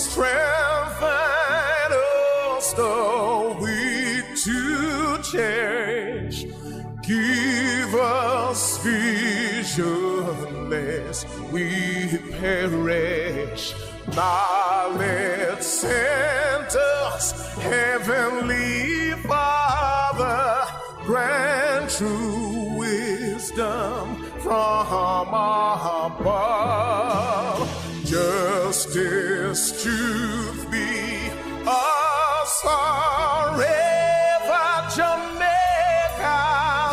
strengthen us the weak to change. Give us vision lest we perish. Knowledge sent us, Heavenly Father, grant true wisdom from above. Justice, truth be us forever, Jamaica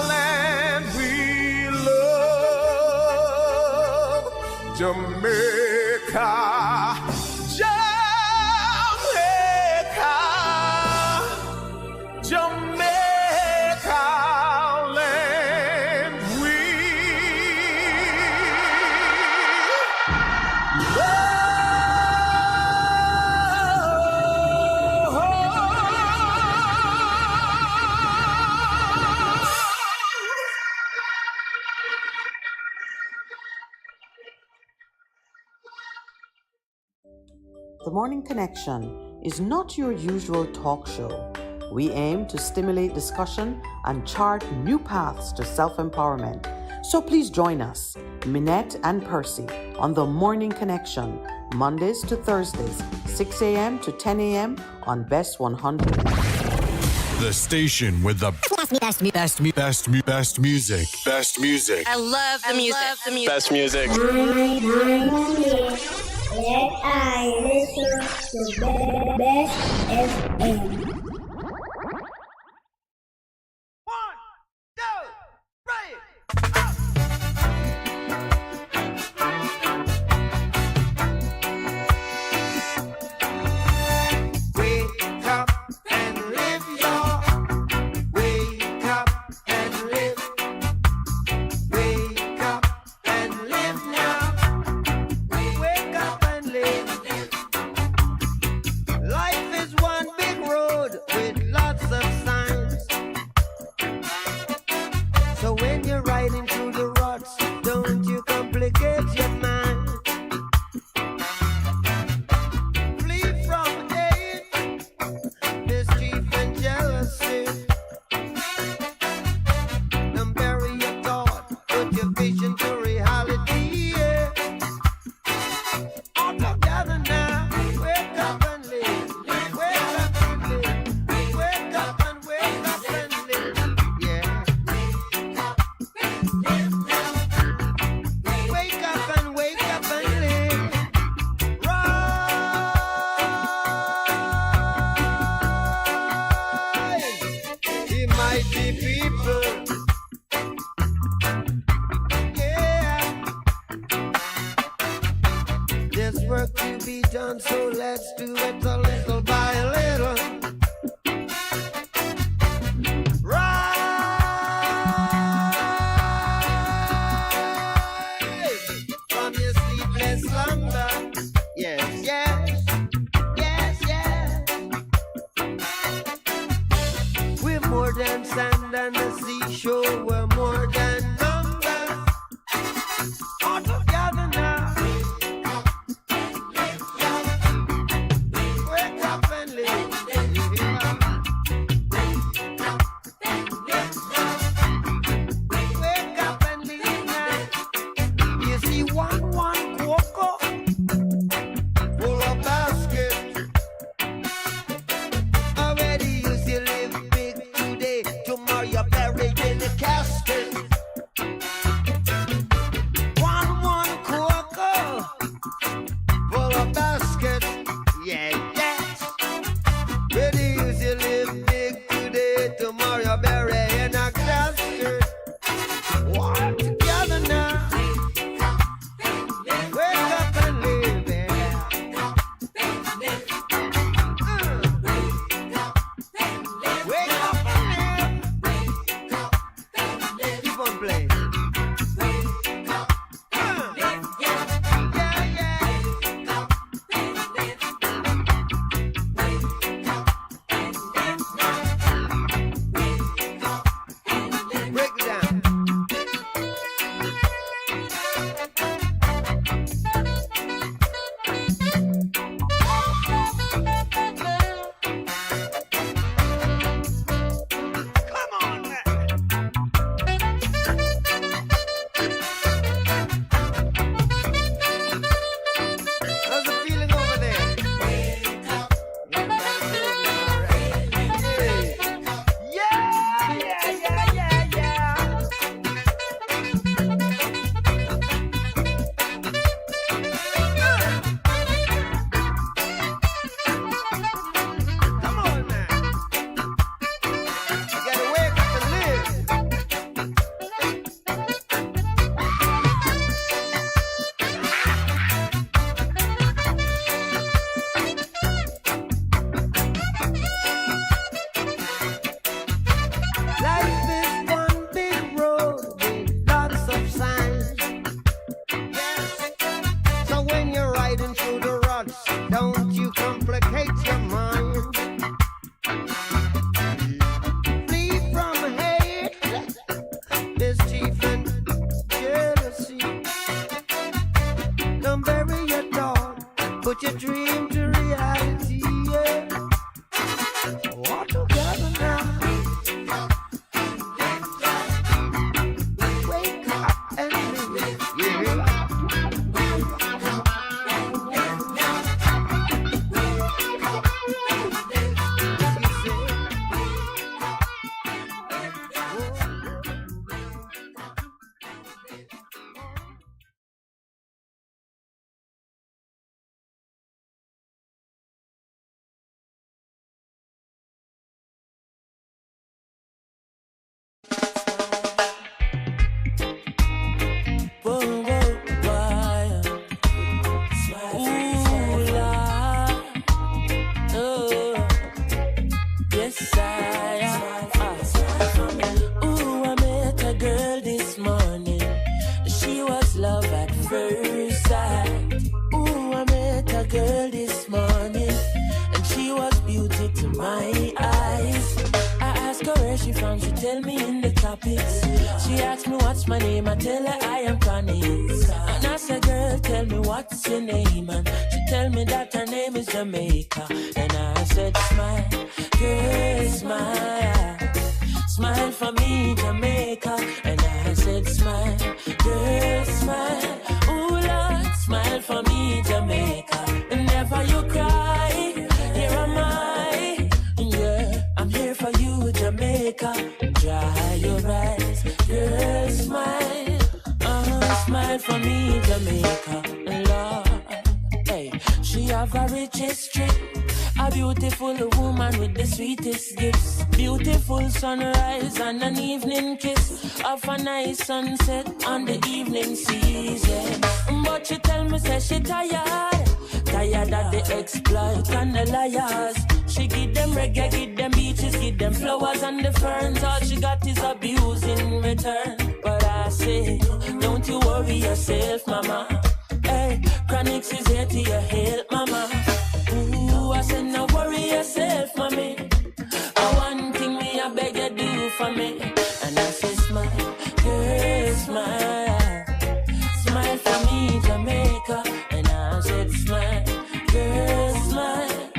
land we love. Jamaica, Jamaica, Jamaica land we The Morning Connection is not your usual talk show. We aim to stimulate discussion and chart new paths to self-empowerment. So please join us, Minett and Percy, on The Morning Connection, Mondays to Thursdays, 6 a.m. to 10 a.m. on Bess100. The station with the best music. Best music. I love the music. Best music. Let I listen to Bess FM. 1, 2, 3. Wake up and live your. Wake up and live. Wake up and live now. Wake up and live. Life is one big road with lots of signs. So when you're riding through the ruts, don't you complicate your mind. Flee from hate, mischief and jealousy. Don't bury your thought, put your vision to reality. Yeah. All together now, wake up and live. Wake up and live. Wake up and live. Yeah. Wake up and live. Rise, ye mighty people. Yeah. There's work to be done, so let's do it a little by little. Rise from your sleepless slumber. Yes, yes, yes, yes. We're more than sand and the seashore. We're more than numbers. All together now. Wake up and live. Wake up and live now. You see one cocoa full of basket. Already you still live big today. Tomorrow you're buried in the casket. you complicate your mind. Flee from hate, mischief and jealousy. Don't bury your dog, put your dream to reality, yeah. All together now. Wake up and live, yeah. Sunrise and an evening kiss of a nice sunset on the evening season. But she tell me, say she tired of the exploit and the liars. She give them reggae, give them beaches, give them flowers and the ferns. All she got is abuse in return. But I say, don't you worry yourself, mama. Hey, Chronix is here to your help, mama. Ooh, I said, no worry yourself, mommy. One thing me I beg you do for me. And I say smile, girl smile. Smile for me Jamaica. And I said smile, girl smile.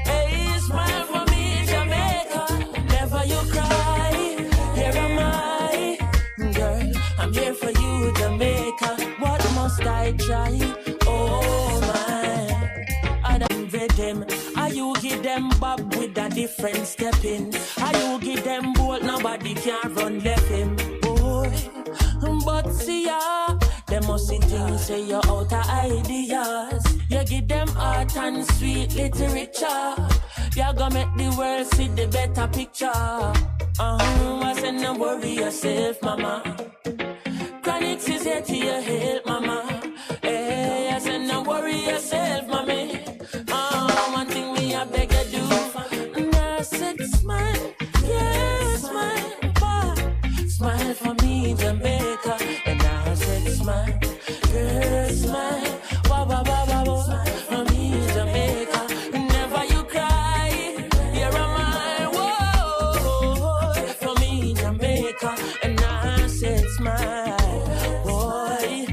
Hey, smile for me Jamaica. Never you cry, here am I. Girl, I'm here for you Jamaica. What must I try? Oh my, I done read them. How you give them bob with a different stepping? How you give them bolt, nobody can run left him, boy. But see ya, them must see things say you're out of ideas. You give them art and sweet literature. You gonna make the world see the better picture. I said no worry yourself, mama. Chronix is here to your help, mama. Hey, I said no worry yourself, mommy. One thing me I beg you do. And I said smile, yeah, smile, boy. Smile for me, Jamaica. And I said smile, girl, smile, wah, wah, wah, wah, wah. For me, Jamaica. Never you cry, here am I, whoa. For me, Jamaica. And I said smile, boy.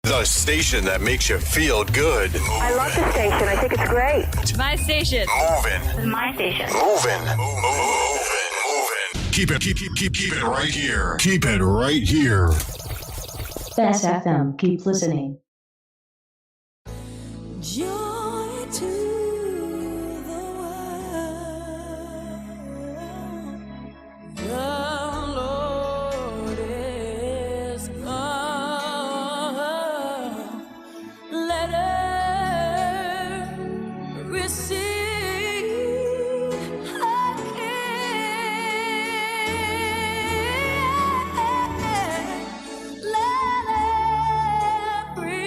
The station that makes you feel good. I love the station. I think it's great. My station. Moving. My station. Moving. Keep it right here. Keep it right here. Bess FM. Keep listening. Joy to the world. The Lord is come. Let her receive her King. Let every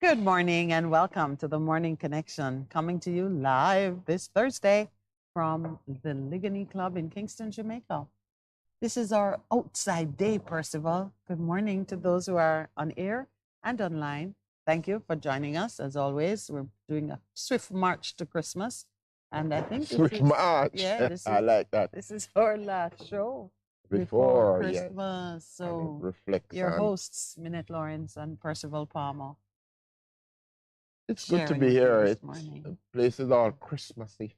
Good morning and welcome to the Morning Connection, coming to you live this Thursday from the Ligony Club in Kingston, Jamaica. This is our outside day, Percival. Good morning to those who are on air and online. Thank you for joining us. As always, we're doing a swift march to Christmas. And I think Swift march. Yeah, this I is, like that. this is our last show Before Christmas. And it So reflects your on. hosts, Minett Lawrence and Percival Palmer. It's good to sharing be with you here. this The morning. place is all Christmassy.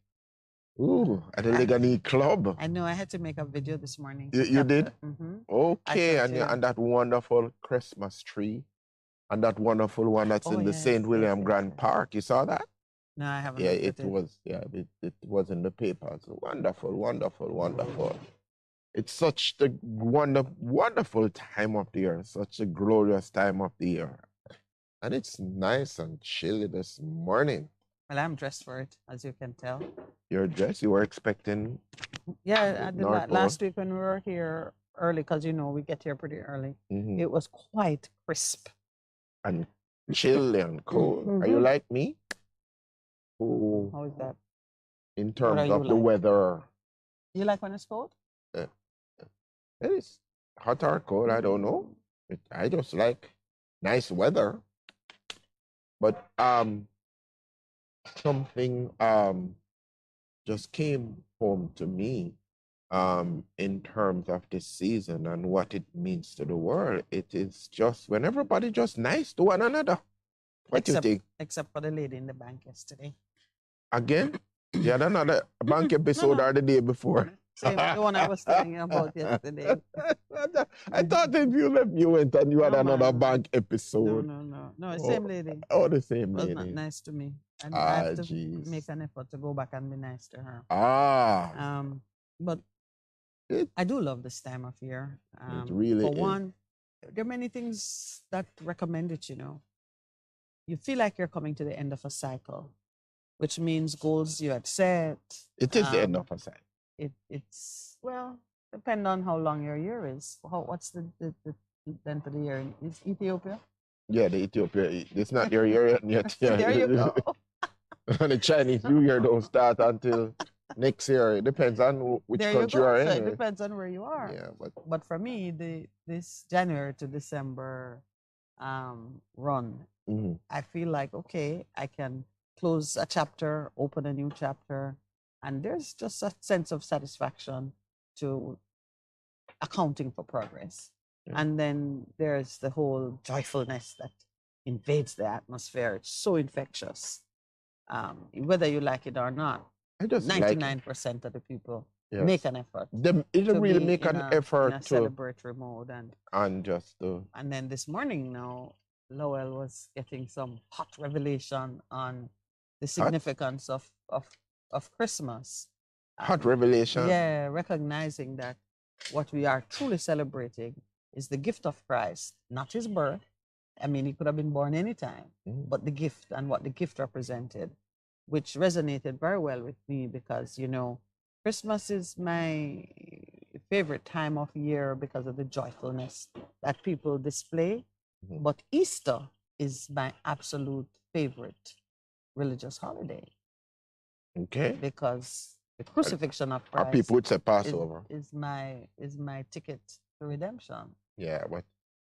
Ooh, at the Ligany Club. I know I had to make a video this morning. You did? Mm-hmm. Okay, I and, thought and that wonderful Christmas tree. And that wonderful one that's Oh, in the yes, St. William yes, Grand yes. Park. You saw that? No, I haven't. Yeah, looked at it was. Yeah, it was in the papers. Wonderful, wonderful, wonderful. It's such a wonderful time of the year, such a glorious time of the year. And it's nice and chilly this morning. Well, I'm dressed for it, as you can tell. You're dressed, you were expecting. Yeah, North Pole. last week when we were here early, because you know we get here pretty early, Mhm. it was quite crisp. And chilly and cold. Are you Mhm. like me? Who, How is that? in are terms you of the like? weather, You like when it's cold? it is hot or cold, I don't know. I just like nice weather. But something just came home to me in terms of this season and what it means to the world. It is just when everybody just nice to one another. What do you think? Except for the lady in the bank yesterday. Again? You had another bank episode no. or the day before? Same, the one I was telling you about yesterday. I thought if you went and you had No, another man. bank episode. No, same lady. Oh, the same Was not lady. nice to me. And I have to jeez. make an effort to go back and be nice to her. But It- I do love this time of year. really For is. one, there are many things that recommend it, you know. You feel like you're coming to the end of a cycle, which means goals you had set. It is the end of a cycle. It's, well, depend on how long your year is. What's the length of the year? Is Ethiopia? Yeah, the Ethiopia. It's not your year yet. Yeah. There you go. And the Chinese New Year don't start until next year. It depends on which There country you you go. are So it in. depends on where you are. Yeah, But for me, this January to December run, Mhm. I feel like, okay, I can close a chapter, open a new chapter, and there's just a sense of satisfaction to accounting for progress. Yeah. And then there's the whole joyfulness that invades the atmosphere. It's so infectious. Whether you like it or not, I just like it. 99% of the people Yes. make an effort. It to really be make in an a effort to celebratory mode. and just to And then this morning now, Lowell was getting some hot revelation on the significance of Christmas. hot revelation. Yeah, recognizing that what we are truly celebrating is the gift of Christ, not his birth. I mean, he could have been born anytime, but the gift and what the gift represented, which resonated very well with me because, you know, Christmas is my favorite time of year because of the joyfulness that people display. But Easter is my absolute favorite religious holiday Okay. because the crucifixion of Or Christ people would say Passover. is my ticket to redemption. Yeah, but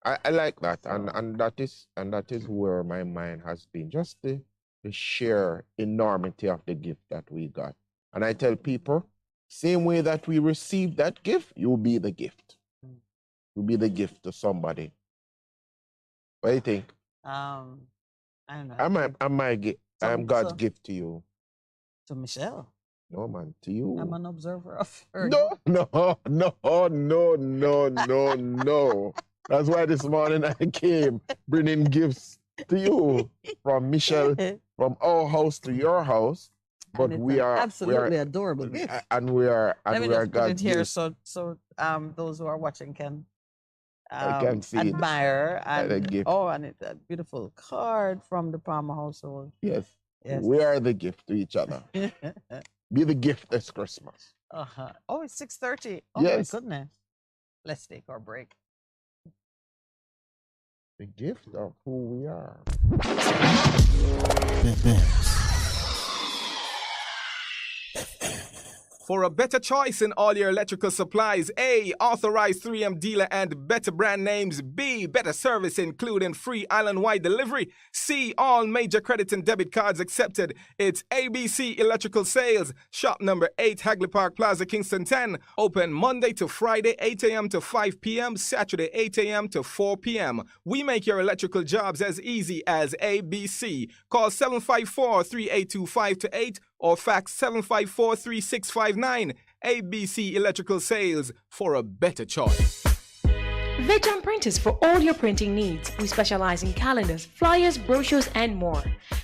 I like that, and that is where my mind has been, just the sheer enormity of the gift that we got. And I tell people, same way that we receive that gift, you'll be the gift. You'll be the gift to somebody. What do you think? I don't know. I'm God's so- gift to you. To Michelle, No, man, to you. I'm an observer of her. No. That's why this morning I came bringing gifts to you from Michelle, from our house to your house. But And it's we an are absolutely adorable gift. and we are Let me we are just put it God's here gift. so those who are watching can can see it. admire The and gift. and it's a beautiful card from the Palmer household. Yes. Yes. We are the gift to each other. Be the gift this Christmas. Oh, it's 6:30. Oh Yes. my goodness. Let's take our break. the gift of who we are. For a better choice in all your electrical supplies, A, authorized 3M dealer and better brand names. B, better service including free island-wide delivery. C, all major credit and debit cards accepted. It's ABC Electrical Sales. Shop number 8, Hagley Park Plaza, Kingston 10. Open Monday to Friday, 8 a.m. to 5 p.m., Saturday, 8 a.m. to 4 p.m. We make your electrical jobs as easy as ABC. Call 754-382-528 or fax 754-3659. ABC Electrical Sales, for a better choice. Vejan Printers for all your printing needs. We specialize in calendars, flyers, brochures, and more.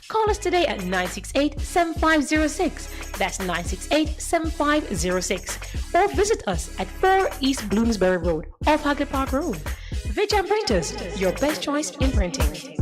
Call us today at 968-7506. That's 968-7506. Or visit us at 4 East Bloomsbury Road, off Hagley Park Road. Vejan Printers, your best choice in printing.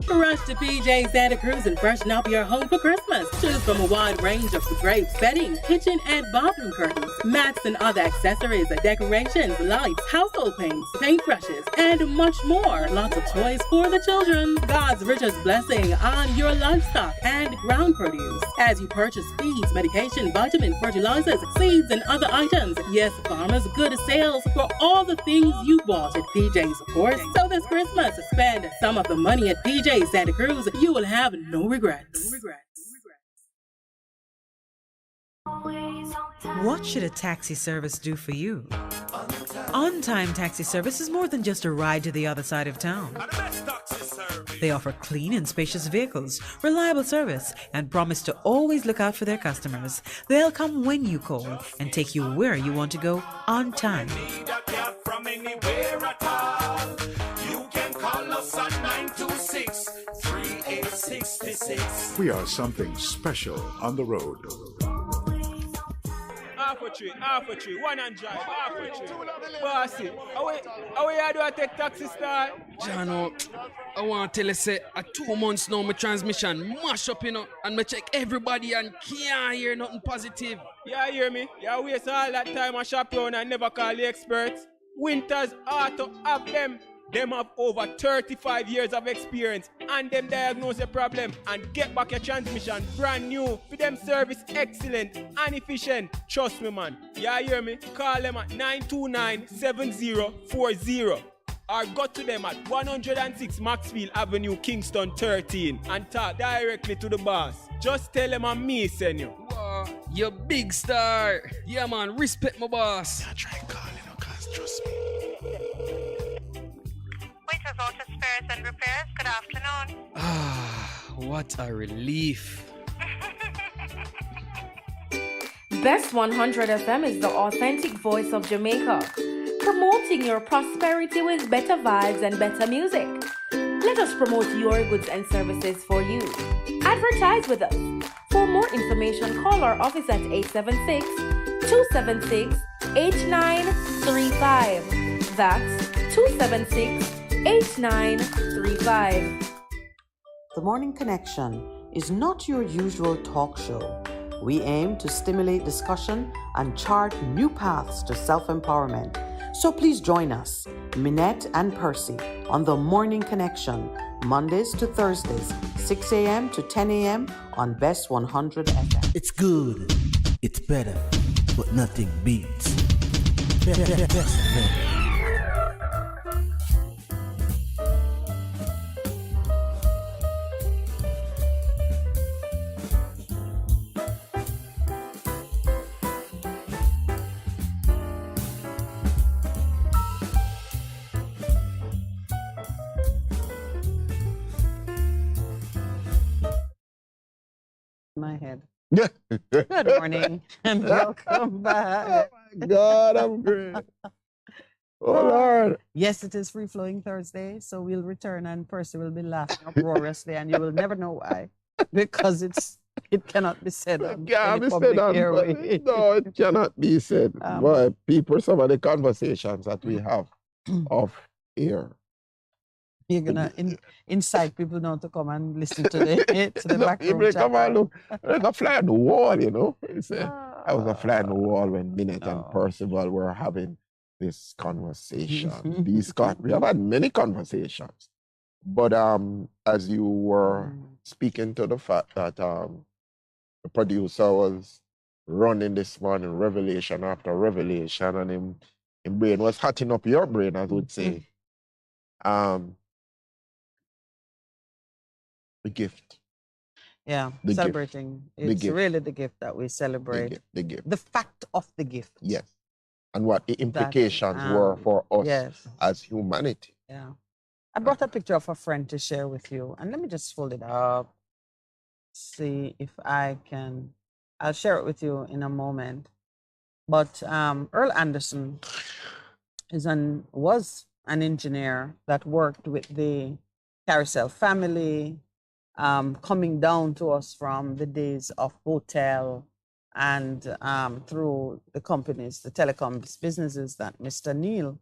Rush to PJ Santa Cruz and freshen up your home for Christmas. Choose from a wide range of drapes, bedding, kitchen and bathroom curtains, mats and other accessories, decorations, lights, household paints, paintbrushes, and much more. Lots of toys for the children. God's richest blessing on your livestock and ground produce. As you purchase feeds, medication, vitamin, fertilizers, seeds, and other items. Yes, farmers, good sales for all the things you bought at PJ's, of course. So this Christmas, spend some of the money at PJ's Santa Cruz. You will have no regrets. What should a taxi service do for you? On-Time Taxi Service is more than just a ride to the other side of town. They offer clean and spacious vehicles, reliable service, and promise to always look out for their customers. They'll come when you call and take you where you want to go on time. We are something special on the road. Half a tree, one and drive, half a tree. Bossy, how we do I take taxi style? Jano, I want to tell you, say, 2 months now, my transmission mash up, and I check everybody and can't hear nothing positive. Yeah, hear me? Yeah, waste all that time I shop around and never call the experts. Winters Auto have them. Them have over 35 years of experience and them diagnose the problem and get back your transmission brand new. For them service excellent and efficient. Trust me, man. Yeah, hear me? Call them at 929-7040 or go to them at 106 Maxfield Avenue, Kingston 13 and talk directly to the boss. Just tell them I'm me, send you. Wow, you big star. Yeah, man, respect my boss. Yeah, try calling, cause trust me. Waiters Auto Spares and Repairs, good afternoon. What a relief. Bess100 FM is the authentic voice of Jamaica, promoting your prosperity with better vibes and better music. Let us promote your goods and services for you. Advertise with us. For more information, call our office at 876-276-8935. That's 276-8935. The Morning Connection is not your usual talk show. We aim to stimulate discussion and chart new paths to self-empowerment. So please join us, Minett and Percy, on The Morning Connection, Mondays to Thursdays, 6 a.m. to 10 a.m. on Bess100 FM. It's good, it's better, but nothing beats Bess FM. My head. Good morning and welcome back. Oh my God, I'm great. Oh Lord. Yes, it is Free Flowing Thursday, so we'll return and Percy will be laughing uproariously and you will never know why. Because it cannot be said on any public airway. No, it cannot be said. But people, some of the conversations that we have off air. You're gonna incite people now to come and listen to the back room chat. Come on, look, like a fly on the wall, you know. I was a fly on the wall when Minett and Percival were having this conversation. We have had many conversations. But as you were speaking to the fact that the producer was running this morning revelation after revelation, and him brain was hotting up your brain, as would say. The gift. Yeah, The gift. celebrating. The It's gift. really the gift that we celebrate. The gift. The fact of the gift. Yes. And what the implications were for us as humanity. Yeah. I brought a picture of a friend to share with you. And let me just fold it up. See if I can. I'll share it with you in a moment. But Earl Anderson was an engineer that worked with the Carousel family, coming down to us from the days of hotel and through the companies, the telecoms businesses that Mr. Neil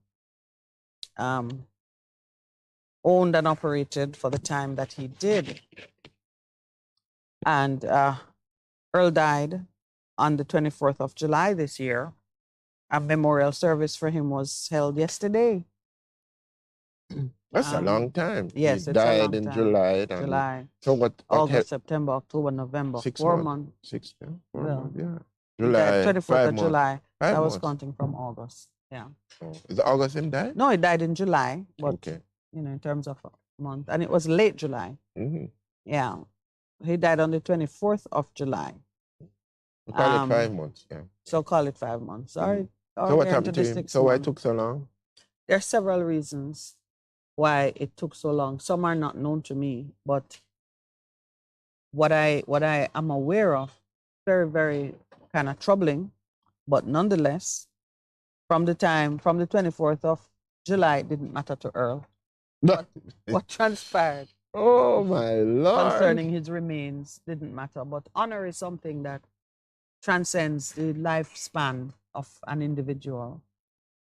owned and operated for the time that he did. And Earl died on the 24th of July this year. A memorial service for him was held yesterday. That's a long time. Yes, he it's a died long in time. July. July. So what August, September, October, November. 6 4 months. months. 6 months. 4 Well, months, yeah. He died July. 24th 5 of months. July. 5 I was months. counting from August. Yeah. Is it August him died? No, he died in July, but Okay. in terms of a month, and it was late July. Mm-hmm. Yeah, he died on the 24th of July. We call it 5 months, yeah. So call it 5 months. Sorry. So what happened to him? So why it took so long? There are several reasons why it took so long. Some are not known to me, but what I am aware of, very, very kind of troubling, but nonetheless, from the 24th of July, it didn't matter to Earl. What transpired Oh my Lord. concerning his remains didn't matter. But honor is something that transcends the lifespan of an individual.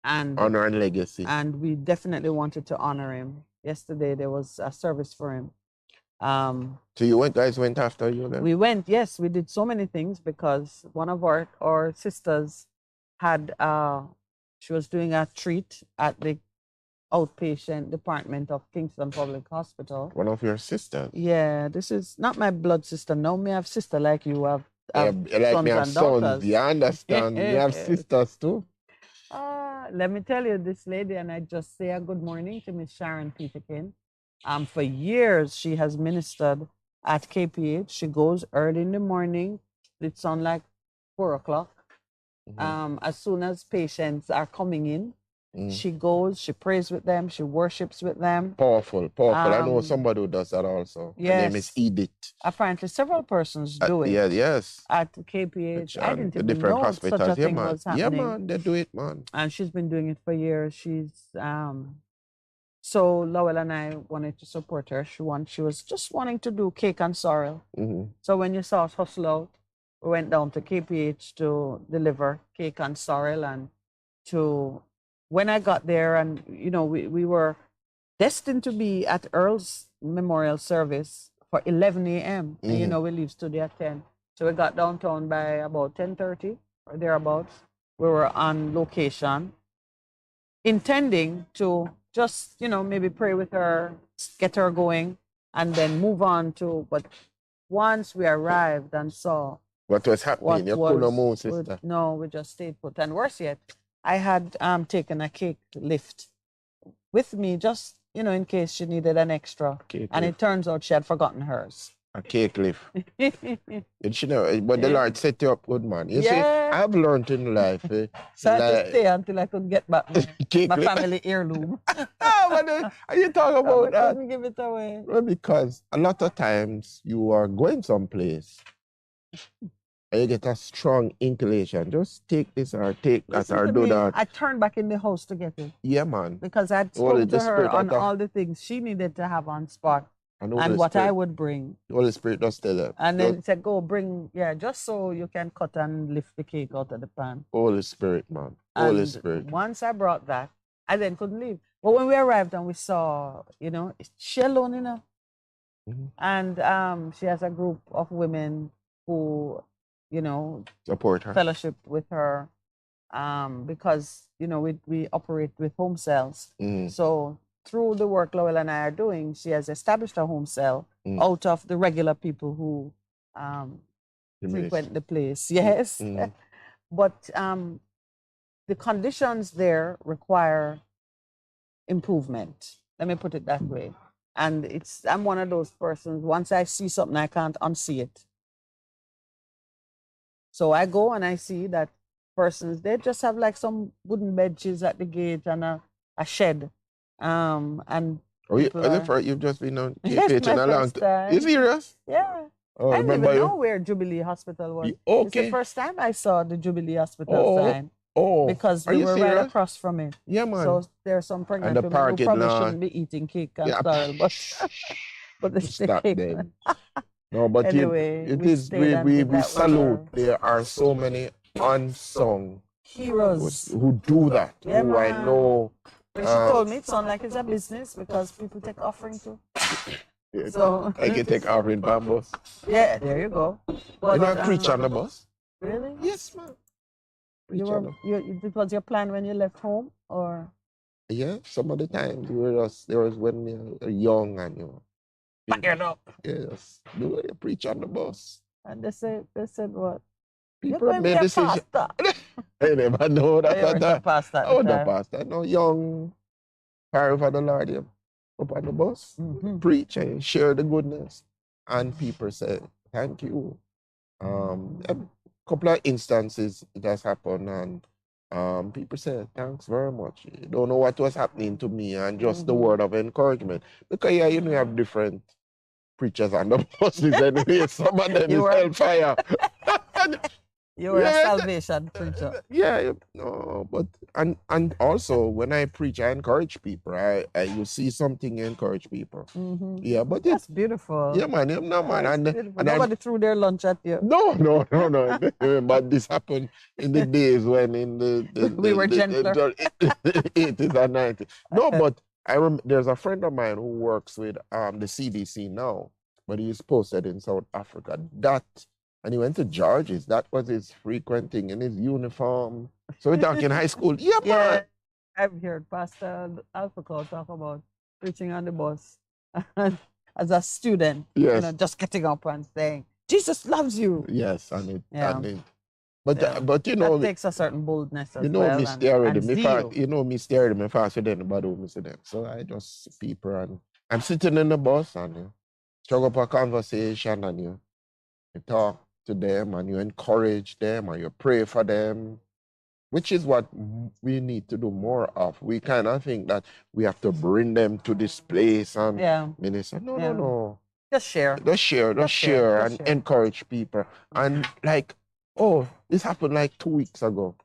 And Honor and legacy. And we definitely wanted to honor him. Yesterday there was a service for him. So you guys went after you then? We went, yes, we did so many things because one of our sisters had she was doing a treat at the outpatient department of Kingston Public Hospital. One of your sisters? Yeah, this is not my blood sister. No, me have sister like you have. Like me have sons, you understand? You have sisters too? Let me tell you, this lady, and I just say a good morning to Miss Sharon Peterkin. For years, she has ministered at KPH. She goes early in the morning. It's on like 4 o'clock. As soon as patients are coming in, she goes, she prays with them, she worships with them. Powerful. I know somebody who does that also. Yes. Her name is Edith. Apparently, several persons do it. Yes. At KPH. I didn't the even different know hospitals. such a thing man. was happening. Yeah, man, they do it, man. And she's been doing it for years. She's so Lowell and I wanted to support her. She was just wanting to do cake and sorrel. So when you saw us hustle out, we went down to KPH to deliver cake and sorrel. And when I got there, and we were destined to be at Earl's memorial service for 11 a.m. And we leave studio at 10. So we got downtown by about 10:30 or thereabouts. We were on location, intending to just, maybe pray with her, get her going, and then move on to. But once we arrived and saw what was happening, you couldn't move, sister. No, we just stayed put. And worse yet, I had taken a cake lift with me just, in case she needed an extra. It turns out she had forgotten hers. A cake lift. But the Lord set you up good, man. You see, I've learned in life. So I had to stay until I could get back my family heirloom. Are you talking about that? I couldn't give it away. Well, because a lot of times you are going someplace and you get a strong inclination. Just take this or take that or do that. I turned back in the house to get it. Yeah, man. Because I'd spoken to her on all the things she needed to have on spot. And what I would bring. The Holy Spirit does tell her. And then it said, go bring, just so you can cut and lift the cake out of the pan. Holy Spirit, man. Holy Spirit. Once I brought that, I then couldn't leave. But when we arrived and we saw, she alone, and she has a group of women who, support her, fellowship with her. because we operate with home cells. So through the work Lowell and I are doing, she has established a home cell out of the regular people who frequent the place. Yes, but the conditions there require improvement. Let me put it that way. And I'm one of those persons, once I see something, I can't unsee it. So I go and I see that persons, they just have like some wooden benches at the gate and a shed. And you've just been on Yes, KPH my a long first time. time. You serious? Yeah. Oh, I didn't remember even you? know where Jubilee Hospital was. It's Okay. the first time I saw the Jubilee Hospital sign. Because Are we you were right serious? across from it. Yeah, man. So there are some pregnant the women who parking probably lot. shouldn't be eating cake and Yeah. sorrel, but they still Stop cake. them. No, but Anyway, we we salute. There are so many unsung heroes who do that. Yeah, who I man. know. She told me it sounds like it's a business because people take offering too. So I can take offering bamboo. yeah, there you go. You know, I preach on the bus. Really? Yes, man. It was your plan when you left home, or? Yeah, some of the times there was when you're young and Fired up. Yes, do it, preach on the bus. And they said what? People You're going to be made a decisions. pastor. I never know that. You weren't a pastor at I was the the time. pastor. No young fire for the Lord. Yeah. Up on the bus, preach and share the goodness. And people said, thank you. A couple of instances it has happened, and people said, thanks very much. You don't know what was happening to me, and just the word of encouragement. Because yeah, you have different preachers on the buses anyway. Some of them is hellfire. You were a salvation preacher. Yeah, no, but and also when I preach, I encourage people. You see something, you encourage people. Yeah, but that's beautiful. Yeah, man, no man, and nobody threw their lunch at you. No. But this happened in the days when we were gentler. 80s and 90s. No, but there's a friend of mine who works with the CDC now, but he's posted in South Africa. And he went to George's. That was his frequent thing in his uniform. So we're talking high school. Yeah, man. I've heard Pastor Alphaco talk about preaching on the bus as a student. Yes. Just getting up and saying, Jesus loves you. Yes, but that takes a certain boldness as you know well. Me stay already. And Me zeal. fast, you know me stay already. Me faster than anybody who miss them. So I just see people and I'm sitting in the bus and struggle up a conversation and you talk to them and you encourage them and you pray for them, which is what we need to do more of. We kind of think that we have to bring them to this place and minister. No. Just share and encourage people. And this happened like 2 weeks ago.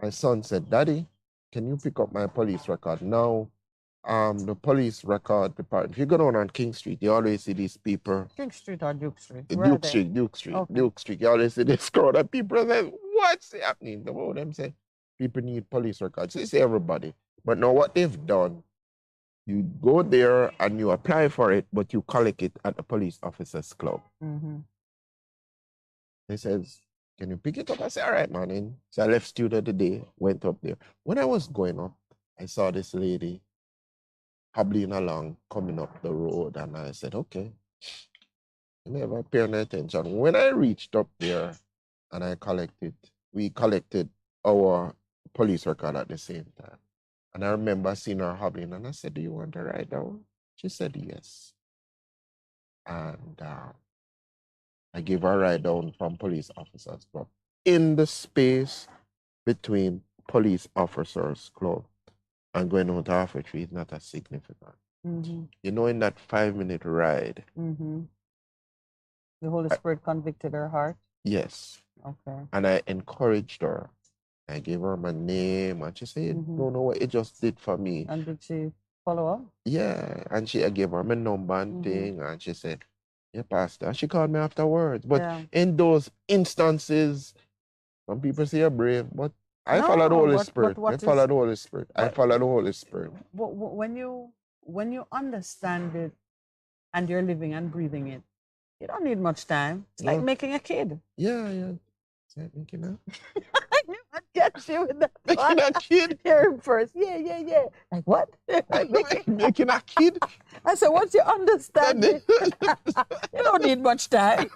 My son said, Daddy, can you pick up my police record? Now, the police record department, if you go down on King Street, you always see these people. King Street or Duke Street? Duke Street. Okay. Duke Street. You always see this crowd of people say, what's happening? The more them say, people need police records. It's everybody. But now what they've done, you go there and you apply for it, but you collect it at the police officers club. He says, can you pick it up? I said, all right, man. So I left studio today, went up there. When I was going up, I saw this lady hobbling along, coming up the road, and I said, okay. I never paid any attention. When I reached up there and we collected our police record at the same time. And I remember seeing her hobbling, and I said, do you want to ride down? She said, yes. And I gave her a ride down from police officers club. In the space between police officers club and going on to Halfway Tree is not as significant. You know, in that 5-minute ride. The Holy Spirit convicted her heart? Yes. Okay. And I encouraged her. I gave her my name, and she said, you don't know what it just did for me. And did she follow up? Yeah, and I gave her my number and thing, and she said, yeah, Pastor. And she called me afterwards. But in those instances, some people say you're brave, but I follow the Holy Spirit. I follow the Holy Spirit. I follow the Holy Spirit. When you understand it and you're living and breathing it, you don't need much time. It's like making a kid. Yeah. It's like making a Get you with that Making a kid? Hear him first. Yeah. Like what? Making a kid? I said, what's your understanding? You don't need much time.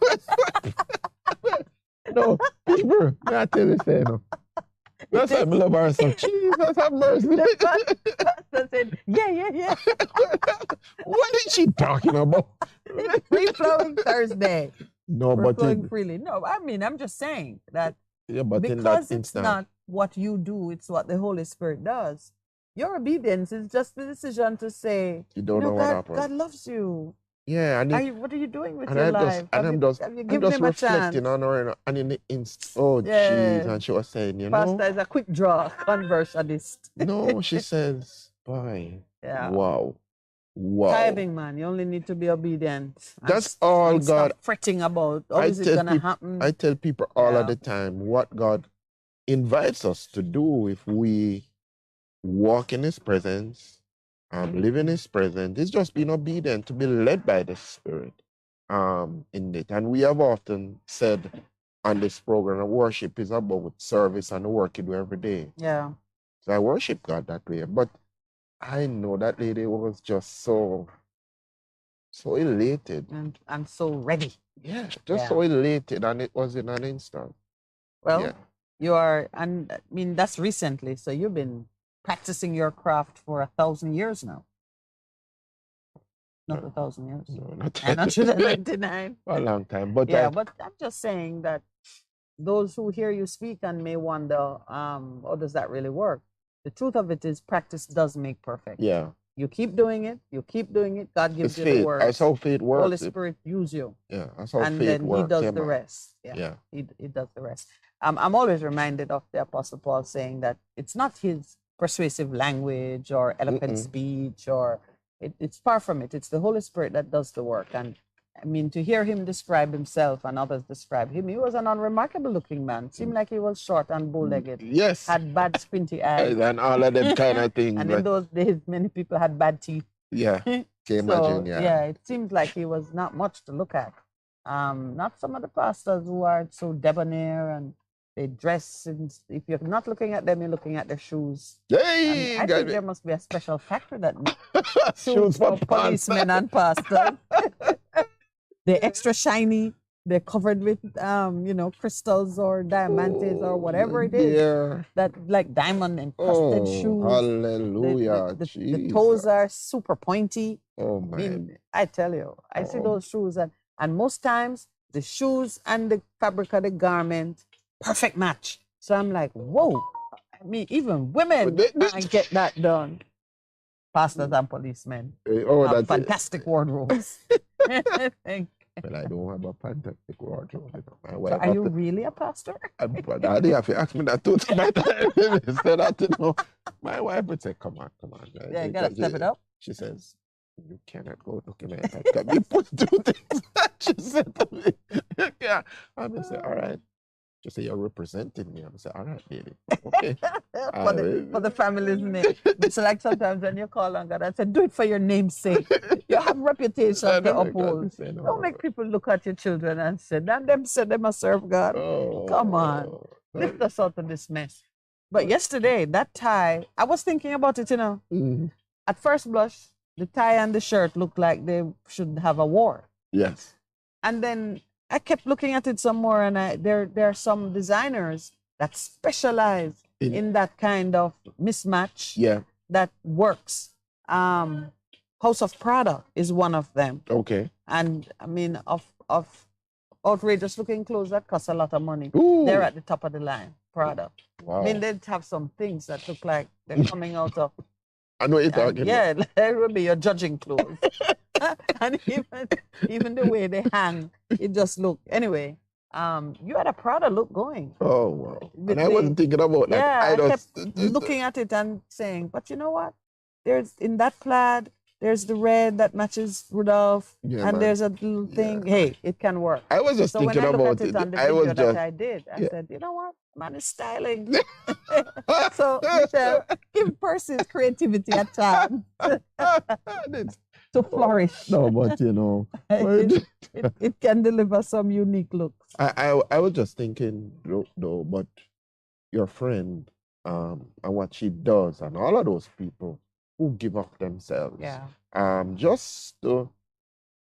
No, people, I tell you, say no. That's why I love her so. Jesus have mercy. Pastor said, yeah. What is she talking about? It's free-flowing Thursday. No, We're but flowing freely. No, I mean, I'm just saying that but in that because it's instant, not what you do, it's what the Holy Spirit does. Your obedience is just the decision to say, you don't know what happened. God loves you. Yeah, and what are you doing with your life? I'm just reflecting on her, and in the jeez, and she was saying, you know, Pastor is a quick draw conversionist. No, she says, boy, yeah, wow. Tithing, man, you only need to be obedient. That's all God. Stop fretting about. How is it gonna happen? I tell people all of the time what God invites us to do if we walk in His presence. Live in His presence. It's just being obedient, to be led by the Spirit in it. And we have often said on this program that worship is about service and the work you do every day. Yeah. So I worship God that way. But I know that lady was just so elated. And so ready. Yeah, so elated, and it was in an instant. Well, you are, and I mean, that's recently. So you've been practicing your craft for 1,000 years now. Not 1,000 years. No, not 199. For a long time. But but I'm just saying that those who hear you speak and may wonder, how does that really work? The truth of it is practice does make perfect. Yeah. You keep doing it, God gives you faith. the word. That's how faith works. Holy Spirit use you. Yeah, that's how and faith then works. He does the rest. Yeah. He does the rest. I'm always reminded of the Apostle Paul saying that it's not his persuasive language or eloquent speech, or it's far from it. It's the Holy Spirit that does the work. And I mean, to hear him describe himself and others describe him, he was an unremarkable looking man. Seemed like he was short and bow-legged. Yes. Had bad squinty eyes. And all of them kind of things. And in those days, many people had bad teeth. Yeah. Can you imagine? Yeah, it seems like he was not much to look at. Not some of the pastors who are so debonair and they dress, and if you're not looking at them, you're looking at their shoes. Hey, I think there must be a special factory that shoes for policemen and pastors. They're extra shiny. They're covered with, crystals or diamantes or whatever it is. Yeah. That like diamond encrusted shoes. Hallelujah. The toes are super pointy. Oh my! I mean, I tell you, I see those shoes, and most times the shoes and the fabric of the garment, perfect match. So I'm like, whoa! I mean, even women can get that done. Pastors and policemen have fantastic wardrobes. Well, I don't have a fantastic wardrobe. My wife so are you really a pastor? Daddy have to ask me that 2 times. Said that, my wife would say, come on. Yeah, you gotta step it up. She says, you cannot go looking at that. You put 2 things. She said to me. Yeah. I'm going to say, all right. She said, you're representing me. I'm going to say, all right, baby. Okay. for the family's name. It's like sometimes when you call on God, I said, do it for your name's sake. You have reputation to uphold. Don't make people look at your children and say, "Damn, them said they must serve God." Come on. Lift us out of this mess. But yesterday, that tie, I was thinking about it, At first blush, the tie and the shirt looked like they should have a war. Yes. And then I kept looking at it some more, and there are some designers that specialize in that kind of mismatch. Yeah. That works. House of Prada is one of them. Okay. And I mean, of outrageous looking clothes that cost a lot of money. Ooh. They're at the top of the line. Prada. Wow. I mean, they'd have some things that look like they're coming out of. I know you're talking. Yeah, it would be your judging clothes. And even the way they hang, it just look. Anyway, you had a Prada look going. Oh, wow. And I wasn't thinking about that. Yeah, I kept looking at it and saying, but you know what? There's in that plaid, there's the red that matches Rudolph, and there's a little thing. Yeah. Hey, it can work. I was just thinking about it. I said, you know what? Man is styling. So, Michelle, give Percy's creativity a chance to flourish. No, but it can deliver some unique looks. I was just thinking, though, but your friend and what she does, and all of those people who give up themselves. Yeah. Just to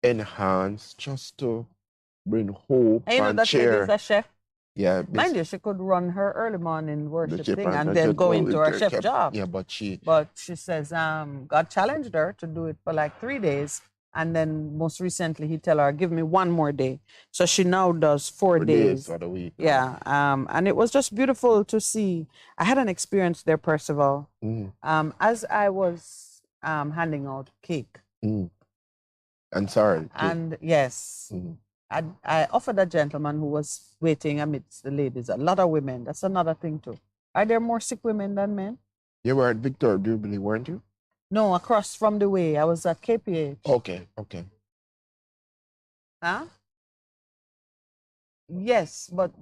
enhance, just to bring hope And you know and that lady cheer. is a chef. Yeah, Mind you, she could run her early morning worship chip thing and and I then just go into her chef chef. job. Yeah, but she says God challenged her to do it for like 3 days, and then most recently he tell her, give me one more day. So she now does 4 days. for the week. Yeah. And it was just beautiful to see. I had an experience there, Percival. As I was handing out cake. And sorry. And yes. I offered a gentleman who was waiting amidst the ladies, a lot of women. That's another thing too. Are there more sick women than men? You were at Victor Jubilee, weren't you? No, across from the way. I was at KPH. Okay. Huh? Yes, but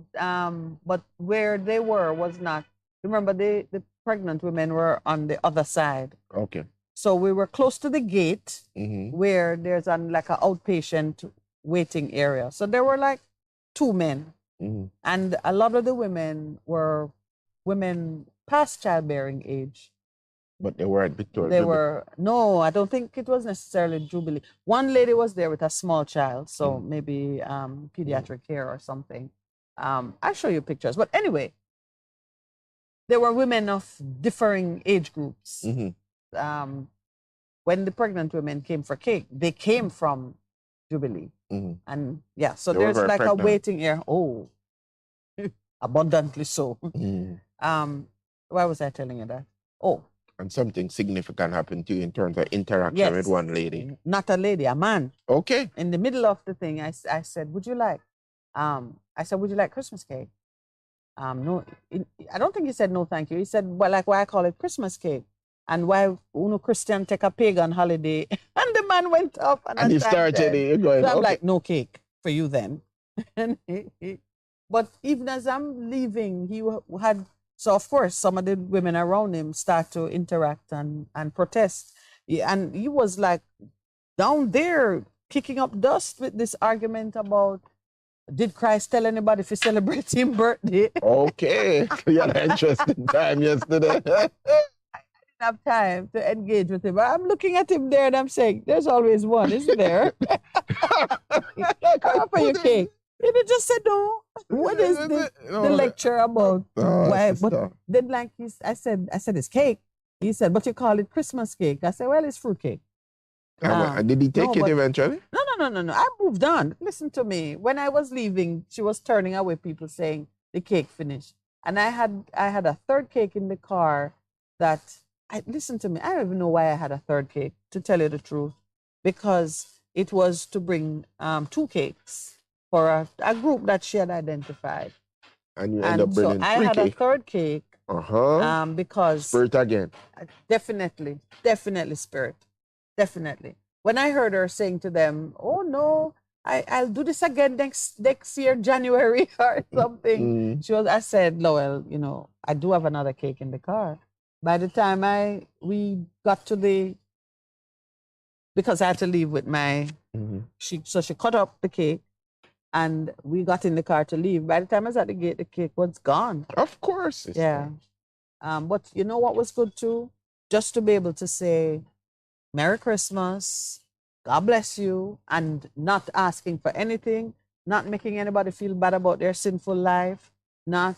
where they were was not. Remember, the pregnant women were on the other side. Okay. So we were close to the gate where there's like an outpatient waiting area. So there were like 2 men. And a lot of the women were women past childbearing age. But they were at Victoria. They were, no, I don't think it was necessarily Jubilee. One lady was there with a small child, so maybe pediatric care or something. I'll show you pictures. But anyway, there were women of differing age groups. When the pregnant women came for cake, they came from Jubilee. And yeah, so They were there's very like pregnant. a waiting area. Oh, abundantly so. Why was I telling you that? Oh, And something significant happened to you in terms of interaction Yes. with one lady. not a lady, a man. Okay. In the middle of the thing, I said, would you like Christmas cake? No, I don't think he said no, thank you. He said, well, like why I call it Christmas cake, and why Uno Christian take a pagan holiday. And the man went up And he started it, going, So I'm okay. like, no cake for you then. But even as I'm leaving, he had. So of course, some of the women around him start to interact and protest. And he was like down there kicking up dust with this argument about, did Christ tell anybody to celebrate his birthday? Okay. You had an interesting time yesterday. I didn't have time to engage with him. But I'm looking at him there and I'm saying, there's always one, isn't there? Come for your cake. He just said, no. What is the lecture about? Why? But then, like I said, it's cake. He said, but you call it Christmas cake. I said, well, it's fruit cake. Did he take it eventually? No. I moved on. Listen to me. When I was leaving, she was turning away people saying the cake finished. And I had a third cake in the car listen to me. I don't even know why I had a third cake, to tell you the truth, because it was to bring 2 cakes for a group that she had identified. And you end up bringing 3 I had a cake. third cake because Spirit again. Definitely spirit. Definitely. When I heard her saying to them, oh no, I'll do this again next year, January or something. I said, Lowell, I do have another cake in the car. By the time we got to because I had to leave with she cut up the cake and we got in the car to leave. By the time I was at the gate, the cake was gone. Of course. Yeah. But you know what was good too? Just to be able to say, Merry Christmas, God bless you, and not asking for anything, not making anybody feel bad about their sinful life, not.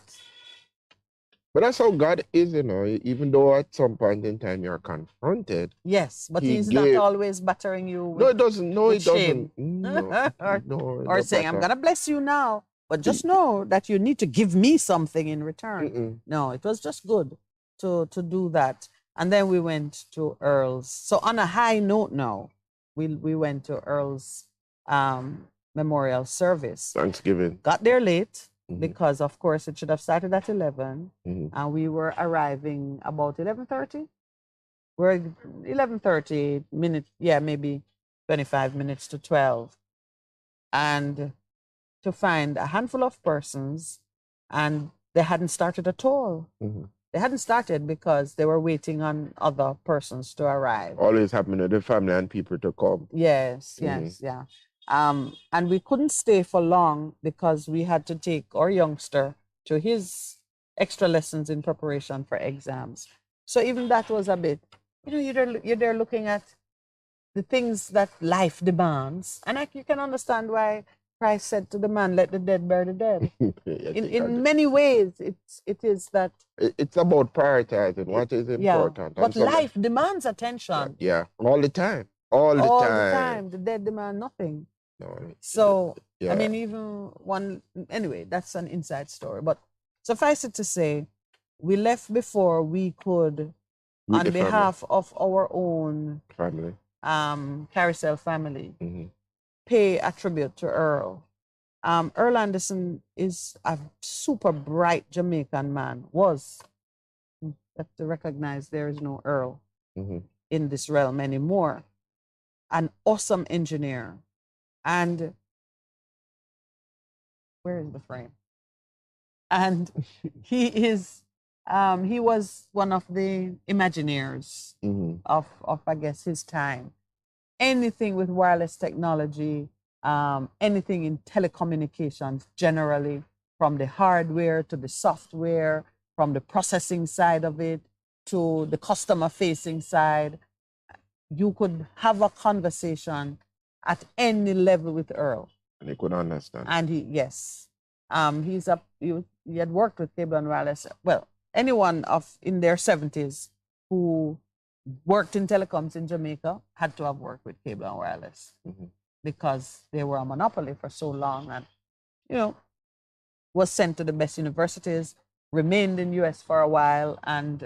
But that's how God is, even though at some point in time you're confronted. Yes, but he's not always battering you with, No, it doesn't. No, it shame. doesn't. Or saying, I'm going to bless you now, but just know that you need to give me something in return. No, it was just good to do that. And then we went to Earl's. So on a high note now, we went to Earl's memorial service. Thanksgiving. Got there late because, of course, it should have started at 11. And we were arriving about 11:30. We're 11:30 minutes, maybe 25 minutes to 12. And to find a handful of persons, and they hadn't started at all. They hadn't started because they were waiting on other persons to arrive. Always happening to the family and people to come. Yes, yeah. And we couldn't stay for long because we had to take our youngster to his extra lessons in preparation for exams. So even that was a bit, you're there looking at the things that life demands. And you can understand why Christ said to the man, let the dead bury the dead. in many ways, it is that. It's about prioritizing what is important. But life demands attention. Yeah, all the time. All the time. The dead demand nothing. No, so, I mean, even anyway, that's an inside story. But suffice it to say, we left before we could, on behalf of our own family, Carousel family, pay a tribute to Earl. Earl Anderson is a super bright Jamaican man. You have to recognize there is no Earl in this realm anymore. An awesome engineer. And where is the frame? And he was one of the Imagineers of I guess his time. Anything with wireless technology, anything in telecommunications generally, from the hardware to the software, from the processing side of it to the customer facing side, you could have a conversation at any level with Earl. And he could understand. And he had worked with Cable and Wireless. Well, anyone in their 70s who worked in telecoms in Jamaica had to have worked with Cable and Wireless because they were a monopoly for so long, and was sent to the best universities, remained in US for a while, and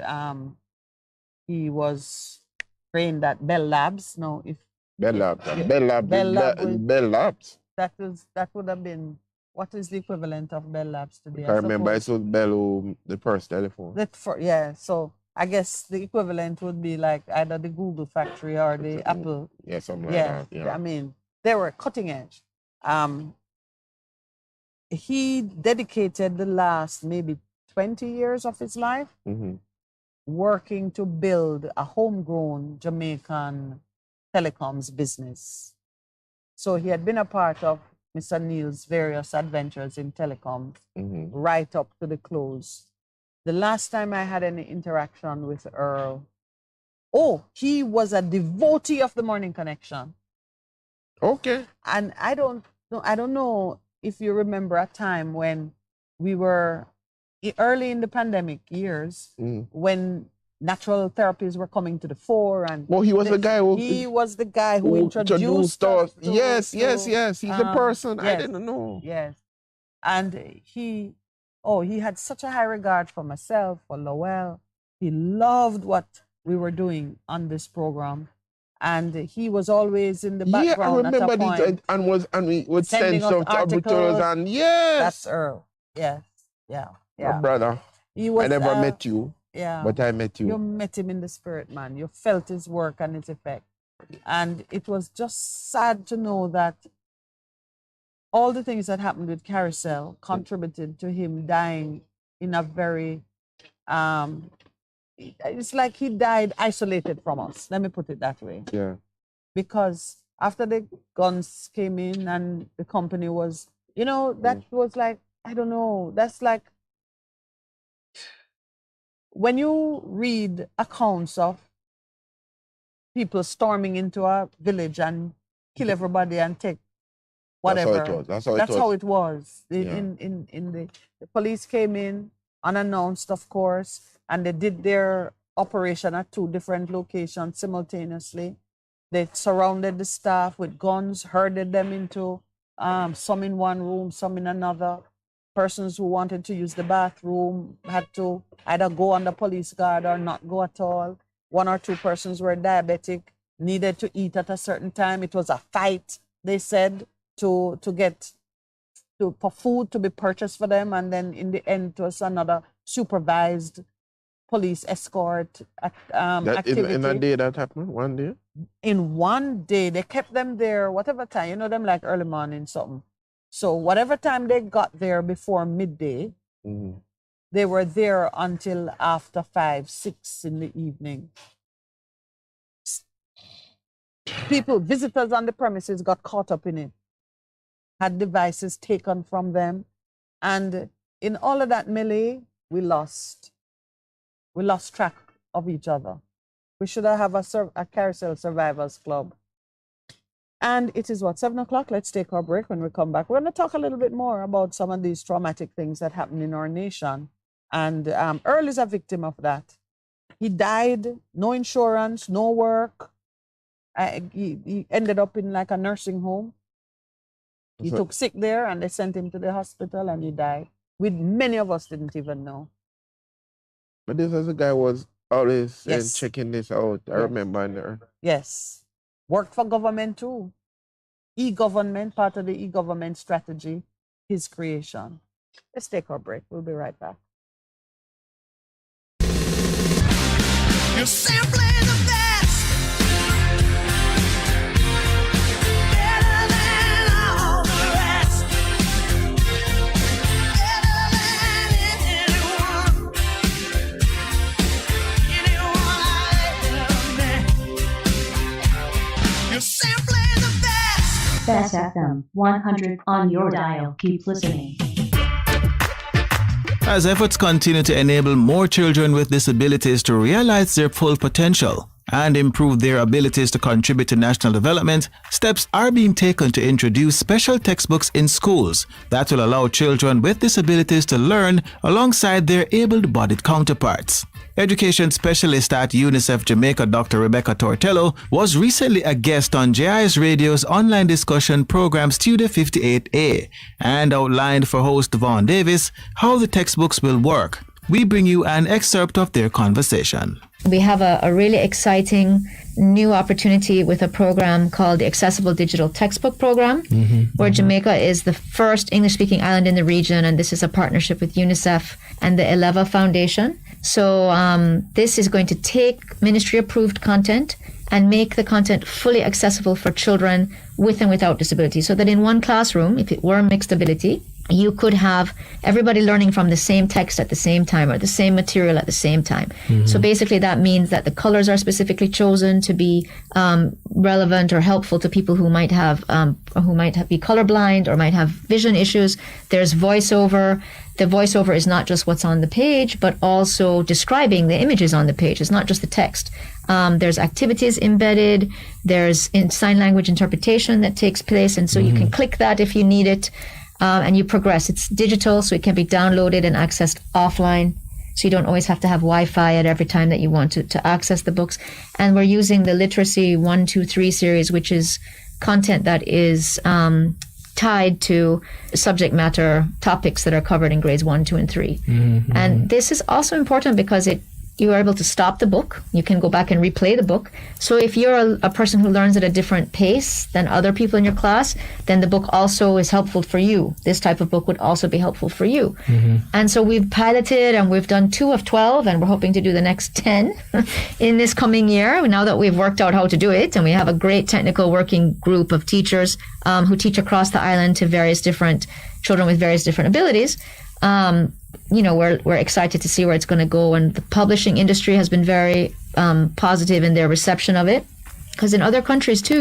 he was trained at Bell Labs. Bell Labs. That would have been, what is the equivalent of Bell Labs today? I remember it was Bell, the first telephone. So I guess the equivalent would be like either the Google factory or the Apple. Yeah, something like that. Yeah. I mean, they were cutting edge. He dedicated the last maybe 20 years of his life working to build a homegrown Jamaican telecoms business. So he had been a part of Mr. Neil's various adventures in telecoms right up to the close. The last time I had any interaction with Earl, he was a devotee of the Morning Connection. Okay. And I don't know if you remember a time when we were early in the pandemic years, when natural therapies were coming to the fore, and he was the guy who introduced us. Yes. He's the person. Yes, I didn't know. Yes. And he had such a high regard for myself, for Lowell. He loved what we were doing on this program. And he was always in the background. Yeah, I remember it. And we would send some articles, and That's Earl. Yes. Yeah. My brother. I never met you. Yeah. But I met you. You met him in the spirit, man. You felt his work and his effect. And it was just sad to know that all the things that happened with Carousel contributed to him dying in a very, it's like he died isolated from us. Let me put it that way. Yeah. Because after the guns came in and the company was, that was like, I don't know, that's like, when you read accounts of people storming into a village and kill everybody and take whatever. That's how it was. The police came in unannounced, of course, and they did their operation at 2 different locations simultaneously. They surrounded the staff with guns, herded them into some in one room, some in another. Persons who wanted to use the bathroom had to either go under police guard or not go at all. 1 or 2 persons were diabetic, needed to eat at a certain time. It was a fight, they said, for food to be purchased for them. And then in the end, it was another supervised police escort activity. In a day that happened? One day? In one day, they kept them there, whatever time, them like early morning, something. So whatever time they got there before midday, they were there until after 5, 6 in the evening. Visitors on the premises got caught up in it, had devices taken from them. And in all of that melee, we lost track of each other. We should have a Carousel Survivors Club. And it is 7 o'clock? Let's take our break. When we come back, we're going to talk a little bit more about some of these traumatic things that happen in our nation. And Earl is a victim of that. He died, no insurance, no work. He ended up in like a nursing home. He took sick there and they sent him to the hospital and he died. Many of us didn't even know. But this other guy was always checking this out. I remember there. Yes. Worked for government too. E-government, part of the e-government strategy, his creation. Let's take our break. We'll be right back. You're simply the best. Better than all the rest. Better than anyone. Anyone I ever met. You're simply the best. Bess FM-100 on your dial. Keep listening. As efforts continue to enable more children with disabilities to realize their full potential and improve their abilities to contribute to national development, steps are being taken to introduce special textbooks in schools that will allow children with disabilities to learn alongside their able-bodied counterparts. Education specialist at UNICEF Jamaica, Dr. Rebecca Tortello, was recently a guest on JIS Radio's online discussion program Studio 58A and outlined for host Vaughn Davis how the textbooks will work. We bring you an excerpt of their conversation. We have a really exciting new opportunity with a program called the Accessible Digital Textbook Program, where Jamaica is the first English-speaking island in the region, and this is a partnership with UNICEF and the Eleva Foundation. So this is going to take ministry-approved content and make the content fully accessible for children with and without disability, so that in one classroom, if it were mixed ability, you could have everybody learning from the same text at the same time or the same material at the same time. So basically that means that the colors are specifically chosen to be relevant or helpful to people who might have be colorblind or might have vision issues. There's voiceover. The voiceover is not just what's on the page, but also describing the images on the page. It's not just the text. There's activities embedded. There's sign language interpretation that takes place. And so you can click that if you need it. And you progress. It's digital, so it can be downloaded and accessed offline. So you don't always have to have Wi-Fi at every time that you want to access the books. And we're using the Literacy 1, 2, 3 series, which is content that is tied to subject matter topics that are covered in grades 1, 2, and 3. And this is also important because you are able to stop the book. You can go back and replay the book. So if you're a person who learns at a different pace than other people in your class, then the book also is helpful for you. This type of book would also be helpful for you. And so we've piloted and we've done 2 of 12, and we're hoping to do the next 10 in this coming year, now that we've worked out how to do it. And we have a great technical working group of teachers who teach across the island to various different children with various different abilities. We're excited to see where it's going to go, and the publishing industry has been very positive in their reception of it, because in other countries too,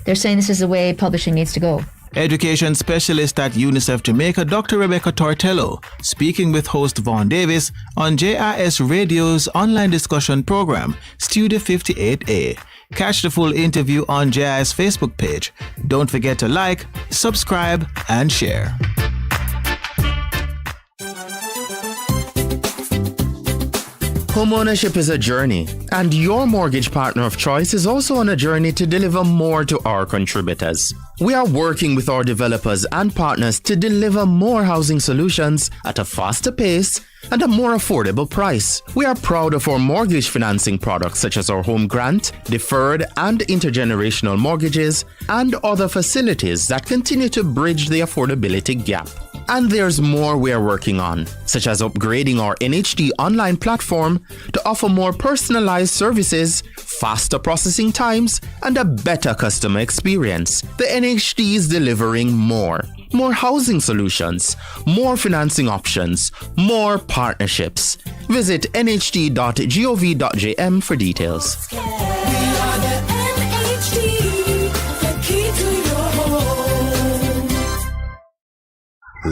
they're saying this is the way publishing needs to go. Education specialist at UNICEF Jamaica, Dr. Rebecca Tortello, speaking with host Vaughn Davis on JIS Radio's online discussion program, Studio 58A. Catch the full interview on JIS Facebook page. Don't forget to like, subscribe, and share. Homeownership is a journey, and your mortgage partner of choice is also on a journey to deliver more to our contributors. We are working with our developers and partners to deliver more housing solutions at a faster pace and a more affordable price. We are proud of our mortgage financing products such as our home grant, deferred and intergenerational mortgages, and other facilities that continue to bridge the affordability gap. And there's more we are working on, such as upgrading our NHD online platform to offer more personalized services, faster processing times, and a better customer experience. The NHD is delivering more housing solutions, more financing options, more partnerships. Visit nhd.gov.jm for details.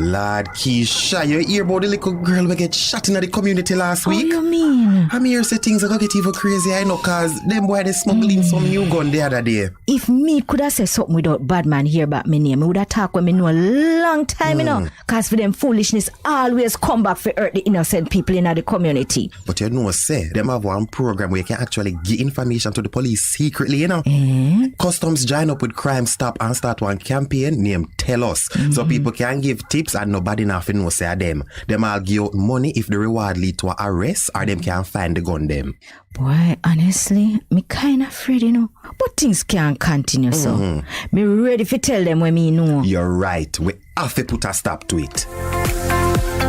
Lord, Keisha, you hear about the little girl we get shot in the community last week? What do you mean? I'm here say things are gonna get even crazy, I know, cause them boy they smuggling some new gun the other day. If me could have said something without bad man hear about me name, me would have talked with me know a long time, you know. Cause for them foolishness always come back for hurt the innocent people in the community. But you know, say, them have one program where you can actually give information to the police secretly, you know. Customs join up with Crime Stop and start one campaign named Tell Us. So people can give tips and nobody nothing know say them. Them all give out money if the reward lead to an arrest or them can find the gun them. Boy, honestly, me kind of afraid, you know. But things can't continue, so. Me ready to tell them when me know. You're right. We have to put a stop to it.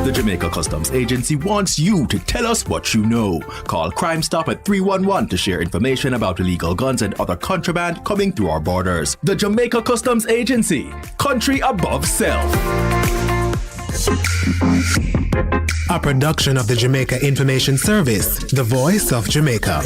The Jamaica Customs Agency wants you to tell us what you know. Call Crime Stop at 311 to share information about illegal guns and other contraband coming through our borders. The Jamaica Customs Agency, country above self. A production of the Jamaica Information Service, the voice of Jamaica.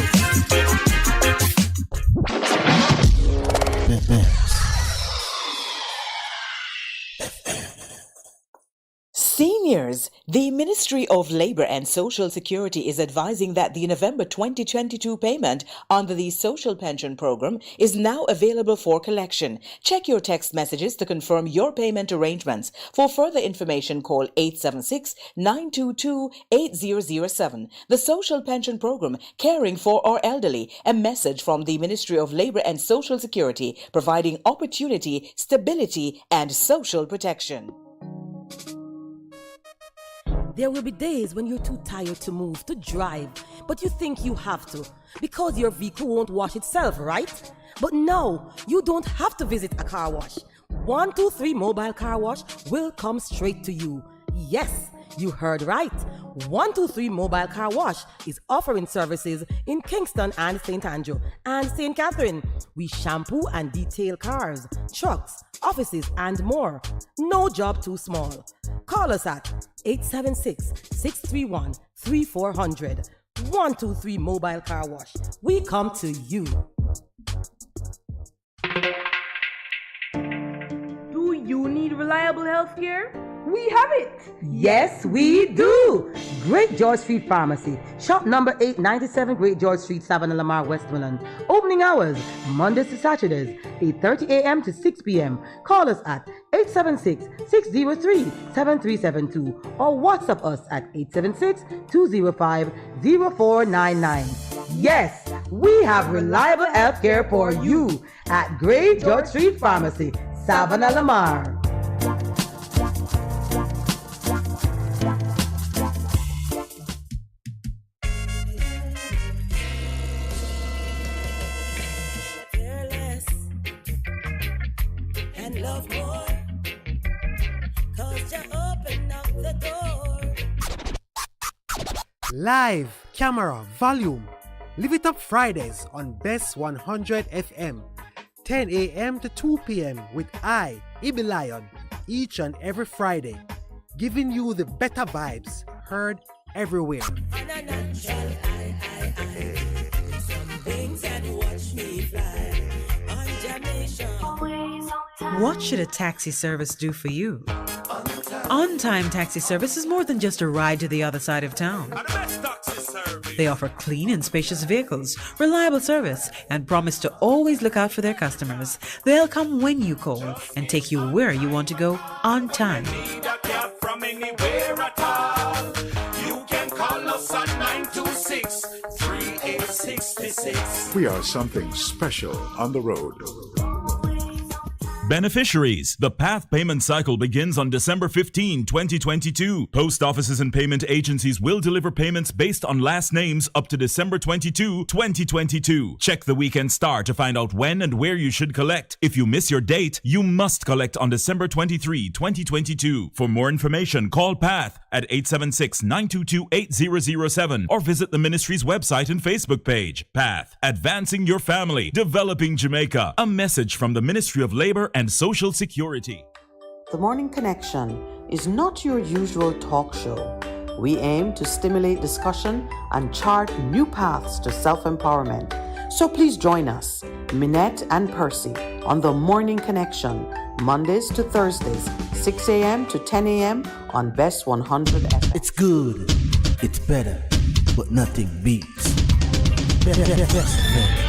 Seniors, the Ministry of Labour and Social Security is advising that the November 2022 payment under the Social Pension Programme is now available for collection. Check your text messages to confirm your payment arrangements. For further information, call 876-922-8007. The Social Pension Programme, caring for our elderly. A message from the Ministry of Labour and Social Security, providing opportunity, stability, and social protection. There will be days when you're too tired to move, to drive, but you think you have to because your vehicle won't wash itself, right? But no, you don't have to visit a car wash. 123 Mobile Car Wash will come straight to you. Yes, you heard right. 123 Mobile Car Wash is offering services in Kingston and St. Andrew and St. Catherine. We shampoo and detail cars, trucks, offices, and more. No job too small. Call us at 876-631-3400. 123 Mobile Car Wash. We come to you. Do you need reliable health care? We have it! Yes, we do! Great George Street Pharmacy. Shop number 897 Great George Street, Savannah, Lamar, Westmoreland. Opening hours, Mondays to Saturdays, 8:30 a.m. to 6 p.m. Call us at 876-603-7372 or WhatsApp us at 876-205-0499. Yes, we have reliable health care for you at Great George Street Pharmacy, Savannah, Lamar. Live, camera, volume. Live it up Fridays on Bess100 FM. 10 a.m. to 2 p.m. with I, Ibi Lion, each and every Friday. Giving you the better vibes, heard everywhere. What should a taxi service do for you? On-Time Taxi Service is more than just a ride to the other side of town. They offer clean and spacious vehicles, reliable service, and promise to always look out for their customers. They'll come when you call and take you where you want to go on time. From anywhere at all. You can call us at 926-3866. We are something special on the road. Beneficiaries. The PATH payment cycle begins on December 15, 2022. Post offices and payment agencies will deliver payments based on last names up to December 22, 2022. Check the weekend star to find out when and where you should collect. If you miss your date, you must collect on December 23, 2022. For more information, call PATH at 876-922-8007 or visit the ministry's website and Facebook page. PATH, advancing your family, developing Jamaica. A message from the Ministry of Labour and Social Security. The Morning Connection is not your usual talk show. We aim to stimulate discussion and chart new paths to self-empowerment. So please join us, Minett and Percy, on The Morning Connection, Mondays to Thursdays, 6 a.m. to 10 a.m. on Bess100 FM. It's good, it's better, but nothing beats. Best FM.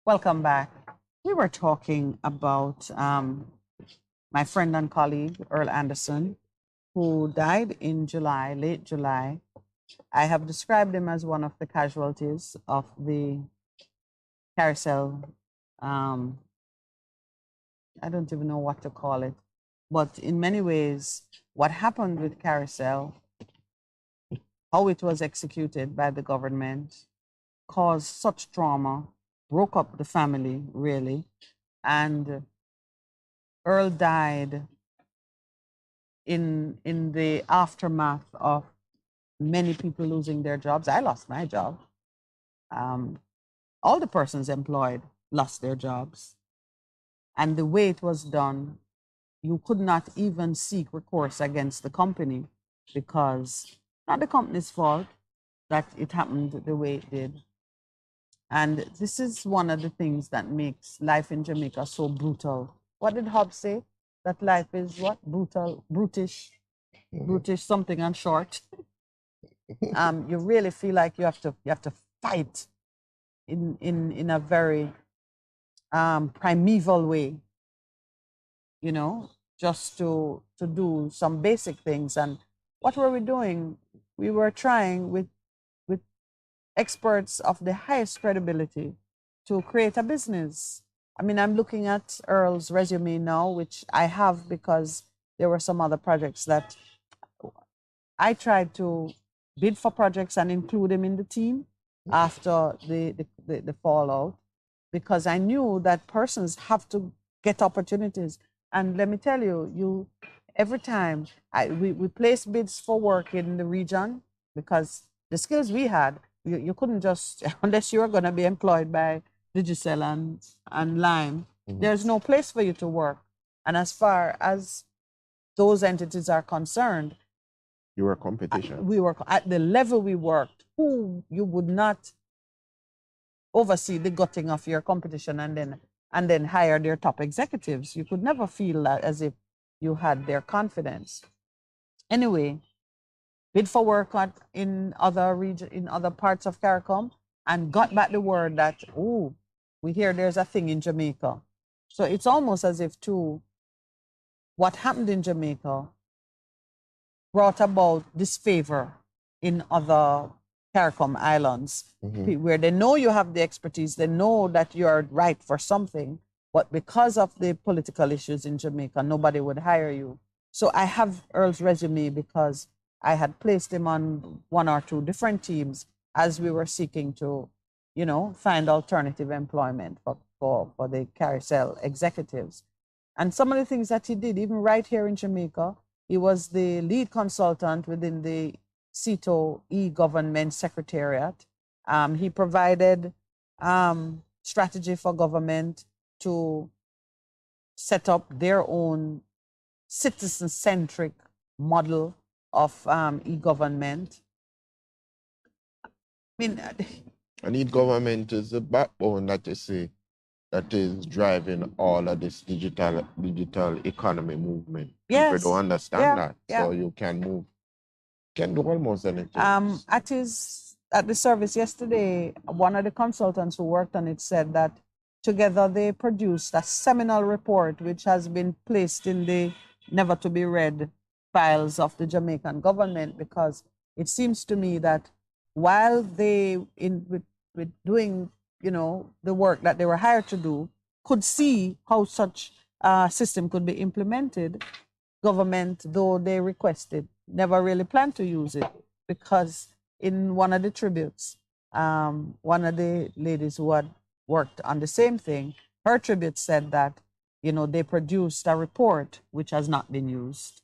Welcome back. We were talking about my friend and colleague, Earl Anderson, who died in July, late July. I have described him as one of the casualties of the carousel. I don't even know what to call it. But in many ways, what happened with carousel, how it was executed by the government, caused such trauma, broke up the family, really. And Earl died in the aftermath of many people losing their jobs. I lost my job. All the persons employed lost their jobs. And the way it was done, you could not even seek recourse against the company because not the company's fault that it happened the way it did. And this is one of the things that makes life in Jamaica so brutal. What did Hobbes say? That life is what? Brutal, brutish, brutish something and short. You really feel like you have to fight in a very primeval way, you know, just to do some basic things. And what were we doing? We were trying with experts of the highest credibility to create a business. I mean, I'm looking at Earl's resume now, which I have because there were some other projects that I tried to bid for projects and include him in the team after the fallout, because I knew that persons have to get opportunities. And let me tell you, every time we placed bids for work in the region, because the skills we had, you couldn't just, unless you were going to be employed by Digicel and Lime, there's no place for you to work. And as far as those entities are concerned, you were competition. We were at the level we worked. Who you would not oversee the gutting of your competition and then hire their top executives. You could never feel that as if you had their confidence. Anyway, bid for work in other parts of CARICOM. and got back the word that, oh, we hear there's a thing in Jamaica. So it's almost as if too, what happened in Jamaica brought about disfavor in other CARICOM islands, where they know you have the expertise, they know that you're right for something, but because of the political issues in Jamaica, nobody would hire you. So I have Earl's resume because I had placed him on 1 or 2 different teams as we were seeking to, you know, find alternative employment for the carousel executives. And some of the things that he did, even right here in Jamaica, he was the lead consultant within the CETO e-government secretariat. He provided strategy for government to set up their own citizen-centric model of e-government. I mean, and e-government is the backbone that you see that is driving all of this digital economy movement. Yes. People don't understand that. Yeah. So you can move, can do almost anything. At the service yesterday, one of the consultants who worked on it said that together they produced a seminal report which has been placed in the never to be read files of the Jamaican government, because it seems to me that while they with doing, you know, the work that they were hired to do, could see how such a system could be implemented, government, though they requested, never really planned to use it, because in one of the tributes, one of the ladies who had worked on the same thing, her tribute said that, you know, they produced a report which has not been used.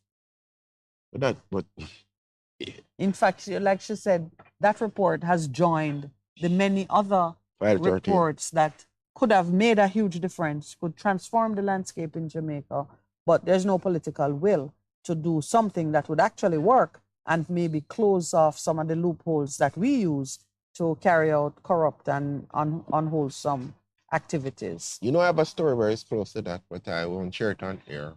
In fact, like she said, that report has joined the many other reports that could have made a huge difference, could transform the landscape in Jamaica, but there's no political will to do something that would actually work and maybe close off some of the loopholes that we use to carry out corrupt and unwholesome activities. You know, I have a story very close to that, but I won't share it on here.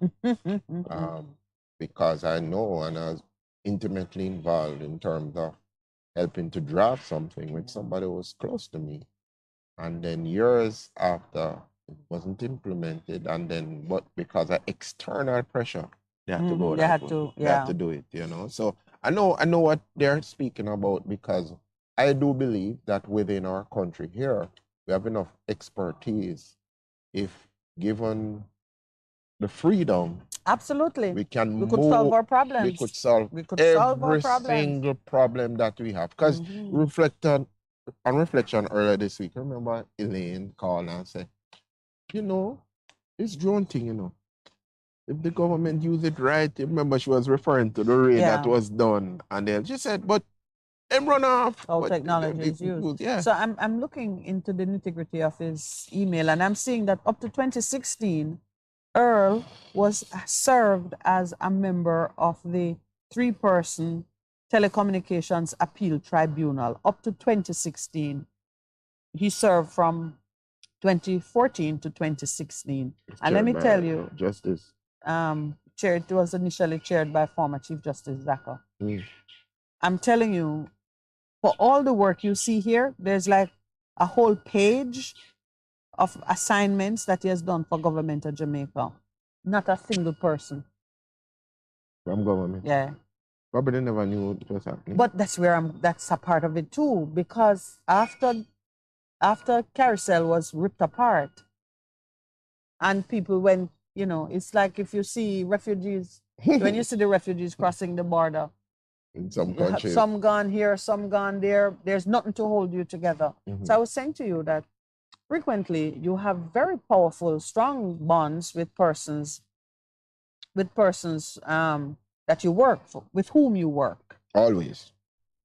Because I know and I was intimately involved in terms of helping to draft something when somebody was close to me. And then years after, it wasn't implemented. And then, but because of external pressure, they had to go. They had to do it, you know. So I know what they're speaking about, because I do believe that within our country here, we have enough expertise. If given the freedom, absolutely, we could solve our problems. We could solve every single problem that we have. Because on reflection earlier this week, remember Elaine called and said, you know, this drone thing, you know, if the government use it right, remember she was referring to the raid that was done, and then she said, but them run off. All technology is used. Yeah. So I'm looking into the nitty-gritty of his email, and I'm seeing that up to 2016, Earl was served as a member of the 3-person Telecommunications Appeal Tribunal. Up to 2016, he served from 2014 to 2016. And let me tell you, Justice. It was initially chaired by former Chief Justice Zaka. I'm telling you, for all the work you see here, there's like a whole page of assignments that he has done for government of Jamaica. Not a single person. From government? Yeah. Probably never knew it was happening. But that's a part of it too, because after Carousel was ripped apart and people went, you know, it's like if you see refugees, when you see the refugees crossing the border, in some countries, some gone here, some gone there, there's nothing to hold you together. So I was saying to you that frequently you have very powerful, strong bonds with persons that you work for, with whom you work. Always.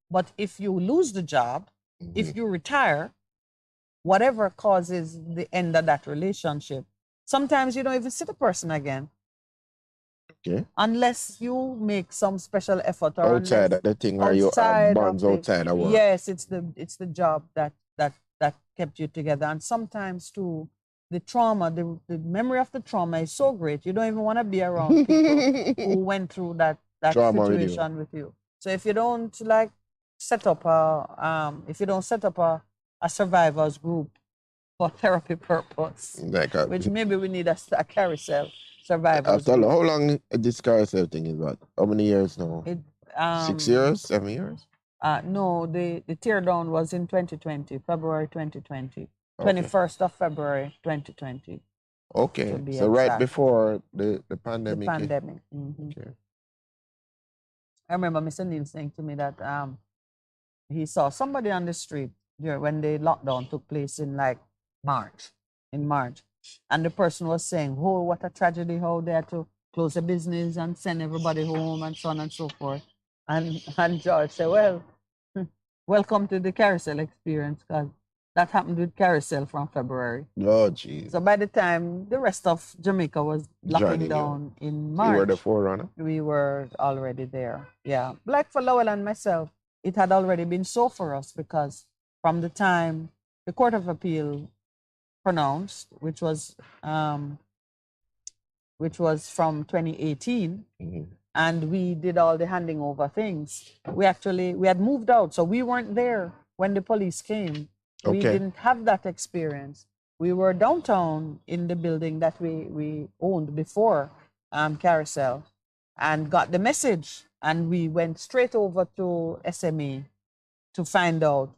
But if you lose the job, if you retire, whatever causes the end of that relationship, sometimes you don't even see the person again. Okay. Unless you make some special effort or outside of the thing, or you have bonds outside of work. Yes, it's the job that kept you together. And sometimes too, the trauma, the memory of the trauma is so great, you don't even want to be around people who went through that situation with you. So if you don't set up a a survivors group for therapy purpose. Which maybe we need a carousel survivors After group. how long this carousel thing is? What? How many years now? 6 years? 7 years? No, the teardown was in 2020, February 2020. Okay. 21st of February 2020. Okay, so right before the pandemic. The pandemic. Okay. I remember Mr. Neil saying to me that he saw somebody on the street when the lockdown took place in like March. And the person was saying, oh, what a tragedy, how they had to close the business and send everybody home and so on and so forth. And George said, well, welcome to the carousel experience, because that happened with carousel from February. Oh, geez. So by the time the rest of Jamaica was locking down in March, you were the forerunner? We were already there. Yeah. Like for Lowell and myself, it had already been so for us, because from the time the Court of Appeal pronounced, which was from 2018, and we did all the handing over things. We had moved out, so we weren't there when the police came. Okay. We didn't have that experience. We were downtown in the building that we owned before Carousel, and got the message, and we went straight over to SMA to find out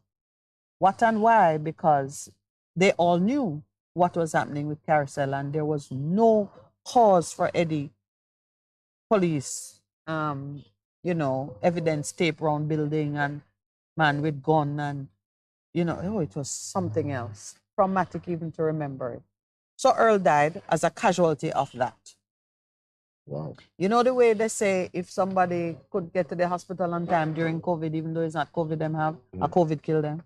what and why, because they all knew what was happening with Carousel, and there was no cause for any police, evidence tape around building and man with gun, and it was something else. Traumatic even to remember it. So Earl died as a casualty of that. Wow. You know the way they say if somebody could get to the hospital on time during COVID, even though it's not COVID them have, a COVID kill them.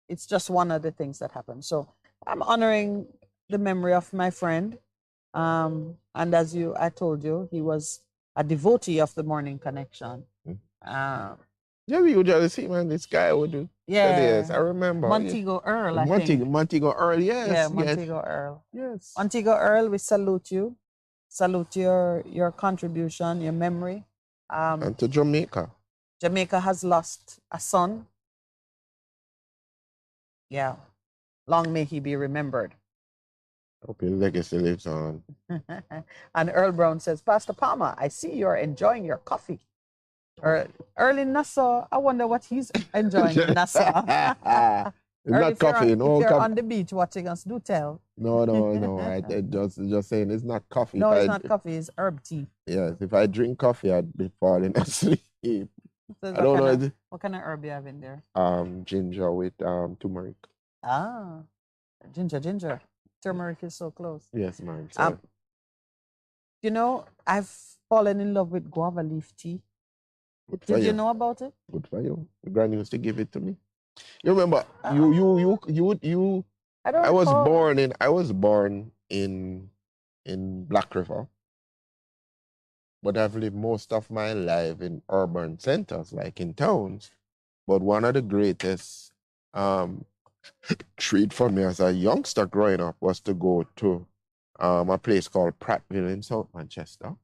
It's just one of the things that happened. So I'm honoring the memory of my friend. And as I told you, he was a devotee of the Morning Connection. Yeah, we usually see, man, this guy would do. Yeah. Yes, I remember. Montego Earl, I think. Montego Earl, yes. Yeah, Montego Earl. Yes. Montego Earl, we salute you. Salute your contribution, your memory. And to Jamaica. Jamaica has lost a son. Yeah. Long may he be remembered. Hope his legacy lives on. And Earl Brown says, Pastor Palmer, I see you're enjoying your coffee. Earl in Nassau, I wonder what he's enjoying in Nassau. It's not coffee. If you're on the beach watching us, do tell. No. I just saying it's not coffee. No, it's not coffee. It's herb tea. Yes, if I drink coffee, I'd be falling asleep. So I don't know. What kind of herb you have in there? Ginger with turmeric. Ginger. Turmeric is so close. Yes, man. I've fallen in love with guava leaf tea. Did you know about it? Good for you. The granny used to give it to me. You remember? You. I was born in Black River, but I've lived most of my life in urban centers, like in towns. But one of the greatest treat for me as a youngster growing up was to go to a place called Prattville in South Manchester.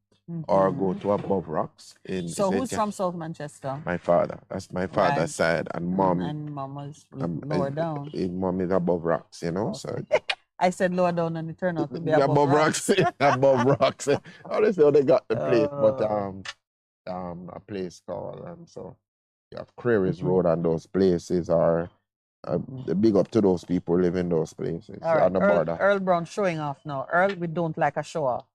Or go to Above Rocks in. So who's from South Manchester? My father. That's my father's side, and mom. And mom was lower down. Mom is Above Rocks, So I said lower down, and it turned out to be Above Rocks. Above Rocks. Honestly, they got the place, but a place called you have Crairies Road, and those places are big up to those people living in those places. All right, on the border. Earl Brown showing off now. Earl, we don't like a show off.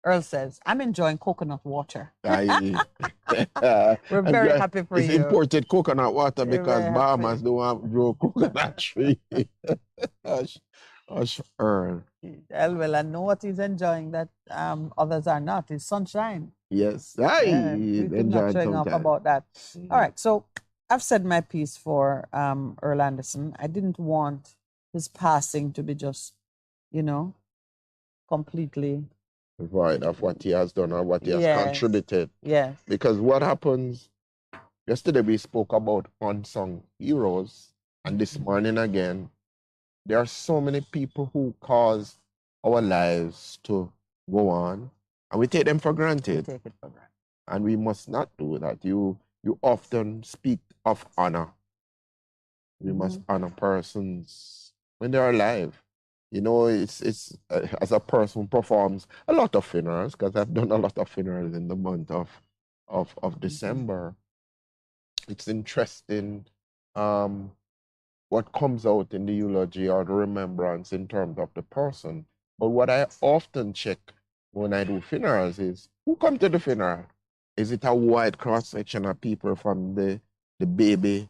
Earl says, I'm enjoying coconut water. We're very happy for you. It's imported coconut water because Bahamas don't grow coconut tree. Earl. Well, I know what he's enjoying that others are not. Is sunshine. Yes. We're not showing off about that. All right, so I've said my piece for Earl Anderson. I didn't want his passing to be just, completely void of what he has done or what he has contributed. Yes. Because what happens, yesterday we spoke about unsung heroes, and this morning again, there are so many people who cause our lives to go on, and we take them for granted. We take it for granted. And we must not do that. You you often speak of honor. We must honor persons when they're alive. You know, it's as a person who performs a lot of funerals, because I've done a lot of funerals in the month of December. It's interesting what comes out in the eulogy or the remembrance in terms of the person. But what I often check when I do funerals is, who come to the funeral? Is it a wide cross-section of people from the baby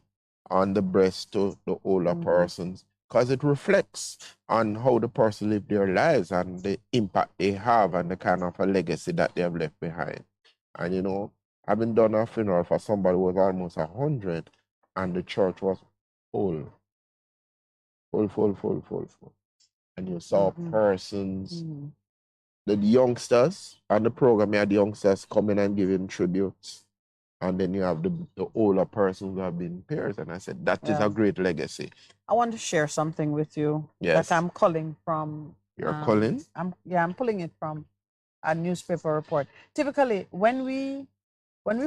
on the breast to the older persons? Because it reflects on how the person lived their lives and the impact they have and the kind of a legacy that they have left behind. And you know, I've been done a funeral for somebody who was almost 100, and the church was full. And you saw persons, the youngsters, and the program, you had the youngsters coming and giving tributes. And then you have the older persons who have been peers. And I said, that is a great legacy. I want to share something with you that I'm calling from. You're calling? I'm pulling it from a newspaper report. Typically, when we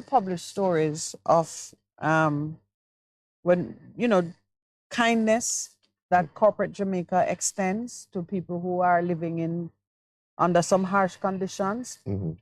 publish stories of kindness that corporate Jamaica extends to people who are living under some harsh conditions,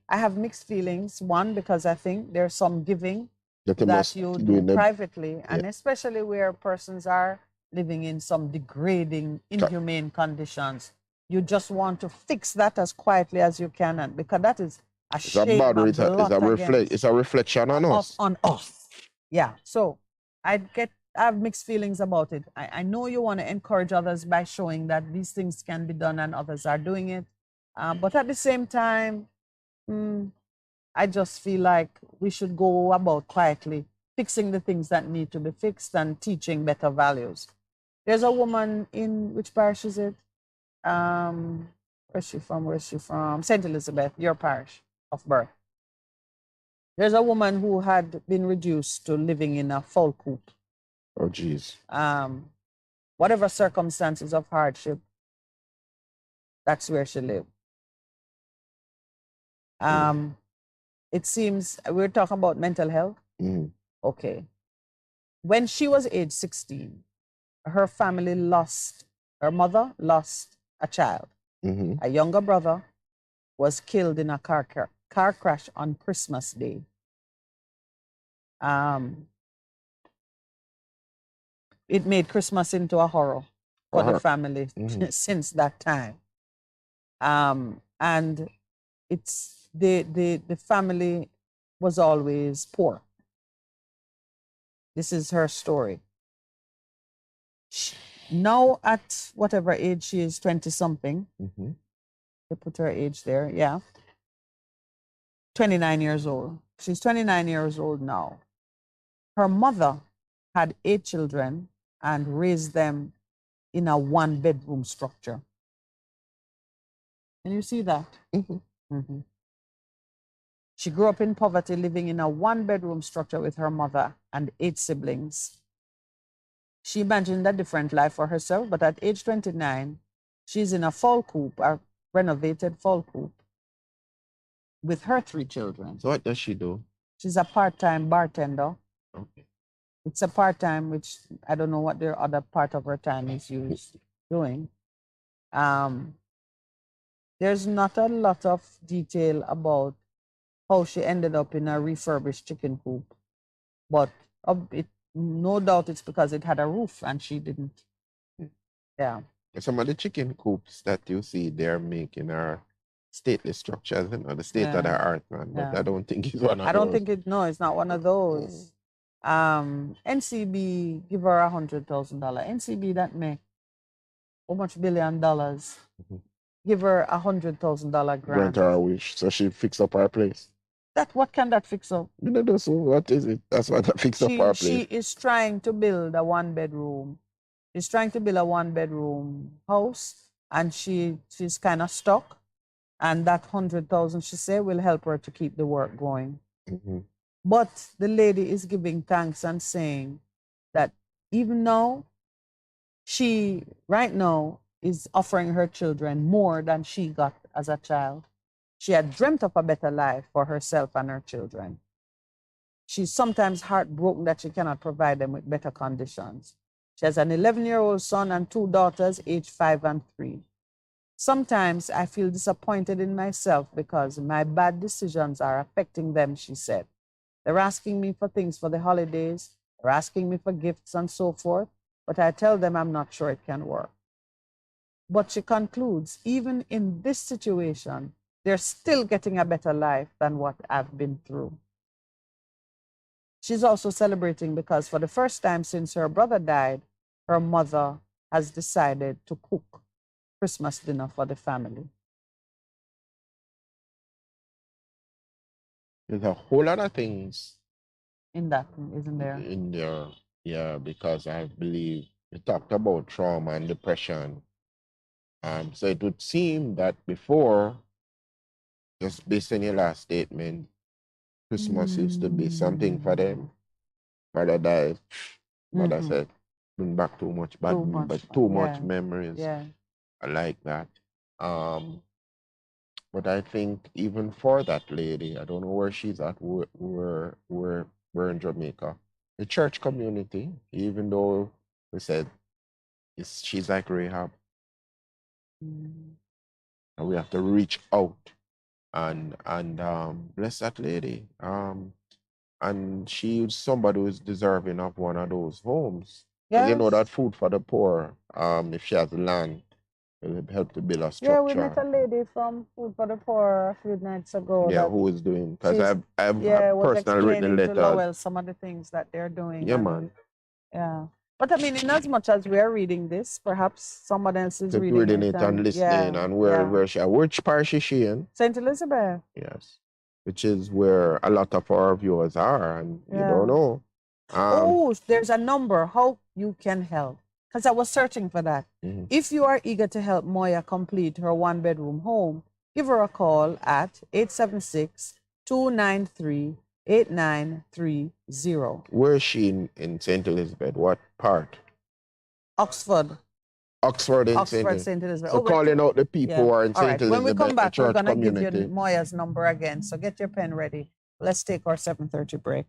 I have mixed feelings. One, because I think there's some giving that you do privately, and especially where persons are living in some degrading, inhumane conditions. You just want to fix that as quietly as you can, and because that is a shame. It's a reflection on us. On us. Yeah. So I have mixed feelings about it. I know you want to encourage others by showing that these things can be done and others are doing it. But at the same time, I just feel like we should go about quietly fixing the things that need to be fixed and teaching better values. There's a woman in, which parish is it? Where's she from? St. Elizabeth, your parish of birth. There's a woman who had been reduced to living in a fowl coop. Oh, geez. Whatever circumstances of hardship, that's where she lived. It seems we're talking about mental health. Okay. When she was age 16, her family her mother lost a child. A younger brother was killed in a car crash on Christmas Day. It made Christmas into a horror for the family since that time. And it's the family was always poor. This is her story. Now at whatever age she is, 20-something. They put her age there, 29 years old. She's 29 years old now. Her mother had 8 children and raised them in a 1-bedroom structure. Can you see that? She grew up in poverty, living in a 1-bedroom structure with her mother and 8 siblings. She imagined a different life for herself, but at age 29, she's in a fowl coop, a renovated fowl coop, with her 3 children. So what does she do? She's a part-time bartender. Okay. It's a part-time, which I don't know what their other part of her time is used doing. There's not a lot of detail about how she ended up in a refurbished chicken coop, but no doubt it's because it had a roof and she didn't. Yeah. Some of the chicken coops that you see they're making are stately structures, the state of the art, man. But I don't think it's one of those. I don't think it's not one of those. NCB give her $100,000. NCB that make how much $1 billion? Give her $100,000 grant. Grant her a wish, so she fix up her place. What can that fix up? So what is it? That's what that fix up her place. She is trying to build a 1-bedroom. She's trying to build a 1-bedroom house, and she's kind of stuck. And that 100,000, she said, will help her to keep the work going. But the lady is giving thanks and saying that even now, she right now is offering her children more than she got as a child. She had dreamt of a better life for herself and her children. she's sometimes heartbroken that she cannot provide them with better conditions. She has an 11-year-old son and 2 daughters, aged 5 and 3. Sometimes I feel disappointed in myself because my bad decisions are affecting them, she said. They're asking me for things for the holidays, they're asking me for gifts and so forth, but I tell them I'm not sure it can work. But she concludes, even in this situation, they're still getting a better life than what I've been through. She's also celebrating because for the first time since her brother died, her mother has decided to cook Christmas dinner for the family. There's a whole lot of things in that, isn't there? In there, yeah, because I believe we talked about trauma and depression. So it would seem that before, just based on your last statement, Christmas used to be something for them. Father died. Mother said, bring back too much bad, but too much memories. Yeah. I like that. But I think even for that lady, I don't know where she's at. We're in Jamaica. The church community, even though we said she's like Rahab, and we have to reach out and bless that lady. And she's somebody who's deserving of one of those homes. Yes. You know that food for the poor, if she has land, will help to build a structure. Yeah, we met a lady from Food for the Poor a few nights ago. Yeah, who is doing, because I've personally written letters. Lowell some of the things that they're doing. Yeah, man. Yeah. But I mean, in as much as we're reading this, perhaps someone else is reading it and listening. And which parish is she in? St. Elizabeth. Yes. Which is where a lot of our viewers are, and you don't know. There's a number how you can help. Because I was searching for that. If you are eager to help Moya complete her 1-bedroom home, give her a call at 876-293-8930. Where is she in St. Elizabeth? What part? Oxford. St. Elizabeth. So calling out the people who are in St. Elizabeth. When we come back, we're going to give community. you Moya's number again. So get your pen ready. Let's take our 7:30 break.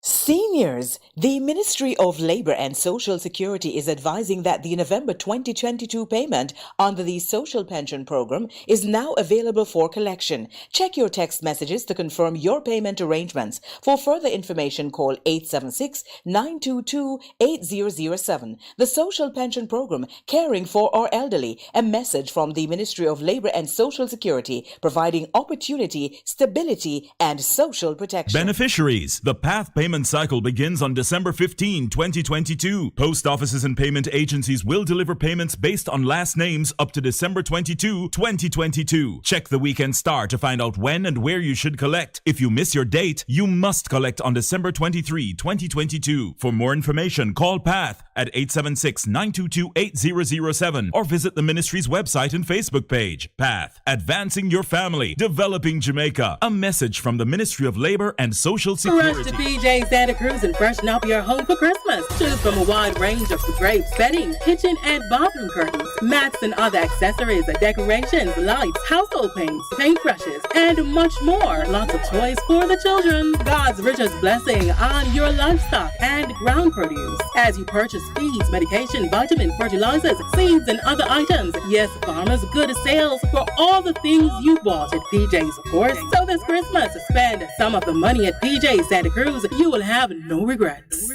Seniors, the Ministry of Labour and Social Security is advising that the November 2022 payment under the Social Pension Programme is now available for collection. Check your text messages to confirm your payment arrangements. For further information, call 876-922-8007. The Social Pension Programme, caring for our elderly. A message from the Ministry of Labour and Social Security, providing opportunity, stability, and social protection. Beneficiaries, the PATH payment cycle begins on December 15, 2022. Post offices and payment agencies will deliver payments based on last names up to December 22, 2022. Check the weekend star to find out when and where you should collect. If you miss your date, you must collect on December 23, 2022. For more information, call PATH at 876-922-8007 or visit the ministry's website and Facebook page. PATH, advancing your family, developing Jamaica. A message from the Ministry of Labour and Social Security. Rush to PJ Santa Cruz and freshen up your home for Christmas. Choose from a wide range of drapes, bedding, kitchen and bathroom curtains, mats and other accessories, decorations, lights, household paints, paintbrushes, and much more. Lots of toys for the children. God's richest blessing on your livestock and ground produce. As you purchase feeds, medication, vitamin, fertilizers, seeds, and other items. Yes, farmers, good sales for all the things you bought at PJ's, of course. So this Christmas, spend some of the money at PJ Santa Cruz. You will have no regrets.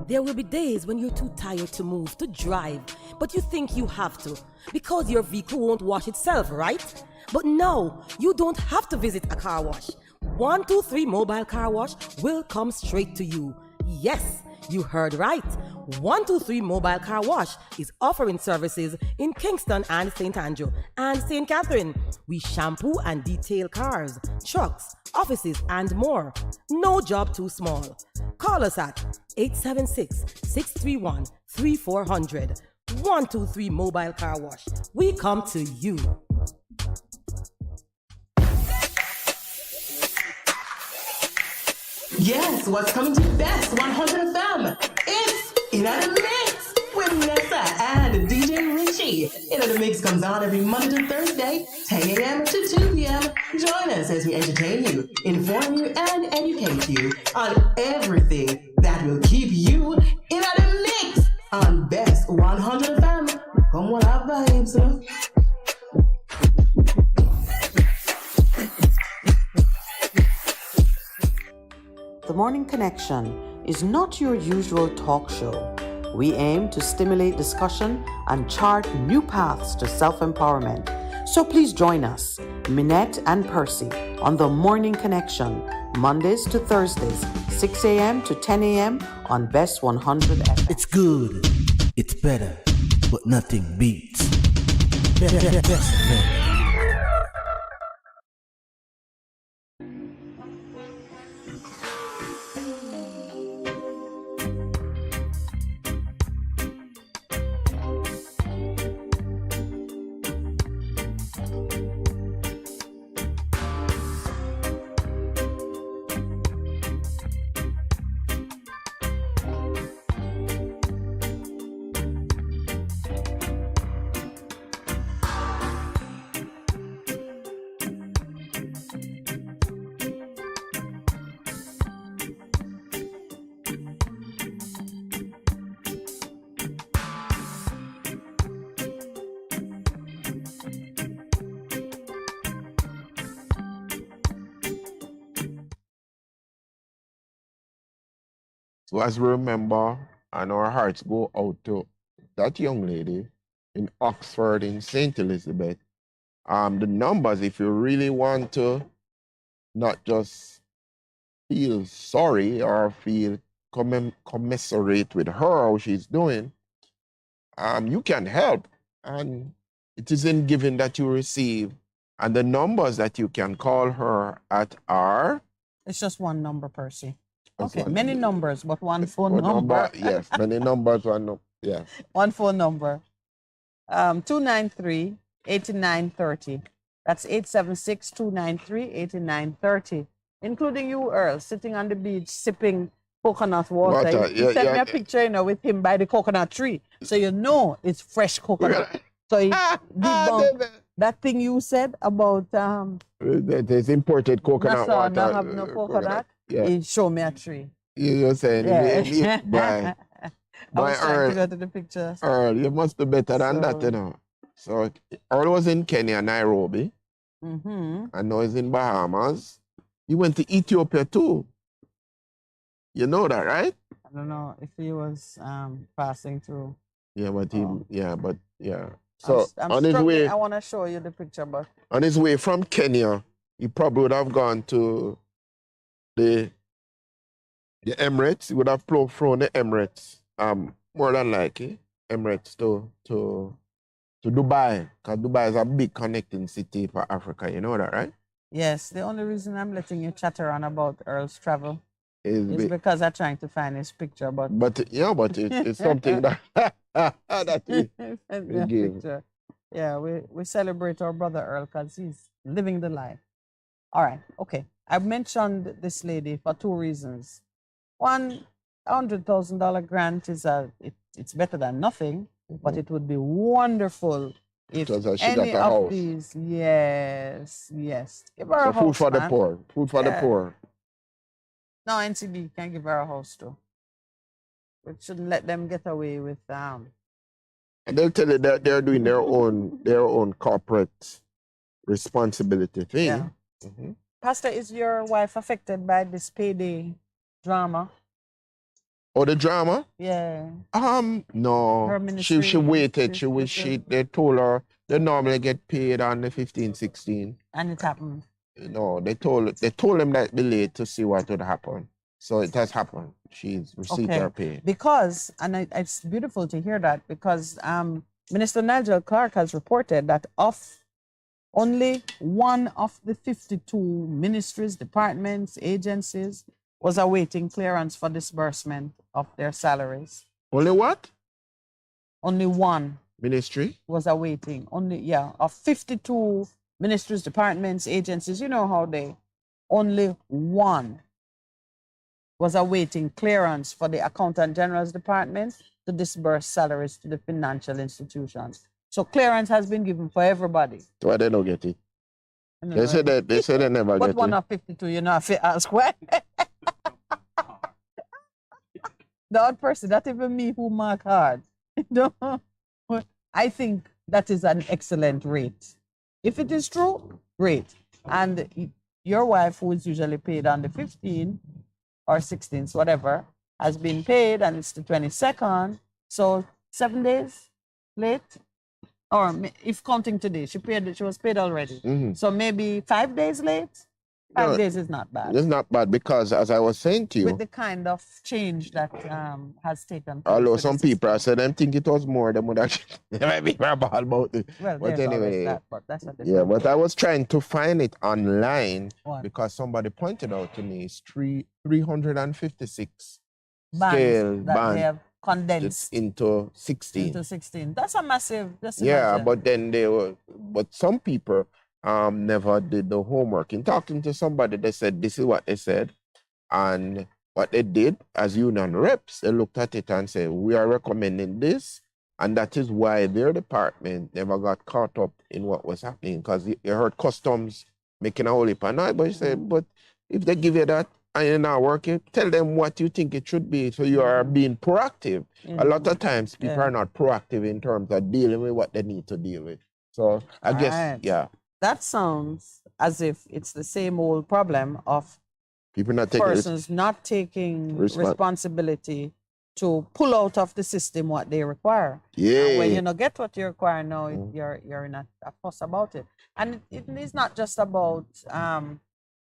There will be days when you're too tired to move, to drive, but you think you have to because your vehicle won't wash itself, right? But no, you don't have to visit a car wash. 123 Mobile Car Wash will come straight to you. Yes, you heard right. 123 Mobile Car Wash is offering services in Kingston and St. Andrew and St. Catherine. We shampoo and detail cars, trucks, offices, and more. No job too small. Call us at 876-631-3400. 123 Mobile Car Wash. We come to you. Yes, what's coming to Bess100 FM? It's In the Mix with Nessa and DJ Richie. In the Mix comes on every Monday to Thursday, 10 a.m. to 2 p.m. Join us as we entertain you, inform you, and educate you on everything that will keep you in the mix on Bess100 FM. Come on, our vibes. The Morning Connection is not your usual talk show. We aim to stimulate discussion and chart new paths to self-empowerment. So please join us, Minett and Percy, on The Morning Connection, Mondays to Thursdays, 6 a.m. to 10 a.m. on Bess100 FM. It's good, it's better, but nothing beats. Best FM. So as we remember, and our hearts go out to that young lady in Oxford, in St. Elizabeth. The numbers, if you really want to not just feel sorry or feel commiserate with her, how she's doing, you can help. And it is in giving that you receive. And the numbers that you can call her at are... It's just one number, Percy. Okay, many numbers, but one phone number. Yes, many numbers, yeah. One phone number. 293-8930. That's 876-293-8930. Including you, Earl, sitting on the beach, sipping coconut water. You sent me a picture, with him by the coconut tree. So you know it's fresh coconut. So he debunked that thing you said about... there's imported coconut water. Not have no coconut. Yeah. He showed me a tree. You're saying, by Earl, to go to the picture. Earl, you must be better than that, So Earl was in Kenya, Nairobi. And now he's in Bahamas. He went to Ethiopia too. You know that, right? I don't know if he was passing through. Yeah, but So on his way, I want to show you the picture, but on his way from Kenya, he probably would have gone to the Emirates. He would have flown the Emirates, more than likely, Emirates to Dubai, because Dubai is a big connecting city for Africa. You know that, right? Yes. The only reason I'm letting you chatter on about Earl's travel is because I'm trying to find his picture. But it's something that that we give. Yeah, we celebrate our brother Earl because he's living the life. All right, okay. I've mentioned this lady for two reasons. One, $100,000 grant is it's better than nothing, but it would be wonderful if any of these, yes, give her a house, food for the poor, the poor. No, NCB can give her a house too. We shouldn't let them get away with And they'll tell you that they're doing their own corporate responsibility thing. Yeah. Pastor, is your wife affected by this payday drama? Oh, the drama? Yeah. No. She waited. They told her they normally get paid on the 15, 16. And it happened. No, they told them that delayed to see what would happen. So it has happened. She's received her pay. Because, and it's beautiful to hear that, because Minister Nigel Clark has reported that only one of the 52 ministries, departments, agencies was awaiting clearance for disbursement of their salaries. Only what? Only one ministry was awaiting. Of 52 ministries, departments, agencies, you know how only one was awaiting clearance for the Accountant General's Department to disburse salaries to the financial institutions. So clearance has been given for everybody. Why they don't get it? They said they never But get one it. of 52, you know, if you ask when. The odd person, not even me who mark hard. No. I think that is an excellent rate. If it is true, great. And your wife, who is usually paid on the 15th or 16th, whatever, has been paid, and it's the 22nd. So 7 days late, or if counting today, she was paid already. So maybe 5 days late. 5 days is not bad. It's not bad because, as I was saying to you, With the kind of change that has taken place. although some people, I said them think it was more, they would actually they might be verbal about it. Well, But there's always anyway, that, but that's a different yeah. But I was trying to find it online What? because somebody pointed out to me it's 356 bands scale that band they have condensed into 16. into 16. That's a massive. Just Yeah, imagine. but then but some people never did the homework. In talking to somebody, they said this is what they said, and what they did as union reps, they looked at it and said, we are recommending this, and that is why their department never got caught up in what was happening, because you heard customs making a whole heap of noise, but you said, but if they give you that and you're not working, tell them what you think it should be, so you are being proactive. A lot of times people are not proactive in terms of dealing with what they need to deal with. So I guess, Right. yeah. That sounds as if it's the same old problem of People not taking persons not taking Respon- responsibility to pull out of the system what they require. Yeah. And when you don't get what you require now, you're in a fuss about it. And it is not just about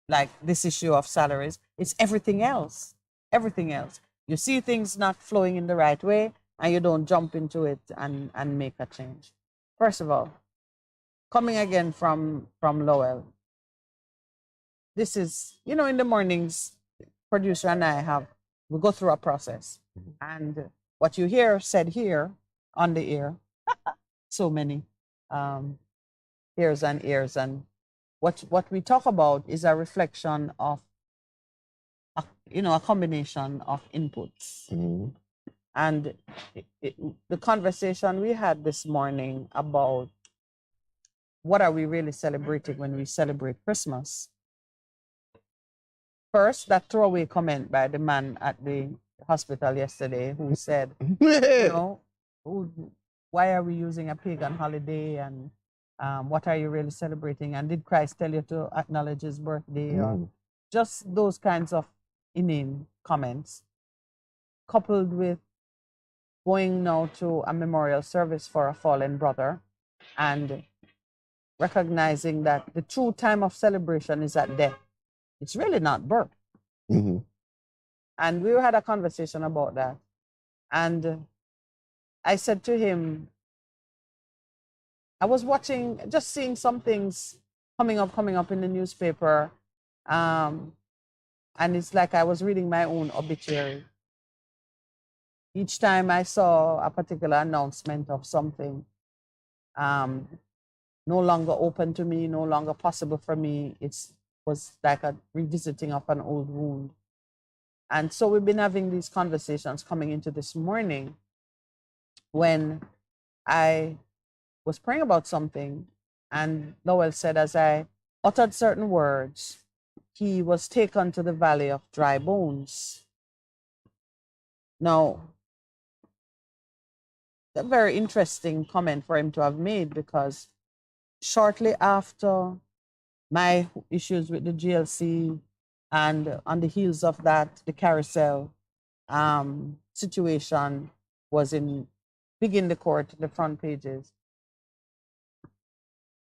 like this issue of salaries. It's everything else. Everything else. You see things not flowing in the right way, and you don't jump into it and make a change. Percival, coming again from Lowell. This is, you know, in the mornings, producer and we go through a process. And what you hear said here on the air, so many ears and ears. And what we talk about is a reflection of, a combination of inputs. And the conversation we had this morning about what are we really celebrating when we celebrate Christmas. First, that throwaway comment by the man at the hospital yesterday who said, why are we using a pagan holiday, and what are you really celebrating? And did Christ tell you to acknowledge his birthday? Or just those kinds of inane comments, coupled with going now to a memorial service for a fallen brother and recognizing that the true time of celebration is at death. It's really not birth. And we had a conversation about that. And I said to him, I was watching, just seeing some things coming up in the newspaper. And it's like I was reading my own obituary. Each time I saw a particular announcement of something no longer open to me, no longer possible for me, it was like a revisiting of an old wound. And so we've been having these conversations coming into this morning when I was praying about something, and Lowell said, as I uttered certain words, he was taken to the valley of dry bones. Now, a very interesting comment for him to have made, because shortly after my issues with the GLC, and on the heels of that, the carousel situation was big in the court, the front pages.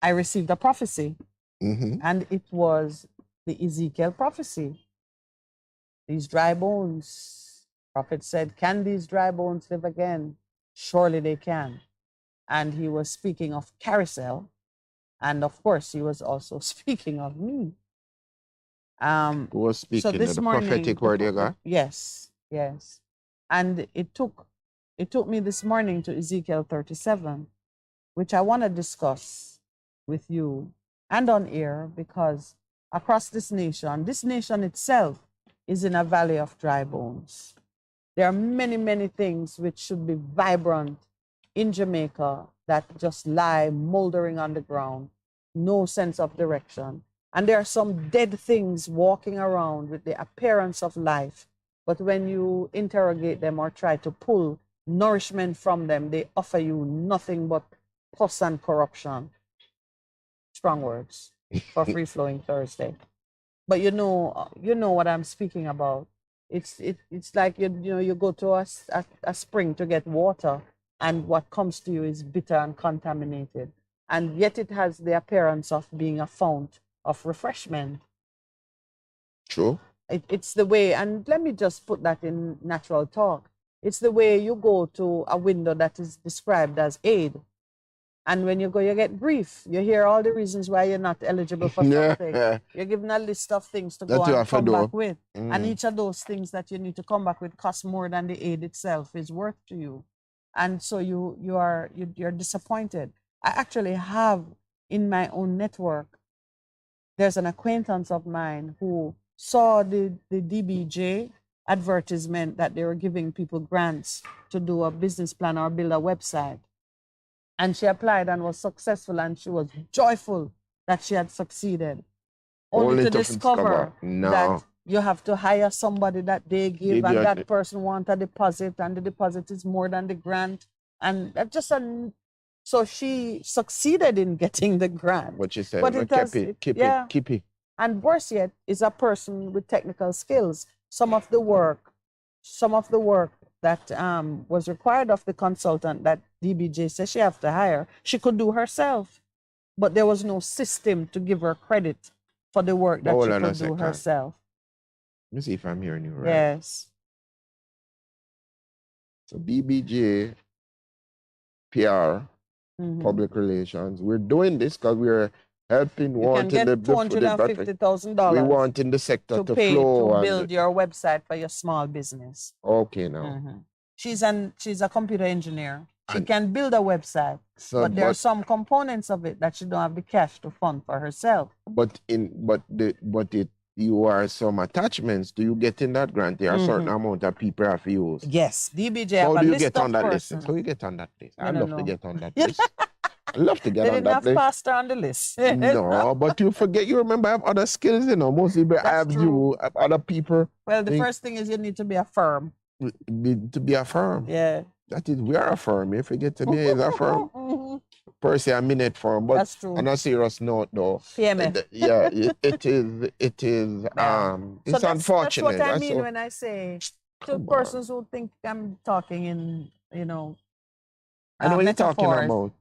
I received a prophecy, and it was the Ezekiel prophecy. These dry bones, prophet said, can these dry bones live again? Surely they can. And he was speaking of carousel. And of course, he was also speaking of me. Who was speaking so this the morning, prophetic word you got? Yes. And it took me this morning to Ezekiel 37, which I want to discuss with you and on air, because across this nation itself is in a valley of dry bones. There are many, many things which should be vibrant in Jamaica that just lie moldering on the ground, no sense of direction. And there are some dead things walking around with the appearance of life, but when you interrogate them or try to pull nourishment from them, they offer you nothing but pus and corruption. Strong words for Free Flowing Thursday. But you know what I'm speaking about. It's like you go to a spring to get water, and what comes to you is bitter and contaminated, and yet it has the appearance of being a fount of refreshment. True. It's the way, and let me just put that in natural talk. It's the way you go to a window that is described as aid, and when you go, you get brief. You hear all the reasons why you're not eligible for something. You're given a list of things to go and come back with. And each of those things that you need to come back with costs more than the aid itself is worth to you. And so you're disappointed. I actually have in my own network, there's an acquaintance of mine who saw the DBJ advertisement that they were giving people grants to do a business plan or build a website. And she applied and was successful, and she was joyful that she had succeeded. Only to discover that you have to hire somebody that they give, and that person wants a deposit, and the deposit is more than the grant. And that just so she succeeded in getting the grant. What she said, but keep it. And worse yet, is a person with technical skills. Some of the work that was required of the consultant that DBJ says she has to hire, she could do herself. But there was no system to give her credit for the work that she could do herself. Let me see if I'm hearing you right. Yes. So DBJ, PR, public relations. We're doing this because we're helping wanting the $250,000. We want in the sector to flow to build your website for your small business. Okay, now. She's a computer engineer. She can build a website, but there are some components of it that she don't have the cash to fund for herself. But you are some attachments. Do you get in that grant? There are a certain amount of people have to use. Yes, DBJ have a list of persons. How do you get on that list? How you get on that list? I'd love to get on that list. I'd love to get on that list. They didn't have pastor on the list. No, but you forget. You remember I have other skills, Mostly I have you, I have other people. Well, the first thing is you need to be a firm. To be a firm. Yeah. That is, we are a firm. If you get to me, it's a firm. Percy, a Minett firm. But that's true. On a serious note, though. PMF. Yeah, it is. It's unfortunate. That's what I mean when I say to persons who think I'm talking in, I know what you're talking about.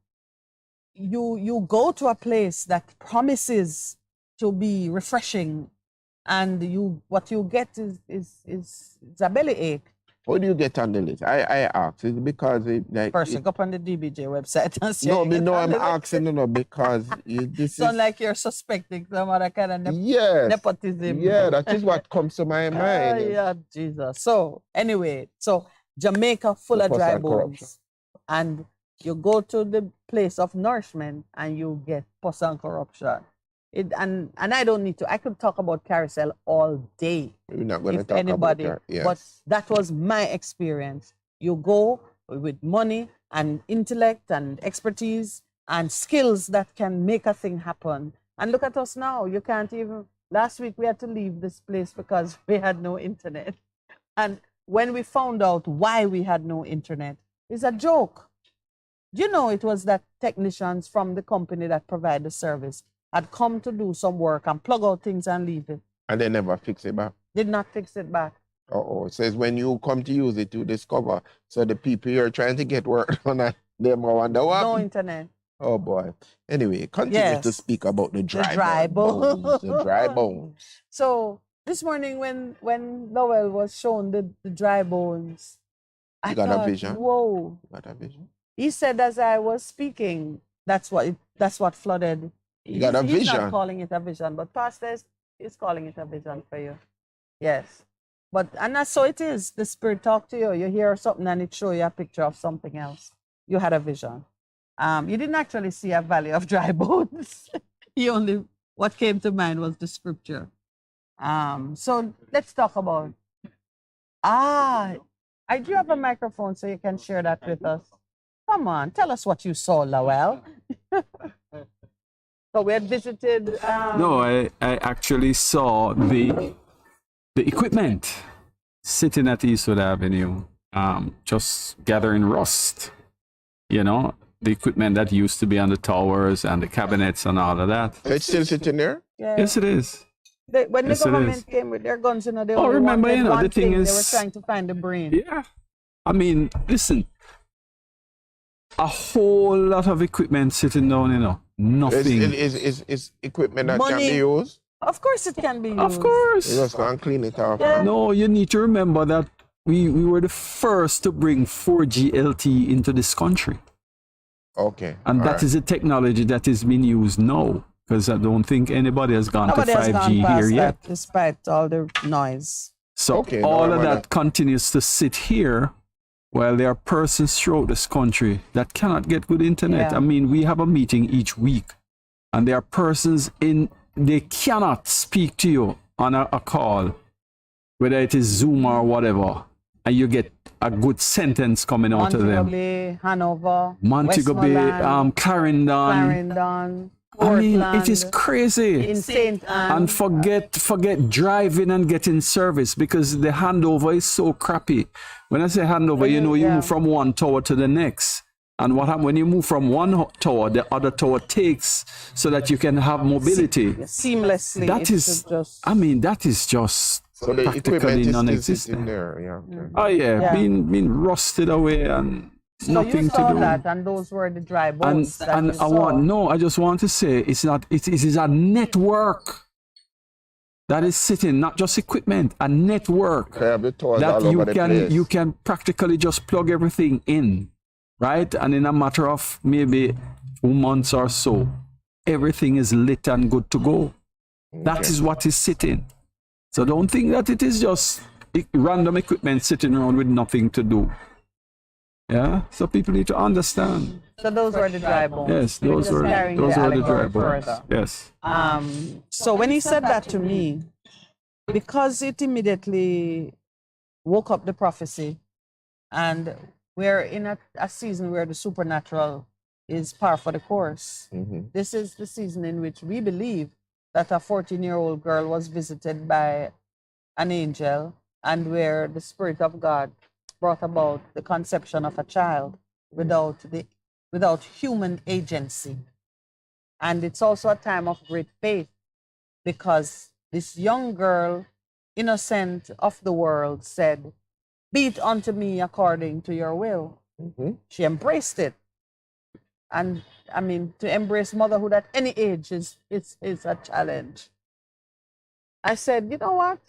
You go to a place that promises to be refreshing, and what you get is a bellyache. How do you get on the list? I ask. Is it because First, go up on the DBJ website and see. No, I'm asking because this sound like you're suspecting some other kind of nepotism. Yeah, that is what comes to my mind. Yeah, Jesus. So anyway, Jamaica full of dry bones, and you go to the place of nourishment and you get pus and corruption. And I don't need to. I could talk about carousel all day. We're not going to talk about it. Yes. But that was my experience. You go with money and intellect and expertise and skills that can make a thing happen. And look at us now. You can't even. Last week we had to leave this place because we had no internet. And when we found out why we had no internet, it's a joke. It was that technicians from the company that provide the service had come to do some work and plug out things and leave it. And they never fix it back? Did not fix it back. It says when you come to use it, you discover. So the people you're trying to get work on, they wonder what. No internet. Oh boy. Anyway, continue to speak about the dry bones. The dry bones. So this morning when Lowell was shown the dry bones, I got a vision. Whoa. You got a vision. He said as I was speaking, that's what flooded. You got a vision. He's not calling it a vision, but Pastor is calling it a vision for you. Yes. And that's so it is. The Spirit talk to you. You hear something and it show you a picture of something else. You had a vision. You didn't actually see a valley of dry bones. What came to mind was the scripture. So let's talk about. I do have a microphone, so you can share that with us. Come on, tell us what you saw, Lowell. So we had visited. No, I actually saw the equipment sitting at Eastwood Avenue, just gathering rust. You know, the equipment that used to be on the towers and the cabinets and all of that. It's still sitting there? Yeah. Yes, it is. When Yes, the it government is. came with their guns, you know, they Oh, only remember, wanted you know, one the thing thing. is- They were trying to find the brain. Yeah. I mean, listen, a whole lot of equipment sitting down, you know, nothing. Is equipment that Money. can be used? Of course it can be used. Of course. You just go and clean it off. No, you need to remember that we were the first to bring 4G LTE into this country. Okay. And that is a technology that is being used now, because I don't think anybody has gone Nobody to has 5G gone past here yet. that, despite all the noise. So all of that continues to sit here while there are persons throughout this country that cannot get good internet. Yeah. I mean, we have a meeting each week, and there are persons they cannot speak to you on a call, whether it is Zoom or whatever, and you get a good sentence coming out of them. Montego Bay, Hanover, Montego Bay, Westmoreland, Clarendon. I mean, it is crazy. in St. Anne. And forget driving and getting service, because the handover is so crappy. When I say handover, you move from one tower to the next. And what happens when you move from one tower, the other tower takes, so that you can have mobility. Seamlessly. That is, I mean, that is just So the equipment practically is still non-existent. sitting there, yeah. Okay. Oh yeah, Yeah. being rusted away and So nothing you saw to do. that, and those were the dry And bones that you saw. I just want to say it is a network that is sitting, not just equipment, a network that all over the place. you can practically just plug everything in, right? And in a matter of maybe 2 months or so, everything is lit and good to go. That is what is sitting. So don't think that it is just random equipment sitting around with nothing to do. Yeah, so people need to understand. So those were the dry bones. Yes, We're those just were carrying the dry allegory bones. further. Yes. So when he said that to me, because it immediately woke up the prophecy, and we're in a season where the supernatural is par for the course. This is the season in which we believe that a 14-year-old girl was visited by an angel, and where the Spirit of God brought about the conception of a child without human agency. And it's also a time of great faith, because this young girl, innocent of the world, said, "Be it unto me according to your will." She embraced it. And I mean, to embrace motherhood at any age is a challenge. I said, you know what?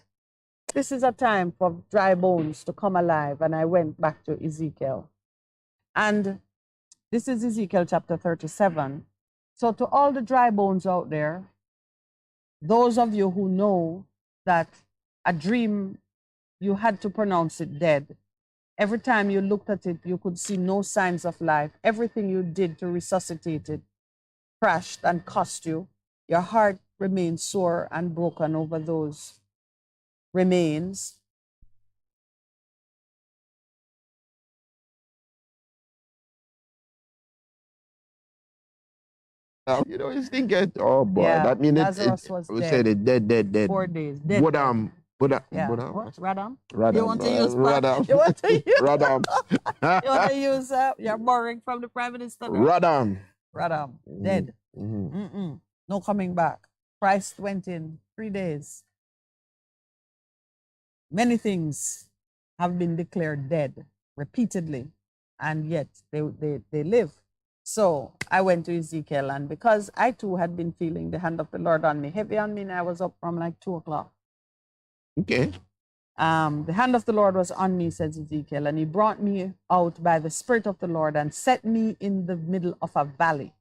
This is a time for dry bones to come alive. And I went back to Ezekiel. And this is Ezekiel chapter 37. So to all the dry bones out there, those of you who know that a dream, you had to pronounce it dead. Every time you looked at it, you could see no signs of life. Everything you did to resuscitate it crashed and cost you. Your heart remains sore and broken over those remains. You know, you still get, oh boy, Yeah, that means Lazarus was we dead. said it dead. 4 days. Dead. Budam. Yeah. Budam. What? Radam? Radam. You want to use Radam. You want to use Radam. You want to use you're borrowing from the Prime Minister? now? Radam. Radam. Dead. No coming back. Christ went in 3 days. Many things have been declared dead repeatedly, and yet they live. So I went to Ezekiel, and because I too had been feeling the hand of the Lord on me, heavy on me, and I was up from like 2 o'clock. Okay. The hand of the Lord was on me, says Ezekiel, and he brought me out by the Spirit of the Lord and set me in the middle of a valley.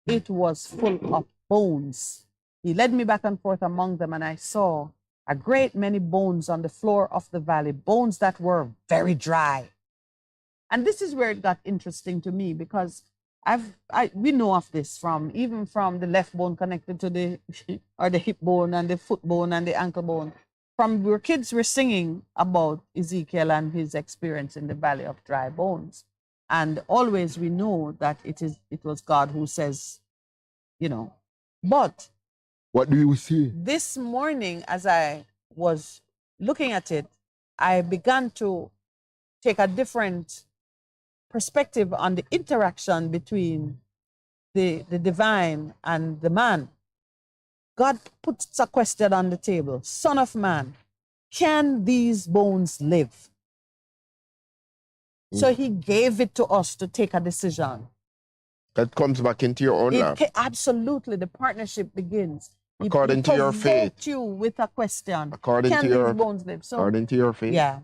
It was full of bones. He led me back and forth among them, and I saw a great many bones on the floor of the valley, bones that were very dry. And this is where it got interesting to me, because we know of this even from the left bone connected to the or the hip bone and the foot bone and the ankle bone. From where kids were singing about Ezekiel and his experience in the valley of dry bones. And always we know that it was God who says, but what do you see? This morning, as I was looking at it, I began to take a different perspective on the interaction between the divine and the man. God puts a question on the table. Son of man, can these bones live? So he gave it to us to take a decision. That comes back into your own life. Absolutely. The partnership begins. According to your faith. You with a question. According to your bones live? So, according to your faith. Yeah.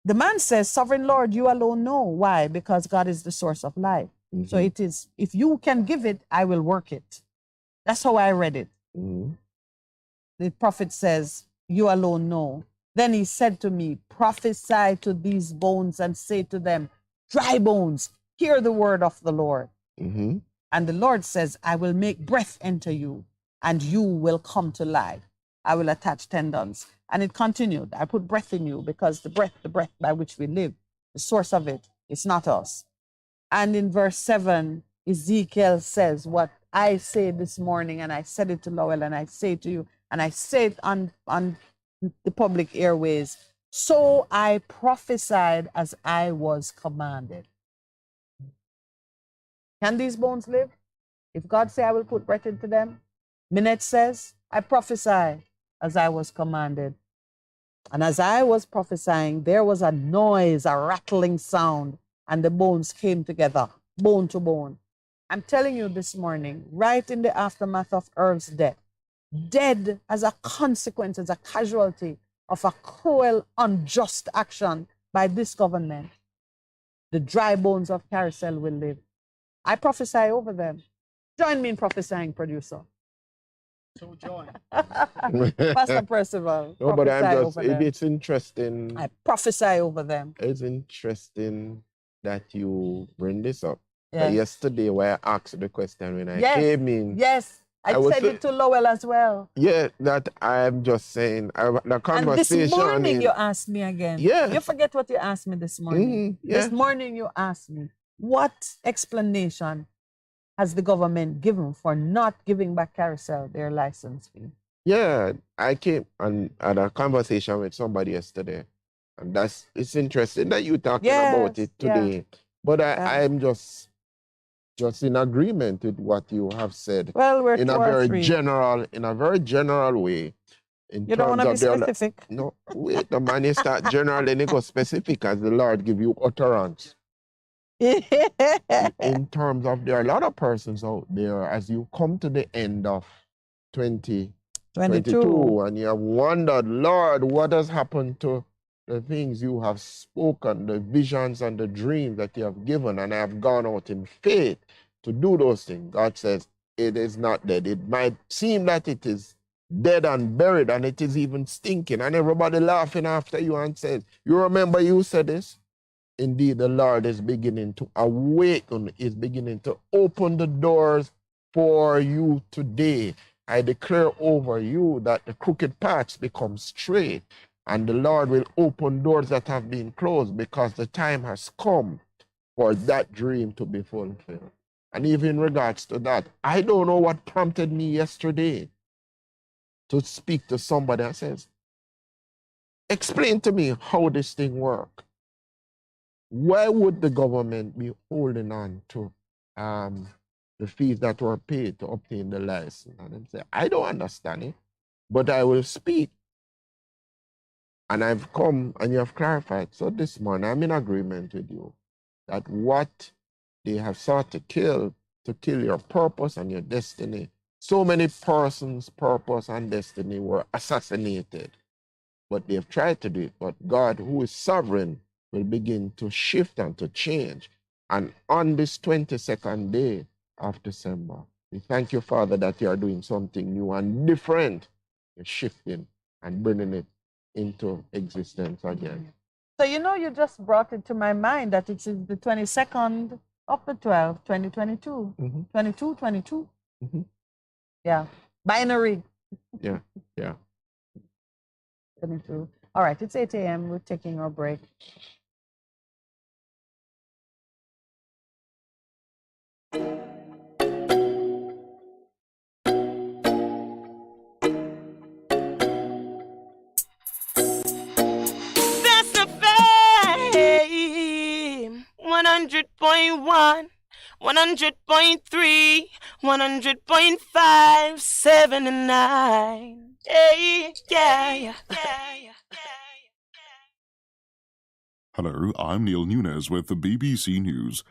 The man says, Sovereign Lord, you alone know. Why? Because God is the source of life. Mm-hmm. So it is, if you can give it, I will work it. That's how I read it. Mm-hmm. The prophet says, you alone know. Then he said to me, prophesy to these bones and say to them, dry bones, hear the word of the Lord. Mm-hmm. And the Lord says, I will make breath enter you, and you will come to life. I will attach tendons. And it continued. I put breath in you because the breath by which we live, the source of it, it's not us. And in verse 7, Ezekiel says what I say this morning, and I said it to Lowell, and I say to you, and I say it on the public airways. So I prophesied as I was commanded. Can these bones live? If God say I will put breath into them, Minett says, I prophesy as I was commanded. And as I was prophesying, there was a noise, a rattling sound, and the bones came together, bone to bone. I'm telling you this morning, right in the aftermath of Earl's death, dead as a consequence, as a casualty of a cruel, unjust action by this government, the dry bones of Carousel will live. I prophesy over them. Join me in prophesying, producer. So join. Pastor Percival. No, but it's interesting. I prophesy over them. It's interesting that you bring this up. Yes. Yesterday, where I asked the question when I Yes. came in. Yes. I said it to Lowell as well. Yeah, that I'm just saying. The conversation. And this morning you asked me again. Yeah. You forget what you asked me this morning. Yeah. This morning you asked me, what explanation has the government given for not giving back Carousel their license fee? Yeah, I came and had a conversation with somebody yesterday. And it's interesting that you're talking about it today. Yeah. But I'm just in agreement with what you have said. Well, we're in a very general way. You don't want to be specific. No, wait, the man you start general, then you go specific as the Lord give you utterance. In terms of, there are a lot of persons out there as you come to the end of 2022 and you have wondered, Lord, what has happened to the things you have spoken, the visions and the dreams that you have given, and I have gone out in faith to do those things. God says, it is not dead. It might seem that it is dead and buried, and it is even stinking, and everybody laughing after you and says, you remember you said this? Indeed, the Lord is beginning to awaken, is beginning to open the doors for you today. I declare over you that the crooked paths become straight, and the Lord will open doors that have been closed, because the time has come for that dream to be fulfilled. And even in regards to that, I don't know what prompted me yesterday to speak to somebody that says, explain to me how this thing works. Why would the government be holding on to the fees that were paid to obtain the license? And I say, I don't understand it, but I will speak. And I've come and you have clarified. So this morning, I'm in agreement with you that what they have sought to kill your purpose and your destiny. So many persons' purpose and destiny were assassinated, but they've tried to do it. But God, who is sovereign, will begin to shift and to change. And on this 22nd day of December, we thank you, Father, that you are doing something new and different. You're shifting and bringing it into existence again. So, you just brought it to my mind that it's the 22nd of the 12th, 2022. 22. Yeah. Binary. Yeah. 22. All right, it's 8 a.m. We're taking our break. That's the fame. 100.1, 100.3, 100.5, 7 and 9. Yeah. Hello, I'm Neil Nunes with the BBC News.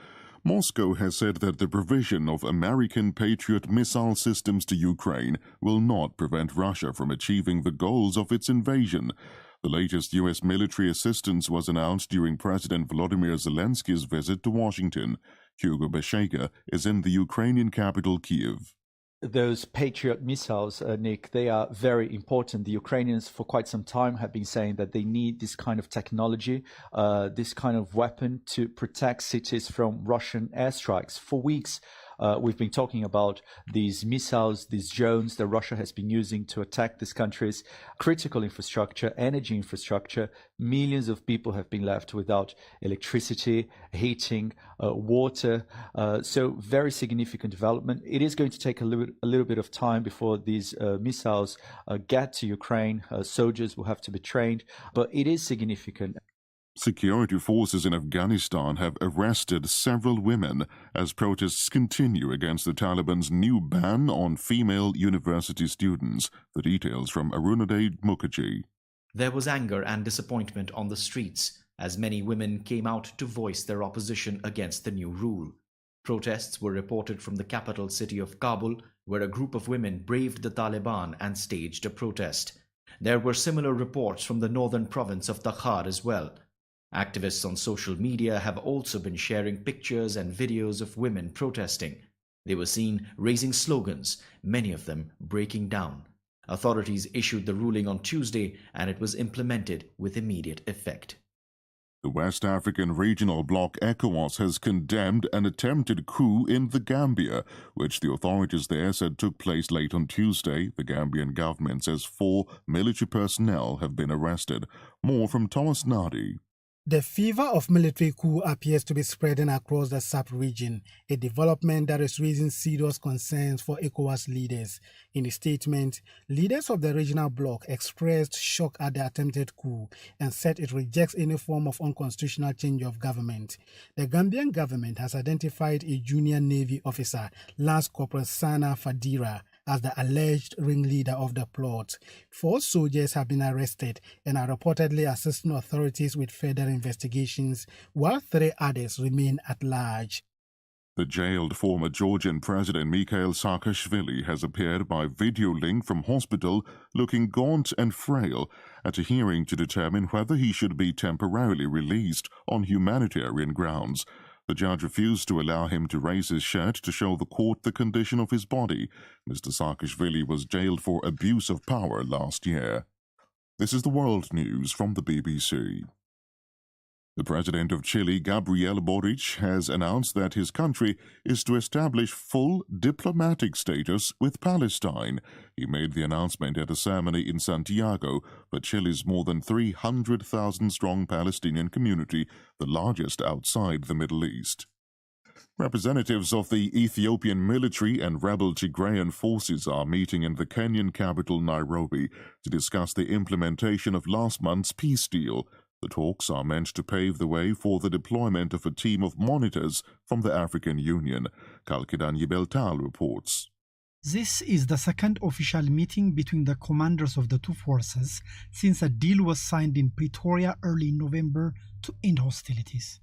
Moscow has said that the provision of American Patriot missile systems to Ukraine will not prevent Russia from achieving the goals of its invasion. The latest U.S. military assistance was announced during President Volodymyr Zelensky's visit to Washington. Hugo Beshega is in the Ukrainian capital, Kyiv. Those Patriot missiles, Nick, they are very important. The Ukrainians for quite some time have been saying that they need this kind of technology, this kind of weapon to protect cities from Russian airstrikes. For weeks, we've been talking about these missiles, these drones that Russia has been using to attack this country's critical infrastructure, energy infrastructure. Millions of people have been left without electricity, heating, water. So very significant development. It is going to take a little bit of time before these missiles get to Ukraine. Soldiers will have to be trained, but it is significant. Security forces in Afghanistan have arrested several women as protests continue against the Taliban's new ban on female university students. The details from Arunadej Mukherjee. There was anger and disappointment on the streets as many women came out to voice their opposition against the new rule. Protests were reported from the capital city of Kabul, where a group of women braved the Taliban and staged a protest. There were similar reports from the northern province of Takhar as well. Activists on social media have also been sharing pictures and videos of women protesting. They were seen raising slogans, many of them breaking down. Authorities issued the ruling on Tuesday, and it was implemented with immediate effect. The West African regional bloc ECOWAS has condemned an attempted coup in the Gambia, which the authorities there said took place late on Tuesday. The Gambian government says 4 military personnel have been arrested. More from Thomas Nardi. The fever of military coup appears to be spreading across the sub-region, a development that is raising serious concerns for ECOWAS leaders. In a statement, leaders of the regional bloc expressed shock at the attempted coup and said it rejects any form of unconstitutional change of government. The Gambian government has identified a junior Navy officer, Lance Corporal Sana Fadira, as the alleged ringleader of the plot. 4 soldiers have been arrested and are reportedly assisting authorities with further investigations, while 3 others remain at large. The jailed former Georgian President Mikhail Saakashvili has appeared by video link from hospital looking gaunt and frail at a hearing to determine whether he should be temporarily released on humanitarian grounds. The judge refused to allow him to raise his shirt to show the court the condition of his body. Mr. Saakashvili was jailed for abuse of power last year. This is the World News from the BBC. The president of Chile, Gabriel Boric, has announced that his country is to establish full diplomatic status with Palestine. He made the announcement at a ceremony in Santiago for Chile's more than 300,000-strong Palestinian community, the largest outside the Middle East. Representatives of the Ethiopian military and rebel Tigrayan forces are meeting in the Kenyan capital Nairobi to discuss the implementation of last month's peace deal. The talks are meant to pave the way for the deployment of a team of monitors from the African Union. Kalkidan Yibeltal reports. This is the second official meeting between the commanders of the two forces since a deal was signed in Pretoria early in November to end hostilities.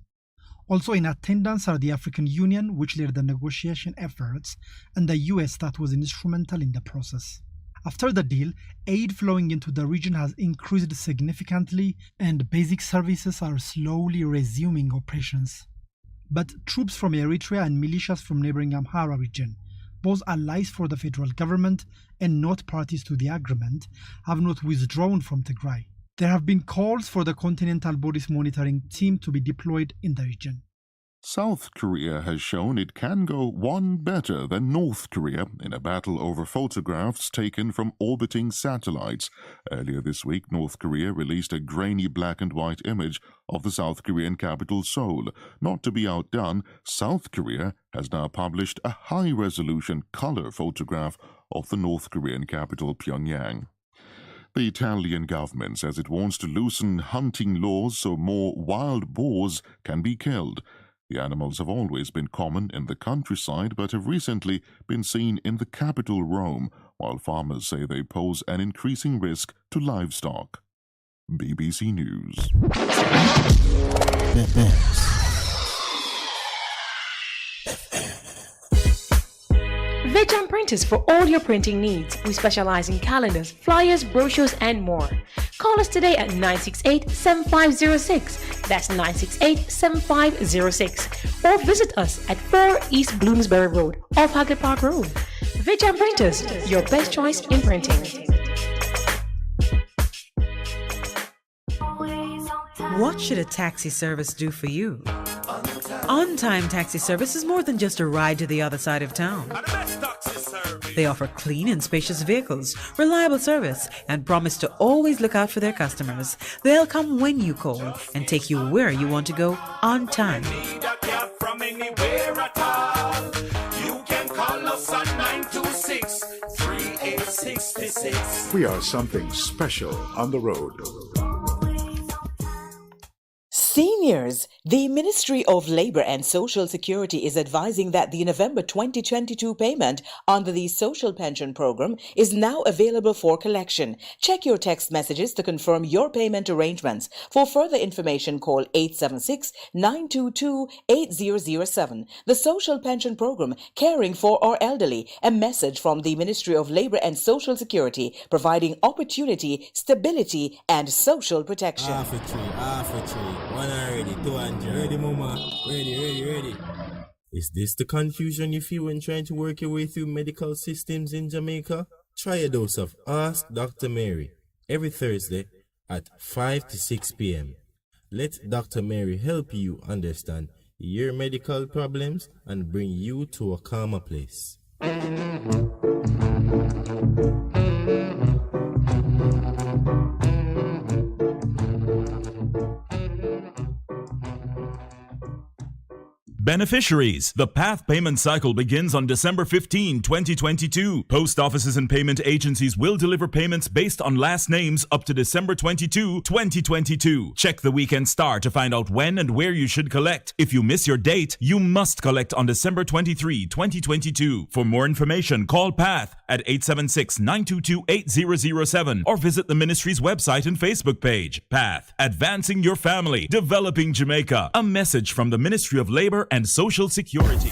Also in attendance are the African Union, which led the negotiation efforts, and the US that was instrumental in the process. After the deal, aid flowing into the region has increased significantly and basic services are slowly resuming operations. But troops from Eritrea and militias from neighboring Amhara region, both allies for the federal government and not parties to the agreement, have not withdrawn from Tigray. There have been calls for the Continental Bodies Monitoring Team to be deployed in the region. South Korea has shown it can go one better than North Korea in a battle over photographs taken from orbiting satellites. Earlier this week, North Korea released a grainy black and white image of the South Korean capital Seoul. Not to be outdone, South Korea has now published a high-resolution color photograph of the North Korean capital Pyongyang. The Italian government says it wants to loosen hunting laws so more wild boars can be killed. The animals have always been common in the countryside but have recently been seen in the capital Rome, while farmers say they pose an increasing risk to livestock. BBC News. Vejan Printers for all your printing needs. We specialize in calendars, flyers, brochures, and more. Call us today at 968-7506. That's 968-7506. Or visit us at 4 East Bloomsbury Road, off Haggard Park Road. Vejan Printers, your best choice in printing. What should a taxi service do for you? On-Time Taxi Service is more than just a ride to the other side of town. They offer clean and spacious vehicles, reliable service, and promise to always look out for their customers. They'll come when you call and take you where you want to go on time. From anywhere at all, you can call us on 926-3866. We are something special on the road. Seniors, the Ministry of Labour and Social Security is advising that the November 2022 payment under the Social Pension Programme is now available for collection. Check your text messages to confirm your payment arrangements. For further information, call 876-922-8007. The Social Pension Programme, caring for our elderly. A message from the Ministry of Labour and Social Security, providing opportunity, stability, and social protection. One already, 200. Ready, mama. Ready. Is this the confusion you feel when trying to work your way through medical systems in Jamaica? Try a dose of Ask Dr. Mary every Thursday at 5 to 6 p.m. Let Dr. Mary help you understand your medical problems and bring you to a calmer place. Beneficiaries. The PATH payment cycle begins on December 15, 2022. Post offices and payment agencies will deliver payments based on last names up to December 22, 2022. Check the weekend star to find out when and where you should collect. If you miss your date, you must collect on December 23, 2022. For more information, call PATH at 876-922-8007 or visit the ministry's website and Facebook page. PATH, advancing your family, developing Jamaica. A message from the Ministry of Labour and Social Security.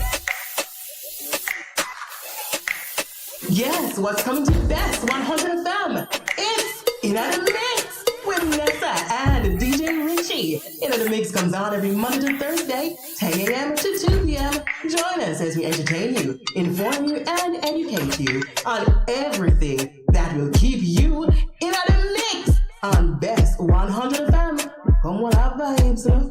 Yes, what's coming to Bess100 FM? It's In the Mix with Minett and DJ Richie. In the Mix comes on every Monday to Thursday, 10 a.m. to 2 p.m. Join us as we entertain you, inform you, and educate you on everything that will keep you in the mix on Bess100 FM. Come on, our vibes, huh?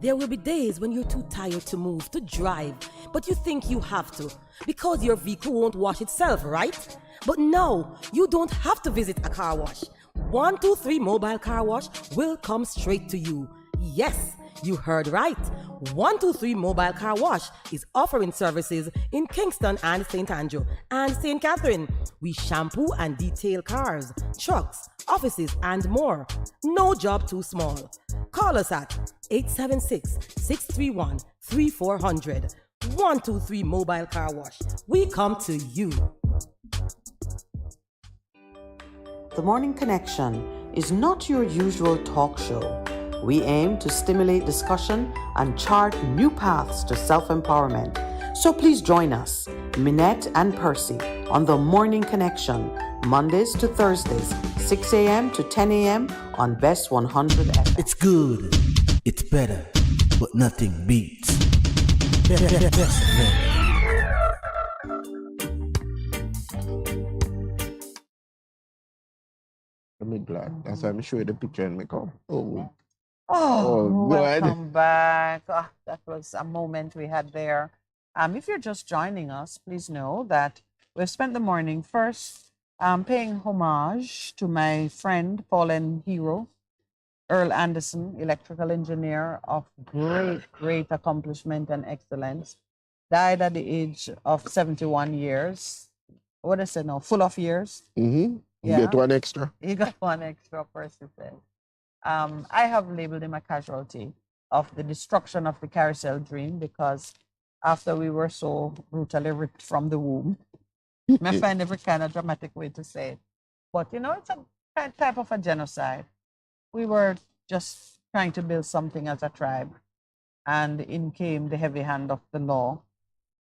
There will be days when you're too tired to move, to drive, but you think you have to because your vehicle won't wash itself, right? But no, you don't have to visit a car wash. 123 Mobile Car Wash will come straight to you. Yes, you heard right. 123 Mobile Car Wash is offering services in Kingston and St. Andrew and St. Catherine. We shampoo and detail cars, trucks, offices, and more. No job too small. Call us at 876-631-3400. 123 Mobile Car Wash. We come to you. The Morning Connection is not your usual talk show. We aim to stimulate discussion and chart new paths to self-empowerment. So please join us, Minett and Percy, on The Morning Connection, Mondays to Thursdays, 6 a.m. to 10 a.m. on Bess100 FM. It's good, it's better, but nothing beats Best friend. I'm glad. That's why I'm showing the picture and make up. Oh, Oh, good. welcome back. That was a moment we had there. If you're just joining us, please know that we've spent the morning first paying homage to my friend, fallen hero, Earl Anderson, electrical engineer of great accomplishment and excellence. Died at the age of 71 years. What I say now? Full of years. Mm-hmm. Yeah. Get one extra. He got one extra, Percival said. I have labeled him a casualty of the destruction of the carousel dream because after we were so brutally ripped from the womb, I find every kind of dramatic way to say it. But, it's a type of a genocide. We were just trying to build something as a tribe, and in came the heavy hand of the law,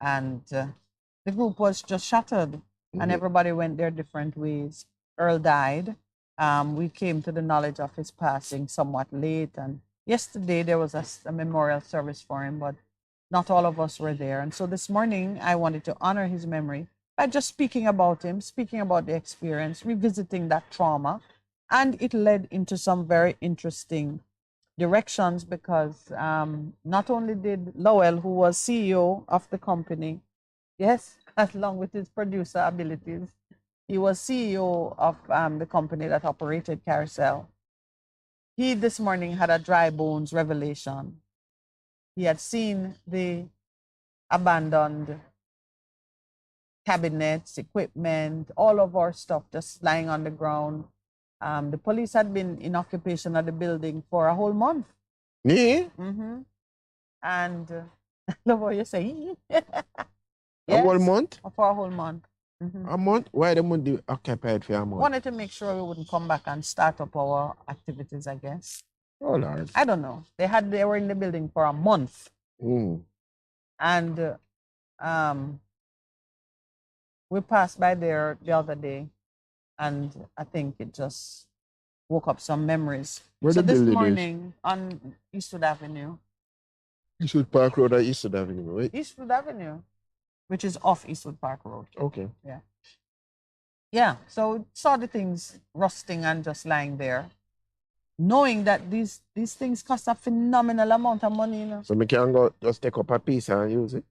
and the group was just shattered, and everybody went their different ways. Earl died. We came to the knowledge of his passing somewhat late, and yesterday there was a memorial service for him, but not all of us were there. And so this morning I wanted to honor his memory by just speaking about him, speaking about the experience, revisiting that trauma. And it led into some very interesting directions because not only did Lowell, who was CEO of the company, yes, along with his producer abilities, he was CEO of the company that operated Carousel. He this morning had a dry bones revelation. He had seen the abandoned cabinets, equipment, all of our stuff just lying on the ground. The police had been in occupation of the building for a whole month. Yeah? Mm-hmm. And I love what you say. A whole month? For a whole month. Mm-hmm. A month? Why the month they occupied for a month? Wanted to make sure we wouldn't come back and start up our activities, I guess. Oh, Lord. I don't know. They were in the building for a month. Mm. And we passed by there the other day, and I think it just woke up some memories. Where so the this building morning on Eastwood Avenue. Eastwood Park Road or Eastwood Avenue, right? Eastwood Avenue, which is off Eastwood Park Road. Okay. Yeah. Yeah. So saw the things rusting and just lying there, knowing that these things cost a phenomenal amount of money. So we can go just take up a piece and use it.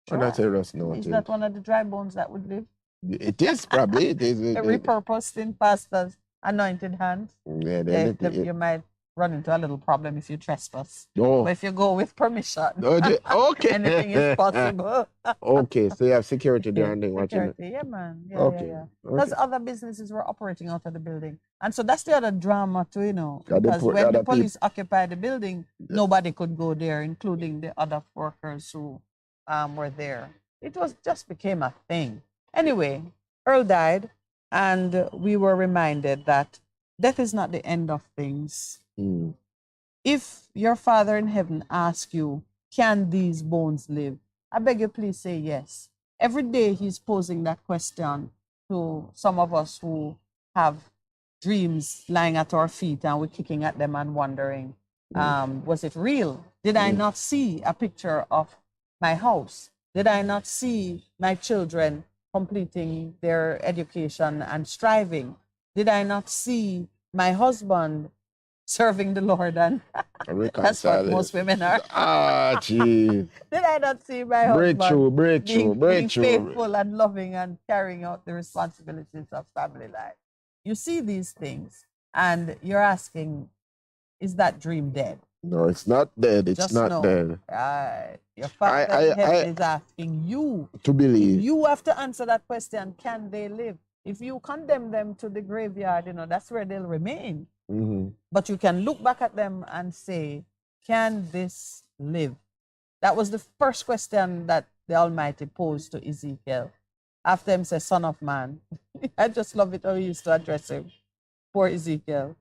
Sure. Or that's a rust note. Is that one of the dry bones that would live? It is probably. It is. Repurposed in pastor's anointed hands. Yeah, You might run into a little problem if you trespass. Oh. But if you go with permission, okay. anything is possible. Okay, so you have security there and then watching it. Security, yeah, man. Yeah, Okay. yeah. Because other businesses were operating out of the building. And so that's the other drama too, Yeah, because when the other police occupied the building, nobody could go there, including the other workers who were there. It just became a thing. Anyway, Earl died, and we were reminded that death is not the end of things. Mm. If your Father in heaven asks you, can these bones live? I beg you, please say yes. Every day he's posing that question to some of us who have dreams lying at our feet and we're kicking at them and wondering, was it real? Did I not see a picture of my house? Did I not see my children completing their education and striving? Did I not see my husband serving the Lord? And that's what most women are. Jeez. Did I not see my husband breakthrough. being faithful and loving and carrying out the responsibilities of family life? You see these things and you're asking, is that dream dead? No, it's not dead. It's Just not know, dead. Your Father in heaven is asking you to believe. You have to answer that question, can they live? If you condemn them to the graveyard, that's where they'll remain. Mm-hmm. But you can look back at them and say, can this live? That was the first question that the Almighty posed to Ezekiel. After him says, Son of man. I just love it how he used to address him. Poor Ezekiel.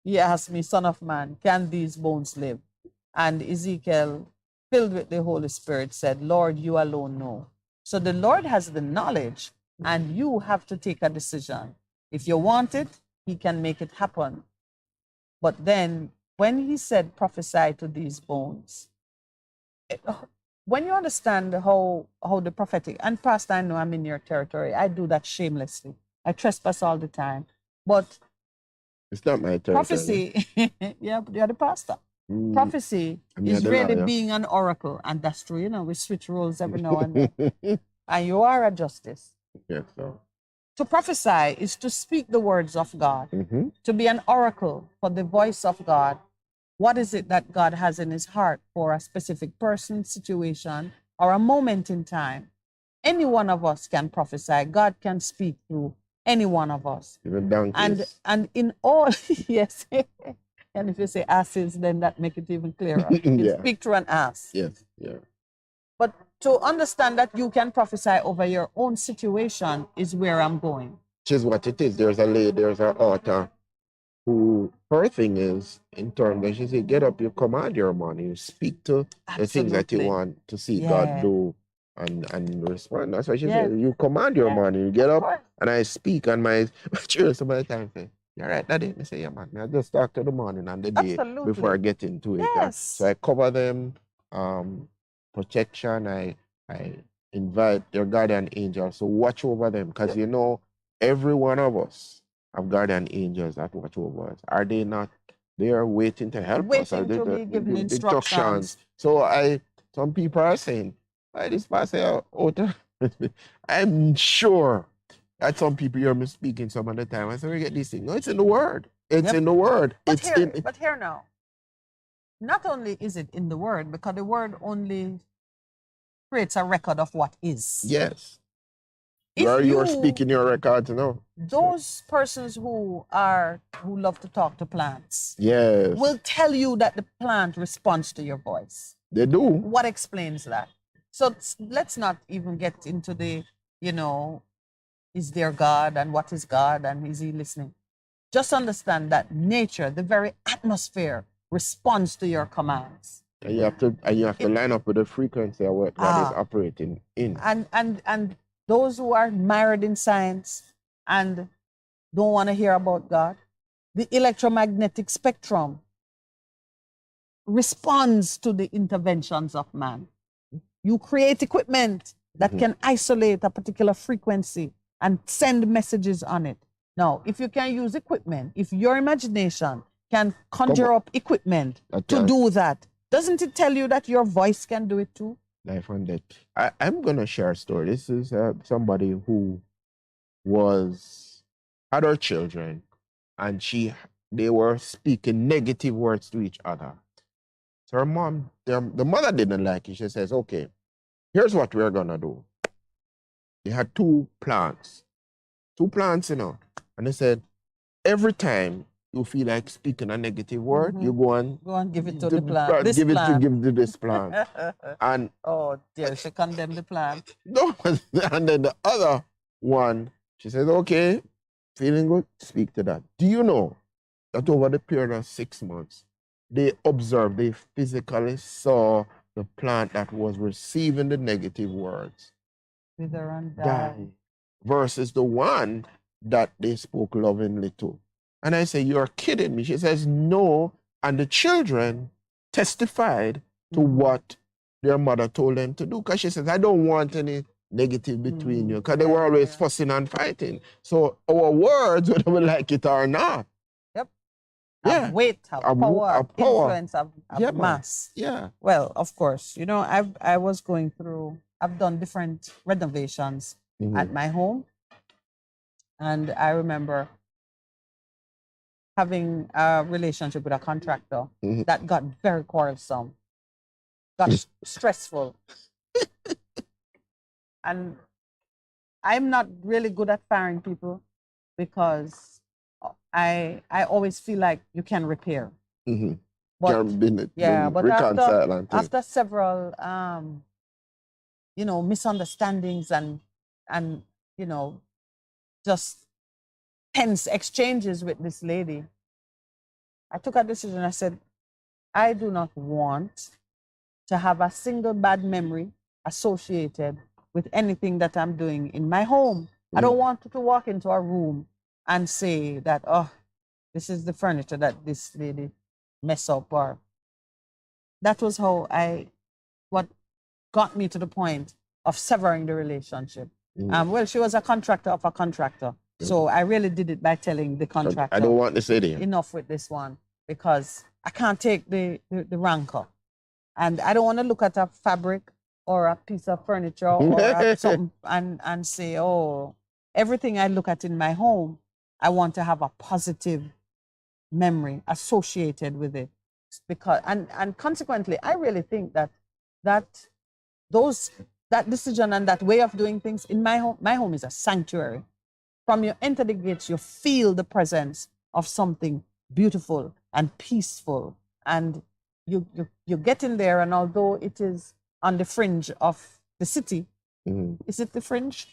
He asked me, Son of man, can these bones live? And Ezekiel, filled with the Holy Spirit, said, Lord, you alone know. So the Lord has the knowledge, and you have to take a decision. If you want it, he can make it happen. But then when he said, prophesy to these bones, when you understand how the prophetic, and Pastor, I know I'm in your territory. I do that shamelessly. I trespass all the time. But it's not my territory. Prophecy, yeah, but you're the pastor. Prophecy is really being an oracle, and that's true. You know, we switch roles every now and then. And you are a justice. Yes, sir. To prophesy is to speak the words of God, to be an oracle for the voice of God. What is it that God has in his heart for a specific person, situation, or a moment in time? Any one of us can prophesy. God can speak through any one of us. Even donkeys. And in all, yes. And if you say asses, then that make it even clearer. You speak through an ass. Yes, yeah. But to understand that you can prophesy over your own situation is where I'm going. Which is what it is. There's an author who, her thing is, in terms of, she said, get up, you command your money, you speak to the things that you want to see God do and respond. That's why she said, you command your money, you get up, and I speak, and my children some of the time say, you're right, Daddy. I say, yeah, man, I just talk to the morning and the day before I get into it. Yes. So I cover them, protection, I invite their guardian angels, so watch over them, because you know, every one of us have guardian angels that watch over us. Are they not there waiting to help us? Waiting to be given instructions. So some people are saying, this pastor, I'm sure that some people hear me speaking some of the time. I say, we get this thing. No, it's in the word. It's in the word. But here now, not only is it in the word, because the word only creates a record of what is. Yes. You're speaking your records now. Those persons who love to talk to plants, yes, will tell you that the plant responds to your voice. They do. What explains that? So let's not even get into the, is there God and what is God and is he listening? Just understand that nature, the very atmosphere, responds to your commands. And you have to line up with the frequency of what God is operating in. And those who are mired in science and don't want to hear about God, the electromagnetic spectrum responds to the interventions of man. You create equipment that can isolate a particular frequency and send messages on it. Now, if you can use equipment, if your imagination can conjure up equipment to do that, doesn't it tell you that your voice can do it too? Life and death. I'm going to share a story. This is somebody who had her children, and they were speaking negative words to each other. So her mom, the mother didn't like it. She says, okay, here's what we're going to do. They had two plants, and they said, every time you feel like speaking a negative word, you go and give it to the plant. Give to this plant. And oh dear, she condemned the plant. No, and then the other one, she says, okay, feeling good, speak to that. Do you know that over the period of 6 months, they physically saw the plant that was receiving the negative words wither and die, versus the one that they spoke lovingly to? And I say, you're kidding me. She says, no. And the children testified to what their mother told them to do. Because she says, I don't want any negative between you. Because they were always fussing and fighting. So our words, whether we like it or not. Yep. Have weight, have power, influence, have mass. Yeah. Well, of course. I've done different renovations at my home. And I remember having a relationship with a contractor that got very quarrelsome, got stressful. And I'm not really good at firing people because I always feel like you can repair. But after several misunderstandings and just tense exchanges with this lady, I took a decision. I said, I do not want to have a single bad memory associated with anything that I'm doing in my home. I don't want to walk into a room and say that, oh, this is the furniture that this lady messed up. Or that was how what got me to the point of severing the relationship. Well, she was a contractor of a contractor. So I really did it by telling the contractor, I don't want this idiot. Enough with this one, because I can't take the rancor. And I don't want to look at a fabric or a piece of furniture or something and say, oh, everything I look at in my home, I want to have a positive memory associated with it. Because and consequently, I really think that decision and that way of doing things in my home is a sanctuary. From you enter the gates, you feel the presence of something beautiful and peaceful, and you get in there, and although it is on the fringe of the city, is it the fringe?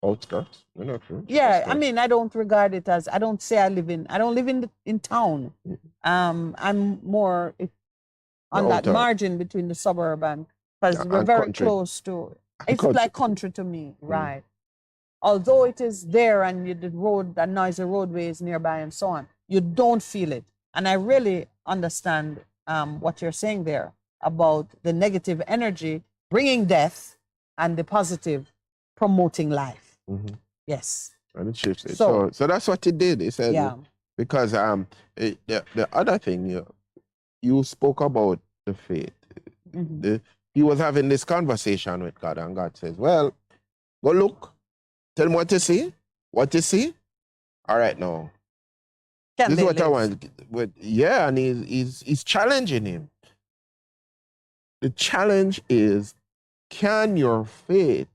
Outskirts? We're not fringe. Yeah, Outskirts. I mean, I don't regard it as, I don't live in town. I'm more on that margin between the suburb and, because we're very country. Close to, it's country. Like country to me, right? Although it is there and the noisy roadways nearby and so on, you don't feel it. And I really understand what you're saying there about the negative energy bringing death and the positive promoting life. Yes. And it shifted. So that's what it did. It said, because the other thing, you spoke about the faith. He was having this conversation with God, and God says, well, go look. Tell him what you see. What you see? All right, now. This is what I want. And he's challenging him. The challenge is, can your faith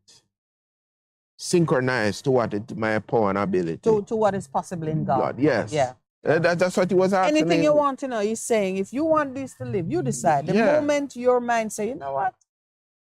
synchronize to what my power and ability? To what is possible in God. Yes. Yeah. That's what he was asking. Anything you want to know, he's saying, if you want this to live, you decide. The moment your mind say, you know what?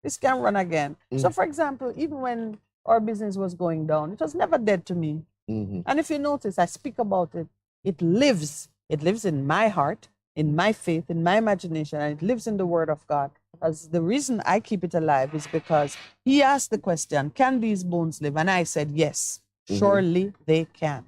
This can run again. So, for example, even when our business was going down, it was never dead to me. And if you notice, I speak about it. It lives. It lives in my heart, in my faith, in my imagination, and it lives in the Word of God. As the reason I keep it alive is because he asked the question, can these bones live? And I said, yes, surely they can.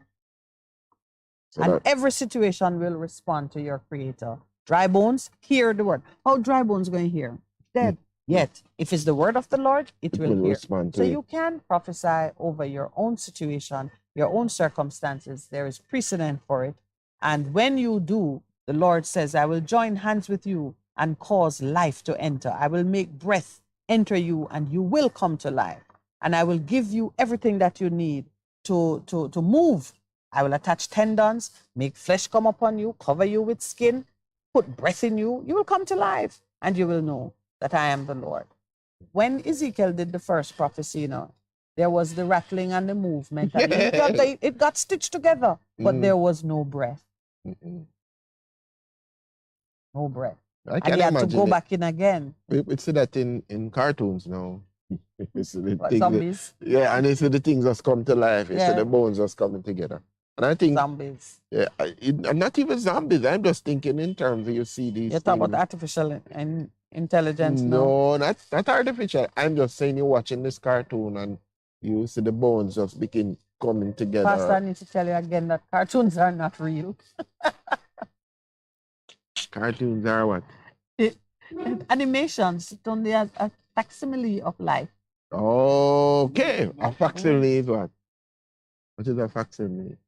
And every situation will respond to your Creator. Dry bones, hear the word. How dry bones going to hear? Dead. Yet, if it's the word of the Lord, it will hear. So you can prophesy over your own situation, your own circumstances. There is precedent for it. And when you do, the Lord says, I will join hands with you and cause life to enter. I will make breath enter you, and you will come to life. And I will give you everything that you need to move. I will attach tendons, make flesh come upon you, cover you with skin, put breath in you. You will come to life, and you will know that I am the Lord. When Ezekiel did the first prophecy, there was the rattling and the movement. And it got stitched together, but there was no breath. No breath. And he had to go back in again. We see that in cartoons now. Zombies? Yeah, and you see the things just come to life. You see the bones just coming together. And I think zombies. Yeah, I'm not even zombies. I'm just thinking in terms of you see these. You're talking about artificial intelligence? No, not artificial. I'm just saying you're watching this cartoon and you see the bones just begin coming together. Pastor, I need to tell you again that cartoons are not real. Cartoons are what? Animations. It's only a facsimile of life. Okay. A facsimile is what? What is a facsimile?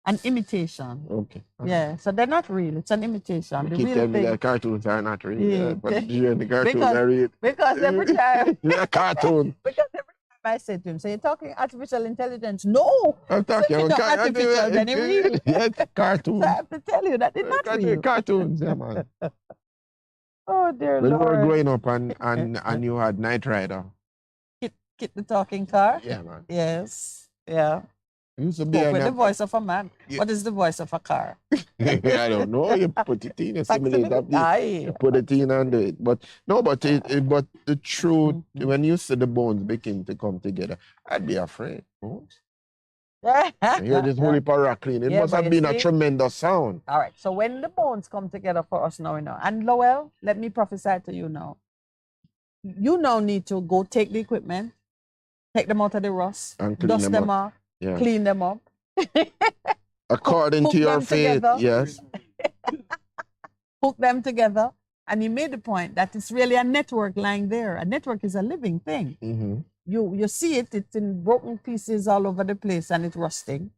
An imitation. Okay. Yeah, so they're not real. It's an imitation. You keep telling me that cartoons are not real. Yeah. But you and the cartoons are real. Because every time... a cartoon. Because every time I say to him, so you're talking artificial intelligence? No! I'm talking about artificial, then it's real. Yes, cartoons. So I have to tell you that it's not real. Cartoons, yeah, man. Oh, dear when Lord. When we were growing up and you had Knight Rider. Kit the talking car? Yeah, man. Yes. Yeah. Used to be with the voice of a man. Yeah. What is the voice of a car? I don't know. You put it in, you simulate that. You put it in and do it. But no, but the truth, when you see the bones begin to come together, I'd be afraid. Bones? I hear this whole heap of rattling. It must have been a tremendous sound. All right. So when the bones come together for us now, and Lowell, let me prophesy to you now. You now need to go take the equipment, take them out of the rust, and dust them off. Yeah. Clean them up. According to your faith, yes. Hook them together And he made the point that it's really a network lying there. A network is a living thing. You see it, it's in broken pieces all over the place and it's rusting.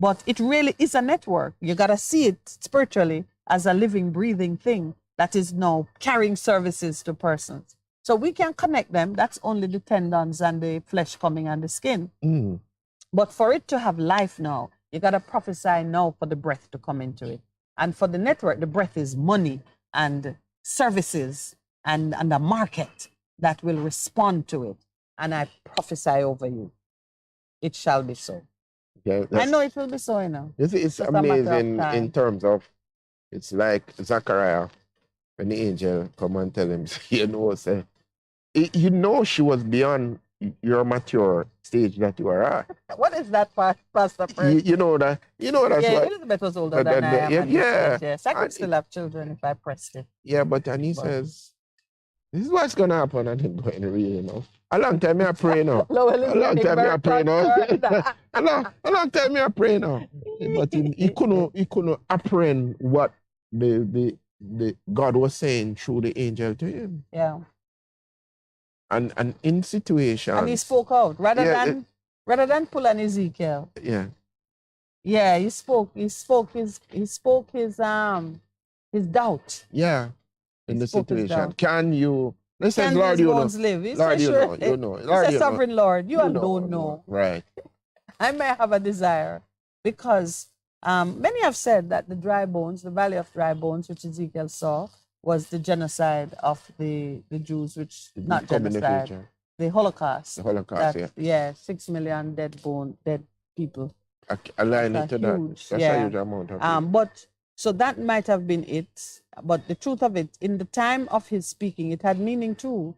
But it really is a network. You got to see it spiritually as a living, breathing thing that is now carrying services to persons. So we can connect them. That's only the tendons and the flesh coming and the skin. But for it to have life now, you got to prophesy now for the breath to come into it. And for the network, the breath is money and services and a market that will respond to it. And I prophesy over you. It shall be so. Yeah, I know it will be so, you know. It's amazing in terms of, it's like Zachariah, when the angel come and tell him, you know, say, you know she was beyond your mature stage that you are at. What is that, Pastor Percival? You know that. You know that's what. Elizabeth was older than I am. Yeah. Yes, I could still have children if I pressed it. Yeah, but and he says, this is what's gonna happen. I didn't go in real, you know. A long time I pray now. A long time I pray now. A long time I pray now. But he couldn't apprehend what the God was saying through the angel to him. Yeah. And in situations. And he spoke out rather than pull an Ezekiel. Yeah. Yeah, he spoke his doubt. Yeah. In the situation. Can you listen, Can Lord, these you know. bones live? He Lord, said, you sure. know, you know. He Lord, said, you sovereign know. Lord, you don't know. Right. I may have a desire because many have said that the dry bones, the valley of dry bones, which Ezekiel saw, was the genocide of the Jews, which not genocide, the Holocaust. The Holocaust, yeah. 6 million dead people. Align it to that. That's a huge amount of people. But so that might have been it. But the truth of it, in the time of his speaking, it had meaning too,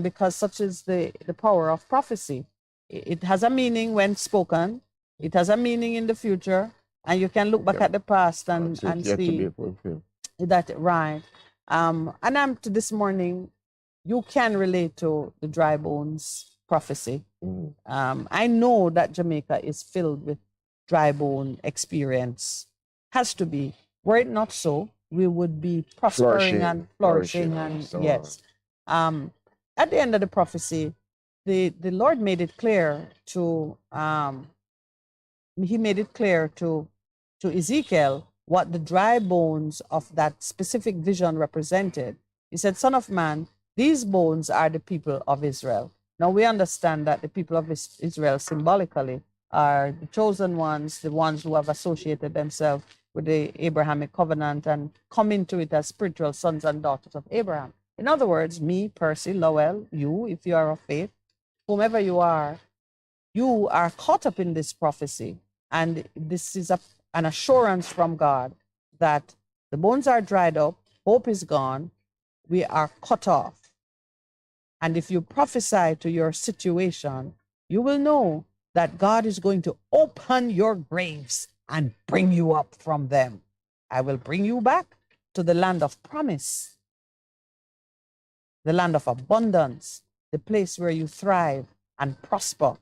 because such is the power of prophecy. It has a meaning when spoken. It has a meaning in the future, and you can look back at the past and see that right. And I'm to this morning, you can relate to the dry bones prophecy. I know that Jamaica is filled with dry bone experience. Has to be. Were it not so, we would be prospering and flourishing and so yes. At the end of the prophecy, the Lord made it clear to Ezekiel what the dry bones of that specific vision represented. He said, Son of man, these bones are the people of Israel. Now we understand that the people of Israel symbolically are the chosen ones, the ones who have associated themselves with the Abrahamic covenant and come into it as spiritual sons and daughters of Abraham. In other words, me, Percy, Lowell, you, if you are of faith, whomever you are caught up in this prophecy. And this is an assurance from God that the bones are dried up, hope is gone, we are cut off. And if you prophesy to your situation, you will know that God is going to open your graves and bring you up from them. I will bring you back to the land of promise, the land of abundance, the place where you thrive and prosper,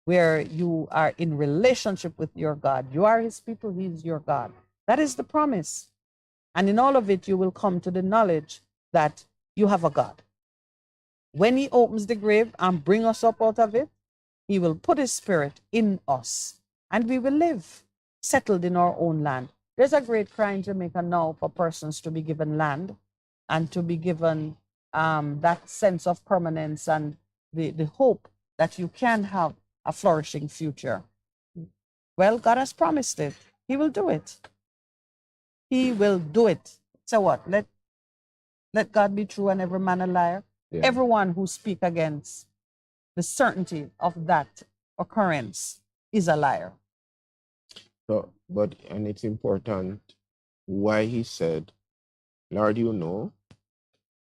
where you are in relationship with your God. You are his people, he is your God. That is the promise. And in all of it, you will come to the knowledge that you have a God. When he opens the grave and bring us up out of it, he will put his spirit in us and we will live settled in our own land. There's a great cry in Jamaica now for persons to be given land and to be given that sense of permanence and the hope that you can have a flourishing future. Well, God has promised it. He will do it. He will do it. So what? Let God be true and every man a liar. Yeah. Everyone who speaks against the certainty of that occurrence is a liar. So, and it's important why he said, Lord, you know,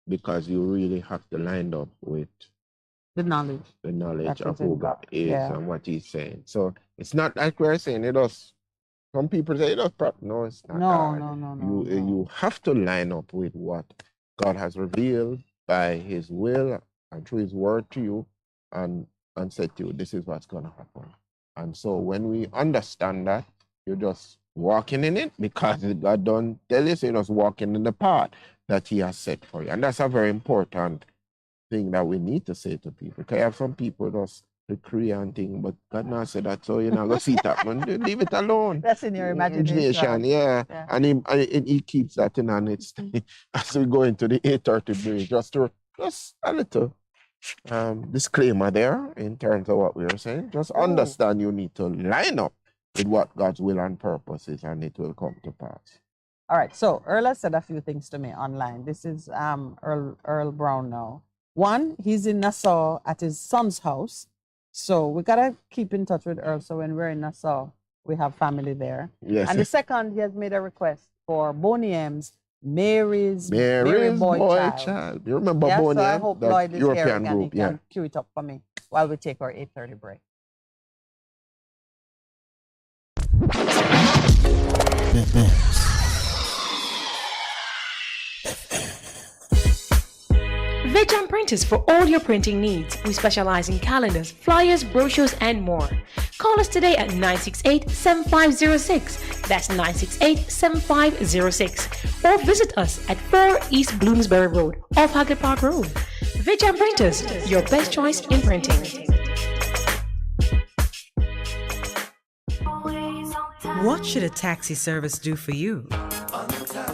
because you really have to line up with the knowledge of who God is and what he's saying. So it's not like we're saying it does. Some people say it does. No, it's not. No. You have to line up with what God has revealed by his will and through his word to you and said to you, this is what's going to happen. And so when we understand that, you're just walking in it because God don't tell you, so you're just walking in the path. that He has set for you. And that's a very important thing that we need to say to people. Because I have some people just decree and thing, but God not say that, so you're not going to see that, man. Leave it alone. That's in your imagination. Yeah. And he keeps that in, and it's as we go into the 8:30 break, just a little disclaimer there in terms of what we were saying. Just understand you need to line up with what God's will and purpose is, and it will come to pass. All right, so Earl has said a few things to me online. This is Earl Brown now. One, he's in Nassau at his son's house. So we got to keep in touch with Earl. So when we're in Nassau, we have family there. Yes. And the second, he has made a request for Boney M's Mary's Boy Child. You remember Boney? So I hope Lloyd is European here and group, he can cue it up for me while we take our 8:30 break. Vejan Printers for all your printing needs. We specialize in calendars, flyers, brochures, and more. Call us today at 968-7506. That's 968-7506. Or visit us at 4 East Bloomsbury Road, off Haggard Park Road. Vejan Printers, your best choice in printing. What should a taxi service do for you?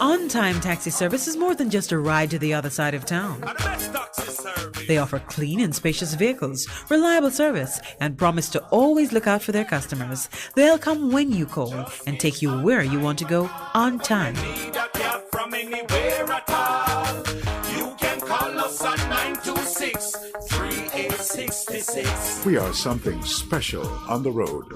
On-time taxi service is more than just a ride to the other side of town. They offer clean and spacious vehicles, reliable service, and promise to always look out for their customers. They'll come when you call and take you where you want to go on time. From anywhere at all. You can call us at 926-3866. We are something special on the road.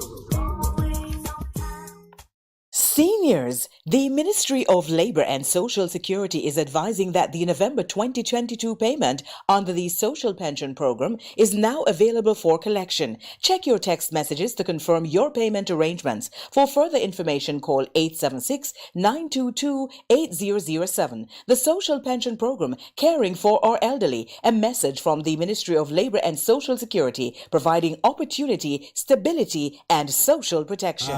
Seniors, the Ministry of Labour and Social Security is advising that the November 2022 payment under the Social Pension Program is now available for collection. Check your text messages to confirm your payment arrangements. For further information, call 876-922-8007. The Social Pension Program, caring for our elderly. A message from the Ministry of Labour and Social Security, providing opportunity, stability, and social protection.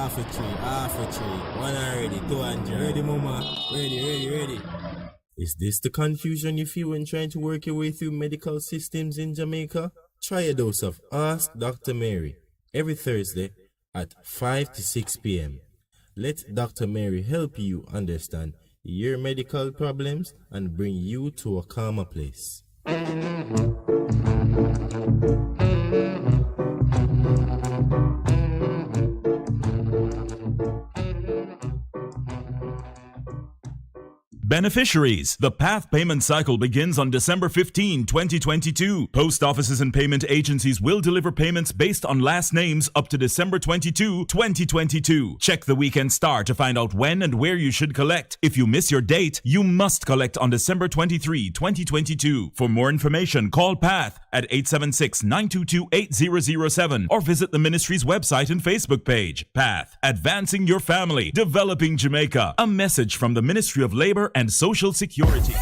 One already, 200. Ready, mama? Ready. Is this the confusion you feel when trying to work your way through medical systems in Jamaica? Try a dose of Ask Dr. Mary every Thursday at 5 to 6 p.m. Let Dr. Mary help you understand your medical problems and bring you to a calmer place. Beneficiaries. The PATH payment cycle begins on December 15, 2022. Post offices and payment agencies will deliver payments based on last names up to December 22, 2022. Check the weekend star to find out when and where you should collect. If you miss your date, you must collect on December 23, 2022. For more information, call PATH at 876-922-8007 or visit the ministry's website and Facebook page. PATH, advancing your family, developing Jamaica. A message from the Ministry of Labour and Social Security.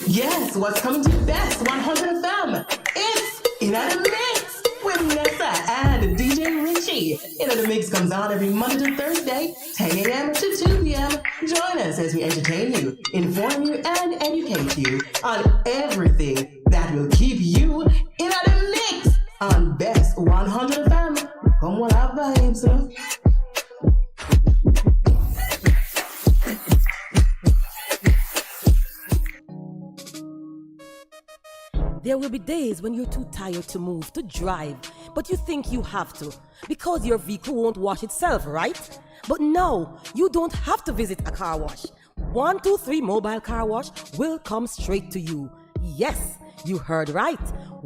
Yes, what's coming to Bess100 FM? It's In the Mix with Minett and DJ Richie. In the Mix comes on every Monday to Thursday, 10 a.m. to 2 p.m. Join us as we entertain you, inform you, and educate you on everything that will keep you in the mix on Bess100 FM. Come on, our vibes, huh? There will be days when you're too tired to move, to drive, but you think you have to because your vehicle won't wash itself, right? But no, you don't have to visit a car wash. 123 Mobile Car Wash will come straight to you. Yes, you heard right.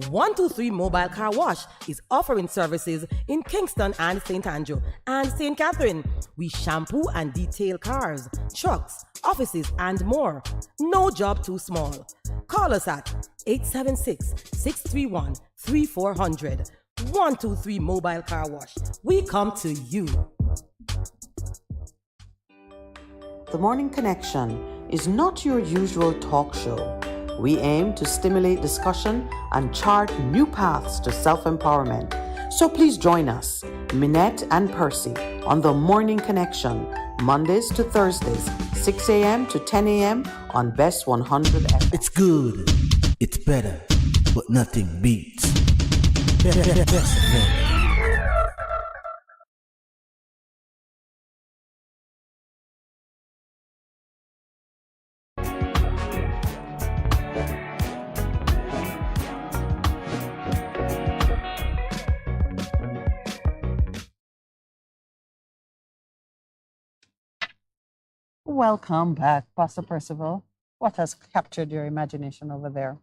123 Mobile Car Wash is offering services in Kingston and St. Andrew and St. Catherine. We shampoo and detail cars, trucks, offices, and more. No job too small. Call us at 876-631-3400. 123 Mobile Car Wash. We come to you. The Morning Connection is not your usual talk show. We aim to stimulate discussion and chart new paths to self-empowerment. So please join us, Minett and Percy, on The Morning Connection, Mondays to Thursdays, 6 a.m. to 10 a.m. on Bess100 FM. It's good, it's better, but nothing beats. Bess FM. Welcome back, Pastor Percival. What has captured your imagination over there?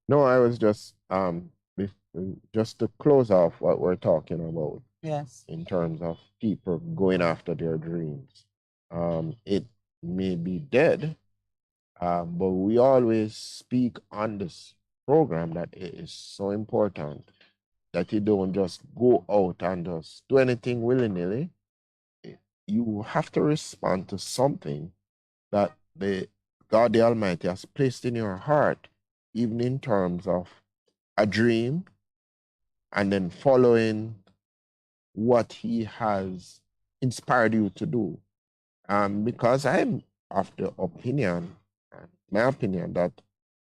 No, I was just to close off what we're talking about. Yes. In terms of people going after their dreams. It may be dead, but we always speak on this program that it is so important that you don't just go out and just do anything willy-nilly. You have to respond to something that God the Almighty has placed in your heart, even in terms of a dream, and then following what He has inspired you to do. Because I'm of the opinion, my opinion, that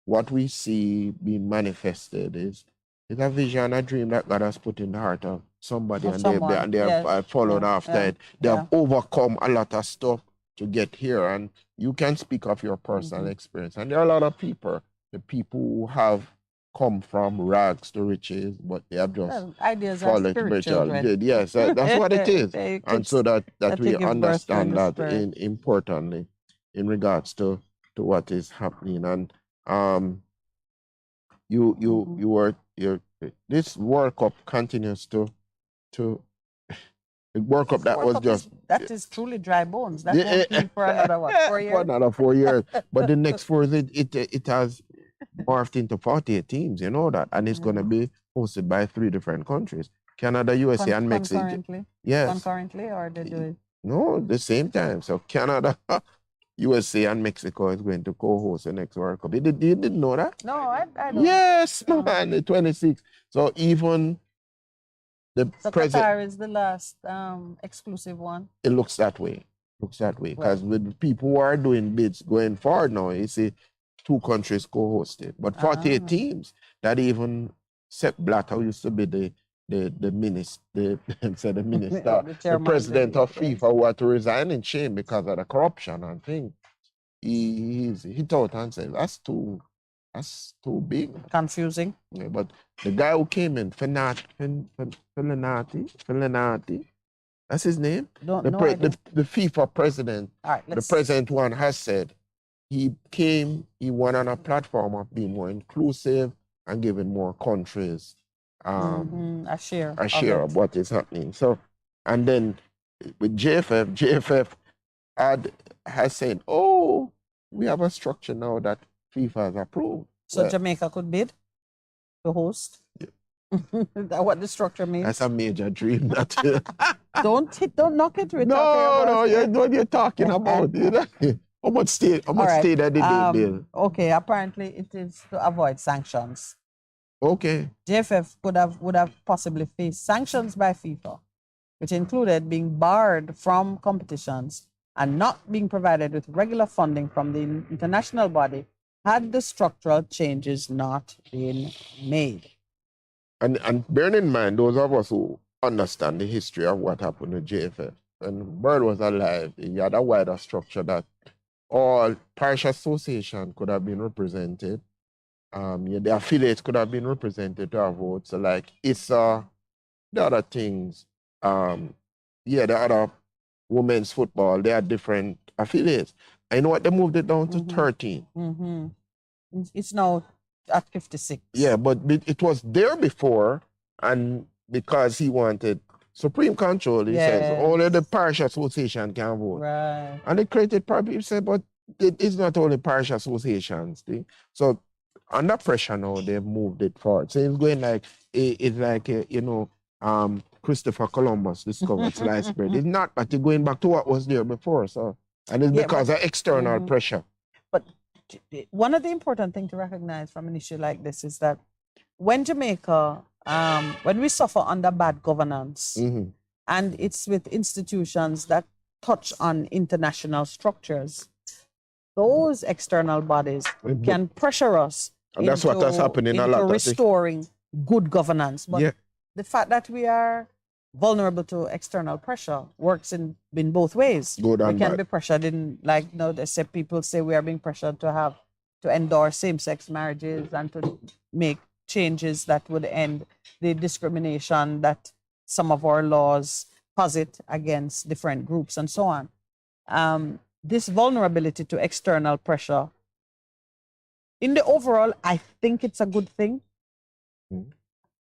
what we see being manifested is a vision, a dream that God has put in the heart of somebody, and they have followed after it. They have overcome a lot of stuff to get here, and you can speak of your personal experience. And there are a lot of people, the people who have come from rags to riches, but they have just ideas are spiritual. Yes, that's what it is. And so that we understand that importantly in regards to what is happening. And this World Cup continues to the World Cup that is truly dry bones. That won't be for another 4 years. For another 4 years. But the next 4 years it has morphed into 48 teams, you know that, and it's going to be hosted by 3 different countries: Canada, USA, and Mexico. Concurrently? Yes. Concurrently, or they do it? No, the same time. So Canada, USA, and Mexico is going to co-host the next World Cup. You didn't know that? No, I don't. Yes, man, the 26th. So even Qatar is the last exclusive one. It looks that way. Because with the people who are doing bids going forward now, you see 2 countries co-hosted, but 48 teams. That even Sepp Blatter used to be the minister, the president of FIFA, who had to resign in shame because of the corruption and things. He thought and said, that's too big. Confusing. Yeah, but the guy who came in, Felinati, that's his name? The FIFA president, the president one has said, he went on a platform of being more inclusive and giving more countries a share of what is happening. So, and then with JFF has said, we have a structure now that FIFA has approved. So Jamaica could bid to host? Yeah. That what the structure means? That's a major dream. Don't knock it. No, what you're talking about. How much state that they bill? Okay, apparently it is to avoid sanctions. Okay. JFF would have possibly faced sanctions by FIFA, which included being barred from competitions and not being provided with regular funding from the international body had the structural changes not been made. And bearing in mind, those of us who understand the history of what happened to JFF, when Bird was alive, he had a wider structure that all parish association could have been represented. The affiliates could have been represented to have votes. So like ISA, the other things, the other women's football, they had different affiliates. And you know what? They moved it down to 13. It's now at 56. Yeah, but it was there before, and because he wanted supreme control, he says only the parish association can vote. Right. And they created people said, but it's not only parish associations. So under pressure now, they've moved it forward. So it's going like Christopher Columbus discovered sliced bread. It's not, but you're going back to what was there before. So, and it's because of external pressure. But one of the important things to recognize from an issue like this is that when Jamaica, when we suffer under bad governance, and it's with institutions that touch on international structures, those external bodies can pressure us and that's what has happened in a lot of restoring good governance. But the fact that we are vulnerable to external pressure works in both ways. Good and we can bad. be pressured in, like, you know, they say, people say we are being pressured to endorse same-sex marriages and to make changes that would end the discrimination that some of our laws posit against different groups and so on. This vulnerability to external pressure, in the overall, I think it's a good thing.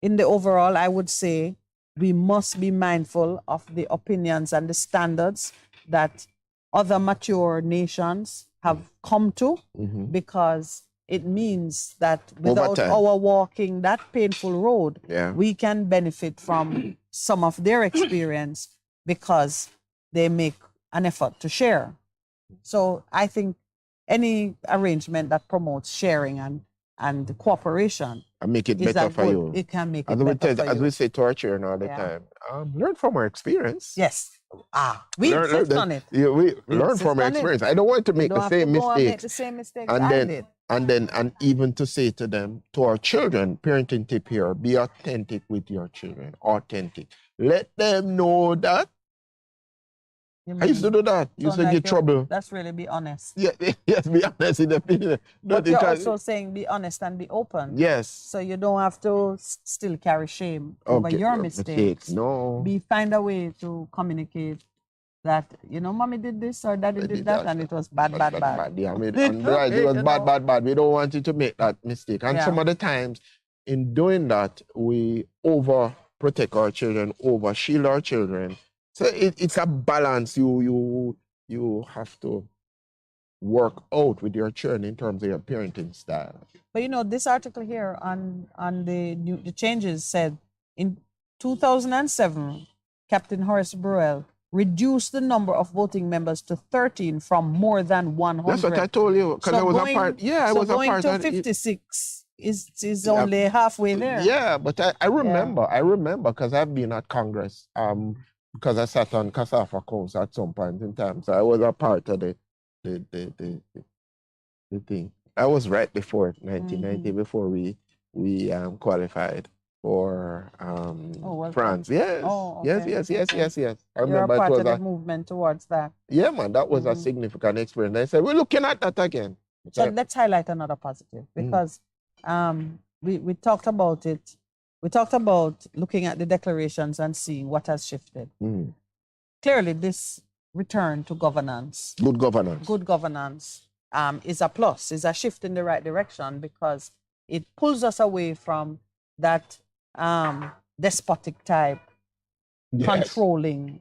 In the overall, I would say we must be mindful of the opinions and the standards that other mature nations have come to, because it means that without our walking that painful road, we can benefit from some of their experience because they make an effort to share. So I think any arrangement that promotes sharing and cooperation and make it better for you. It can make it better for you. As we say to our children all the time, learn from our experience. Yes. We insist on it. We learn from our experience. I don't want to make the same mistakes. And even to say to them, to our children, parenting tip here, be authentic with your children. Authentic. Let them know that. I used to do that. Used to get trouble. That's really be honest. Yes, be honest in the opinion. But you're also saying be honest and be open. Yes. So you don't have to still carry shame over your mistakes. No. Find a way to communicate that, you know, mommy did this or daddy did that, and it was bad. Yeah, it was bad. We don't want you to make that mistake. And some of the times in doing that, we overprotect our children, overshield our children. So it's a balance you have to work out with your children in terms of your parenting style. But you know, this article here on the changes said in 2007, Captain Horace Burrell reduced the number of voting members to 13 from more than 100. That's what I told you, because I was a part. Yeah, I was a part. So going to 56 is only halfway there. Yeah, but I remember because I've been at Congress. Because I sat on CASAFA Council at some point in time. So I was a part of the thing. I was right before 1990, before we qualified for France. Yes. Oh, okay. Yes. I remember. You're a part of the movement towards that. Yeah, man, that was a significant experience. I said, we're looking at that again. So let's highlight another positive, because we talked about it. We talked about looking at the declarations and seeing what has shifted. Clearly, this return to governance, good governance, is a plus, is a shift in the right direction, because it pulls us away from that despotic type, controlling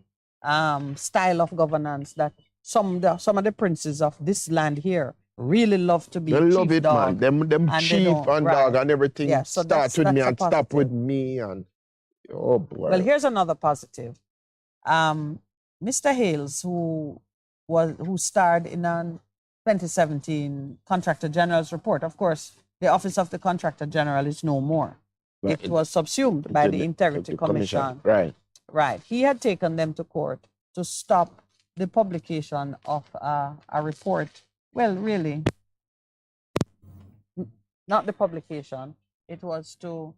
style of governance that some of the princes of this land here really love to be. They love it, dog, man. Them chief and dog and everything. Yeah, so start with me and stop with me, and oh boy. Well, here's another positive. Mr. Hales, who starred in a 2017 Contractor General's report. Of course, the Office of the Contractor General is no more. Right. It was subsumed by the Integrity Commission. Right. He had taken them to court to stop the publication of a report. Well, really, not the publication. It was to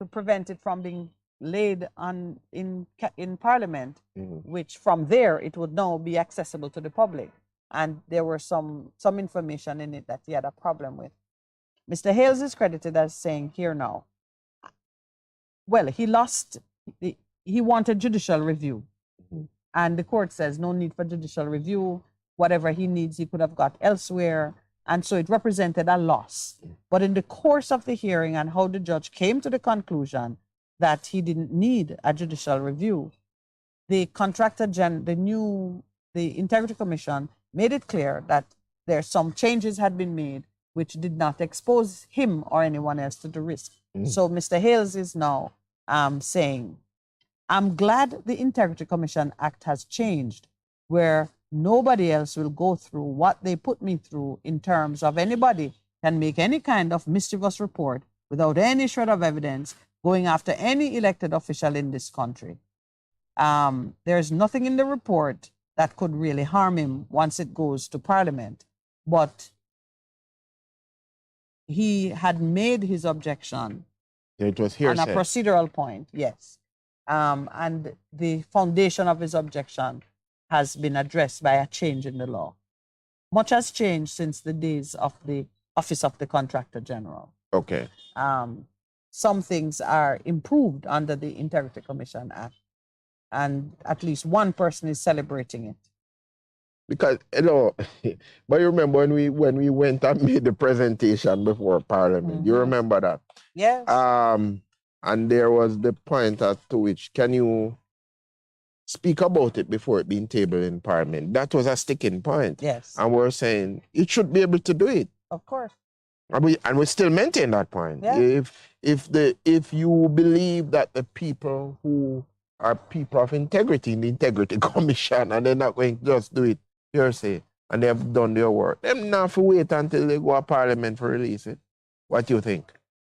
prevent it from being laid on in Parliament, which from there it would now be accessible to the public. And there were some information in it that he had a problem with. Mr. Hales is credited as saying here now, well, he wanted judicial review. And the court says no need for judicial review. Whatever he needs, he could have got elsewhere. And so it represented a loss. But in the course of the hearing and how the judge came to the conclusion that he didn't need a judicial review, the Integrity Commission made it clear that some changes had been made which did not expose him or anyone else to the risk. So Mr. Hales is now saying, I'm glad the Integrity Commission Act has changed, where nobody else will go through what they put me through in terms of anybody can make any kind of mischievous report without any shred of evidence going after any elected official in this country. There's nothing in the report that could really harm him once it goes to Parliament. But he had made his objection It was on a hearsay. procedural point, yes. And the foundation of his objection has been addressed by a change in the law. Much has changed since the days of the Office of the Contractor General. Okay. Some things are improved under the Integrity Commission Act, and at least one person is celebrating it. Because, but you remember when we went and made the presentation before Parliament, you remember that? Yes. And there was the point as to which, can you speak about it before it being tabled in Parliament? That was a sticking point. Yes. And we're saying it should be able to do it. Of course. And we still maintain that point. Yeah. If you believe that the people who are people of integrity in the Integrity Commission and they're not going to just do it hearsay and they have done their work, them not have to wait until they go to Parliament for release it. What do you think?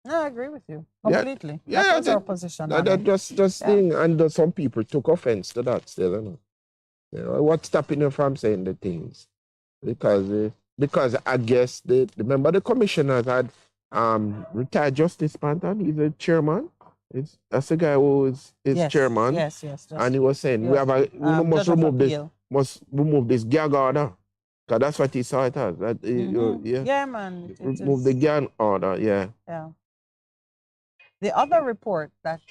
No, I agree with you completely. Yeah, That's our position. on it. Just thing, and some people took offense to that still. What's stopping you from saying the things? Because I guess remember the commissioners had retired Justice Panton. He's a chairman. That's the guy who is chairman. Yes. And he was saying we must remove this gag order. Because that's what he saw it as. Yeah, man. Remove the gag order, yeah. Yeah. The other report that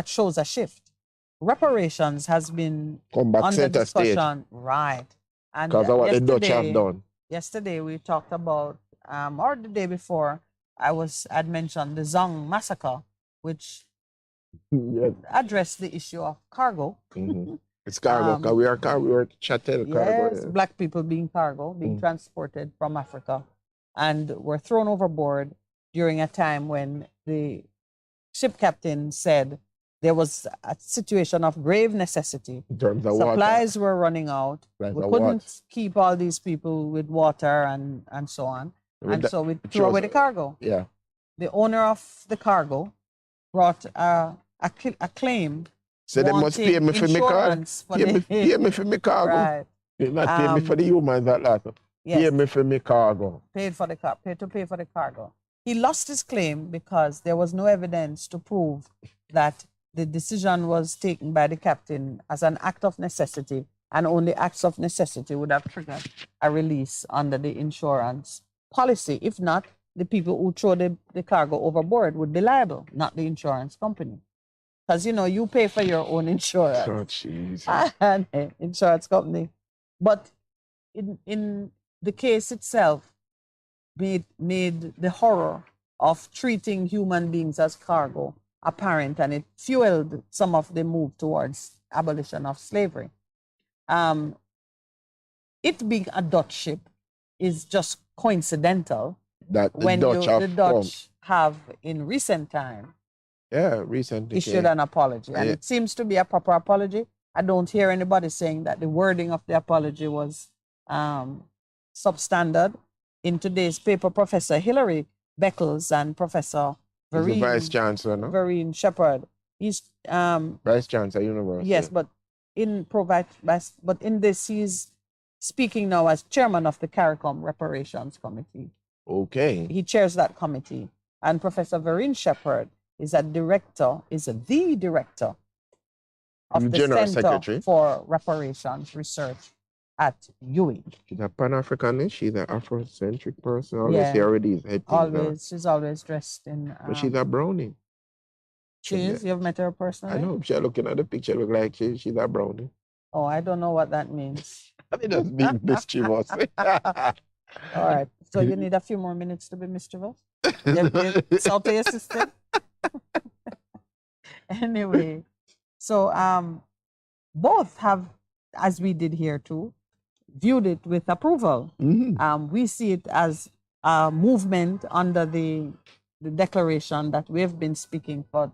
shows a shift. Reparations has been Come back under center discussion. stage. Right. And Because of what the Dutch have done. Yesterday we talked about, or the day before, I'd mentioned the Zong massacre, which addressed the issue of cargo. It's cargo, because we are chattel cargo. Yes, black people being cargo, being transported from Africa, and were thrown overboard during a time when the ship captain said there was a situation of grave necessity. In terms of supplies were running out. We couldn't keep all these people with water and so on. So we threw away the cargo. Yeah. The owner of the cargo brought a claim. So they must pay me for my cargo. Pay me for my cargo. Right. They not pay me for the humans that last. Yes. Pay me for my cargo. Pay for the cargo. He lost his claim because there was no evidence to prove that the decision was taken by the captain as an act of necessity, and only acts of necessity would have triggered a release under the insurance policy. If not, the people who throw the cargo overboard would be liable, not the insurance company. Because, you pay for your own insurance. Oh, Jesus. And insurance company. But in the case itself, made the horror of treating human beings as cargo apparent, and it fueled some of the move towards abolition of slavery. It being a Dutch ship is just coincidental that the Dutch have in recent time recently issued an apology, and it seems to be a proper apology. I don't hear anybody saying that the wording of the apology was substandard. In today's paper, Professor Hilary Beckles and Professor He's the Vice Chancellor, no? Vereen Shepherd. He's Vice Chancellor University. Yes, but in this he's speaking now as chairman of the CARICOM Reparations Committee. Okay. He chairs that committee. And Professor Vereen Shepherd is the director of the General Center Secretary for Reparations Research at UWI. She's a Pan-Africanist. She's an Afrocentric person. Always here with these head things. She's always dressed in... but she's a brownie. She is? You've met her personally? I know. She's looking at the picture, look like she's a brownie. Oh, I don't know what that means. It doesn't mean mischievous. All right. So you need a few more minutes to be mischievous? Salt to your system? Anyway, so both have, as we did here too, viewed it with approval. We see it as a movement under the declaration that we have been speaking for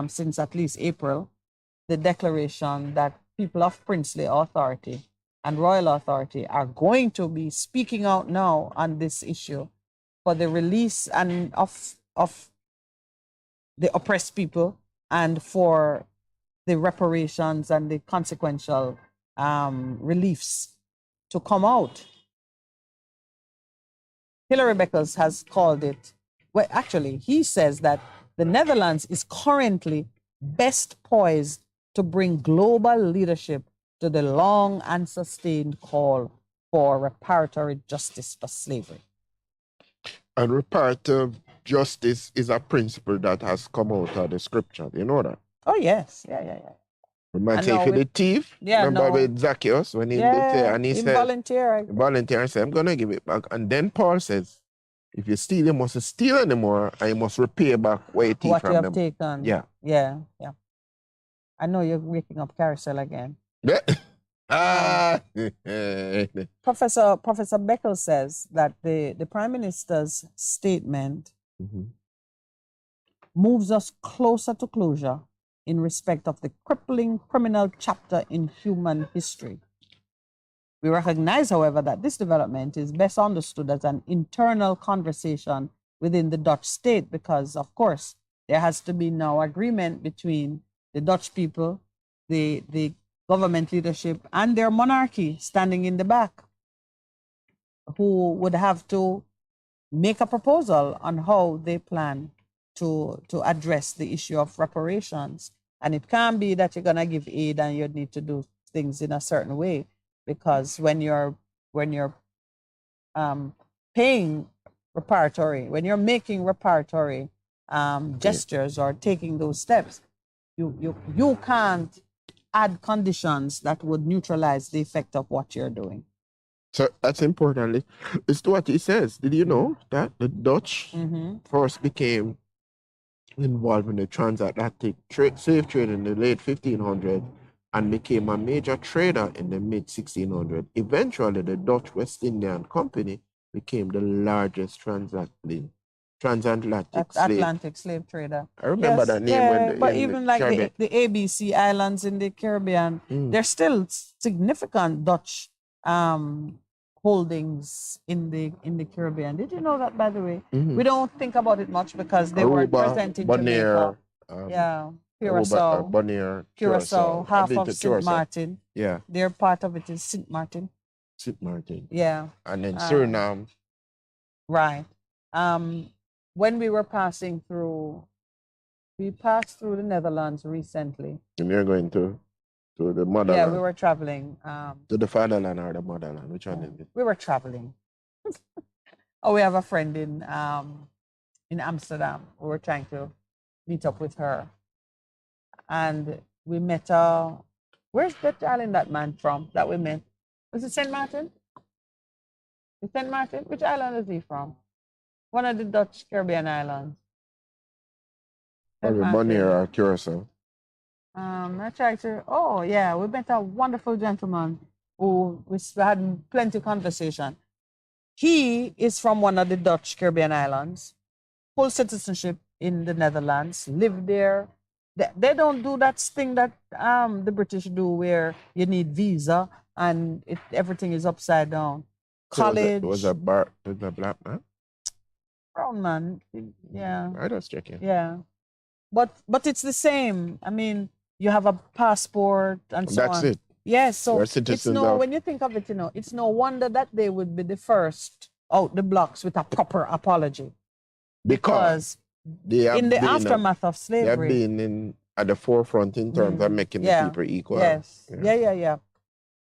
since at least April, the declaration that people of princely authority and royal authority are going to be speaking out now on this issue for the release and of the oppressed people, and for the reparations and the consequential reliefs to come out. Hilary Beckles has called it, well, actually, he says that the Netherlands is currently best poised to bring global leadership to the long and sustained call for reparatory justice for slavery. And reparative justice is a principle that has come out of the scripture. You know that? Oh, yes. Yeah. We might say for the thief, remember with Zacchaeus when he looked there and he said, volunteer and said, I'm going to give it back. And then Paul says, if you steal, you mustn't steal anymore and you must repay back what you take from them. What you have taken. Yeah. I know you're waking up carousel again. Professor Beckles says that the Prime Minister's statement moves us closer to closure in respect of the crippling criminal chapter in human history. We recognize, however, that this development is best understood as an internal conversation within the Dutch state because, of course, there has to be now agreement between the Dutch people, the government leadership, and their monarchy standing in the back, who would have to make a proposal on how they plan to address the issue of reparations. And it can't be that you're going to give aid and you need to do things in a certain way, because when you're paying reparatory, when you're making reparatory gestures or taking those steps, you can't add conditions that would neutralize the effect of what you're doing. So that's important. It's what he says. Did you know that the Dutch first became involved in the transatlantic slave trade in the late 1500s and became a major trader in the mid 1600s? Eventually, the Dutch West Indian Company became the largest transatlantic slave trader. I remember that name. But even like the ABC Islands in the Caribbean, there's still significant Dutch holdings in the Caribbean. Did you know that, by the way? We don't think about it much because they weren't present in Jamaica. Curacao, half of St. Martin. Yeah. Their part of it is St. Martin. Yeah. And then Suriname. Right. When we were passed through the Netherlands recently. And you're going to the motherland? Yeah, we were traveling. To the fatherland or the motherland? Which one is it? We were traveling. We have a friend in Amsterdam. We were trying to meet up with her. And we met where's that island that man from that we met? Was it St. Martin? St. Martin? Which island is he from? One of the Dutch Caribbean islands. Bonaire or Curacao. I tried to. We met a wonderful gentleman who we had plenty of conversation. He is from one of the Dutch Caribbean islands, full citizenship in the Netherlands, lived there. They don't do that thing that the British do, where you need visa and everything is upside down. College. Was a black man? Brown man, yeah. I just checking. Yeah, but it's the same. I mean, you have a passport and so on. That's it. Yes, so it's when you think of it, it's no wonder that they would be the first out the blocks with a proper apology. Because in the aftermath of slavery, they have been at the forefront in terms of making the people equal. Yes. Yeah.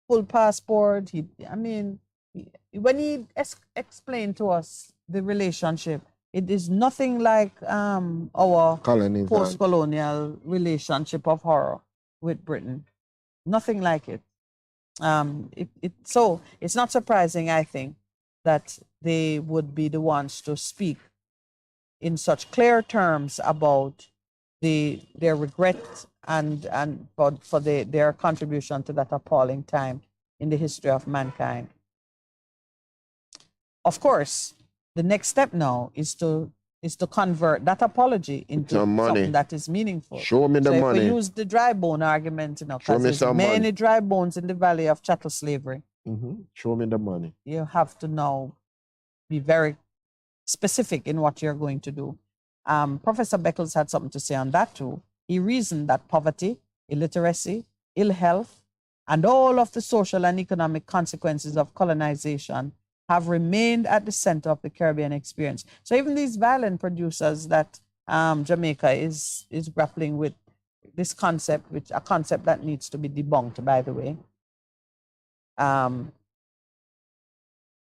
Full passport. When he explained to us the relationship, it is nothing like our post-colonial relationship of horror with Britain. Nothing like it. So it's not surprising, I think, that they would be the ones to speak in such clear terms about their regret and for their contribution to that appalling time in the history of mankind. Of course, the next step now is to convert that apology into something that is meaningful. Show me the money. If we use the dry bone argument, because there's many dry bones in the valley of chattel slavery. Show me the money. You have to now be very specific in what you're going to do. Professor Beckles had something to say on that too. He reasoned that poverty, illiteracy, ill health, And all of the social and economic consequences of colonization have remained at the center of the Caribbean experience. So even these violent producers that Jamaica is grappling with this concept, which a concept that needs to be debunked, by the way.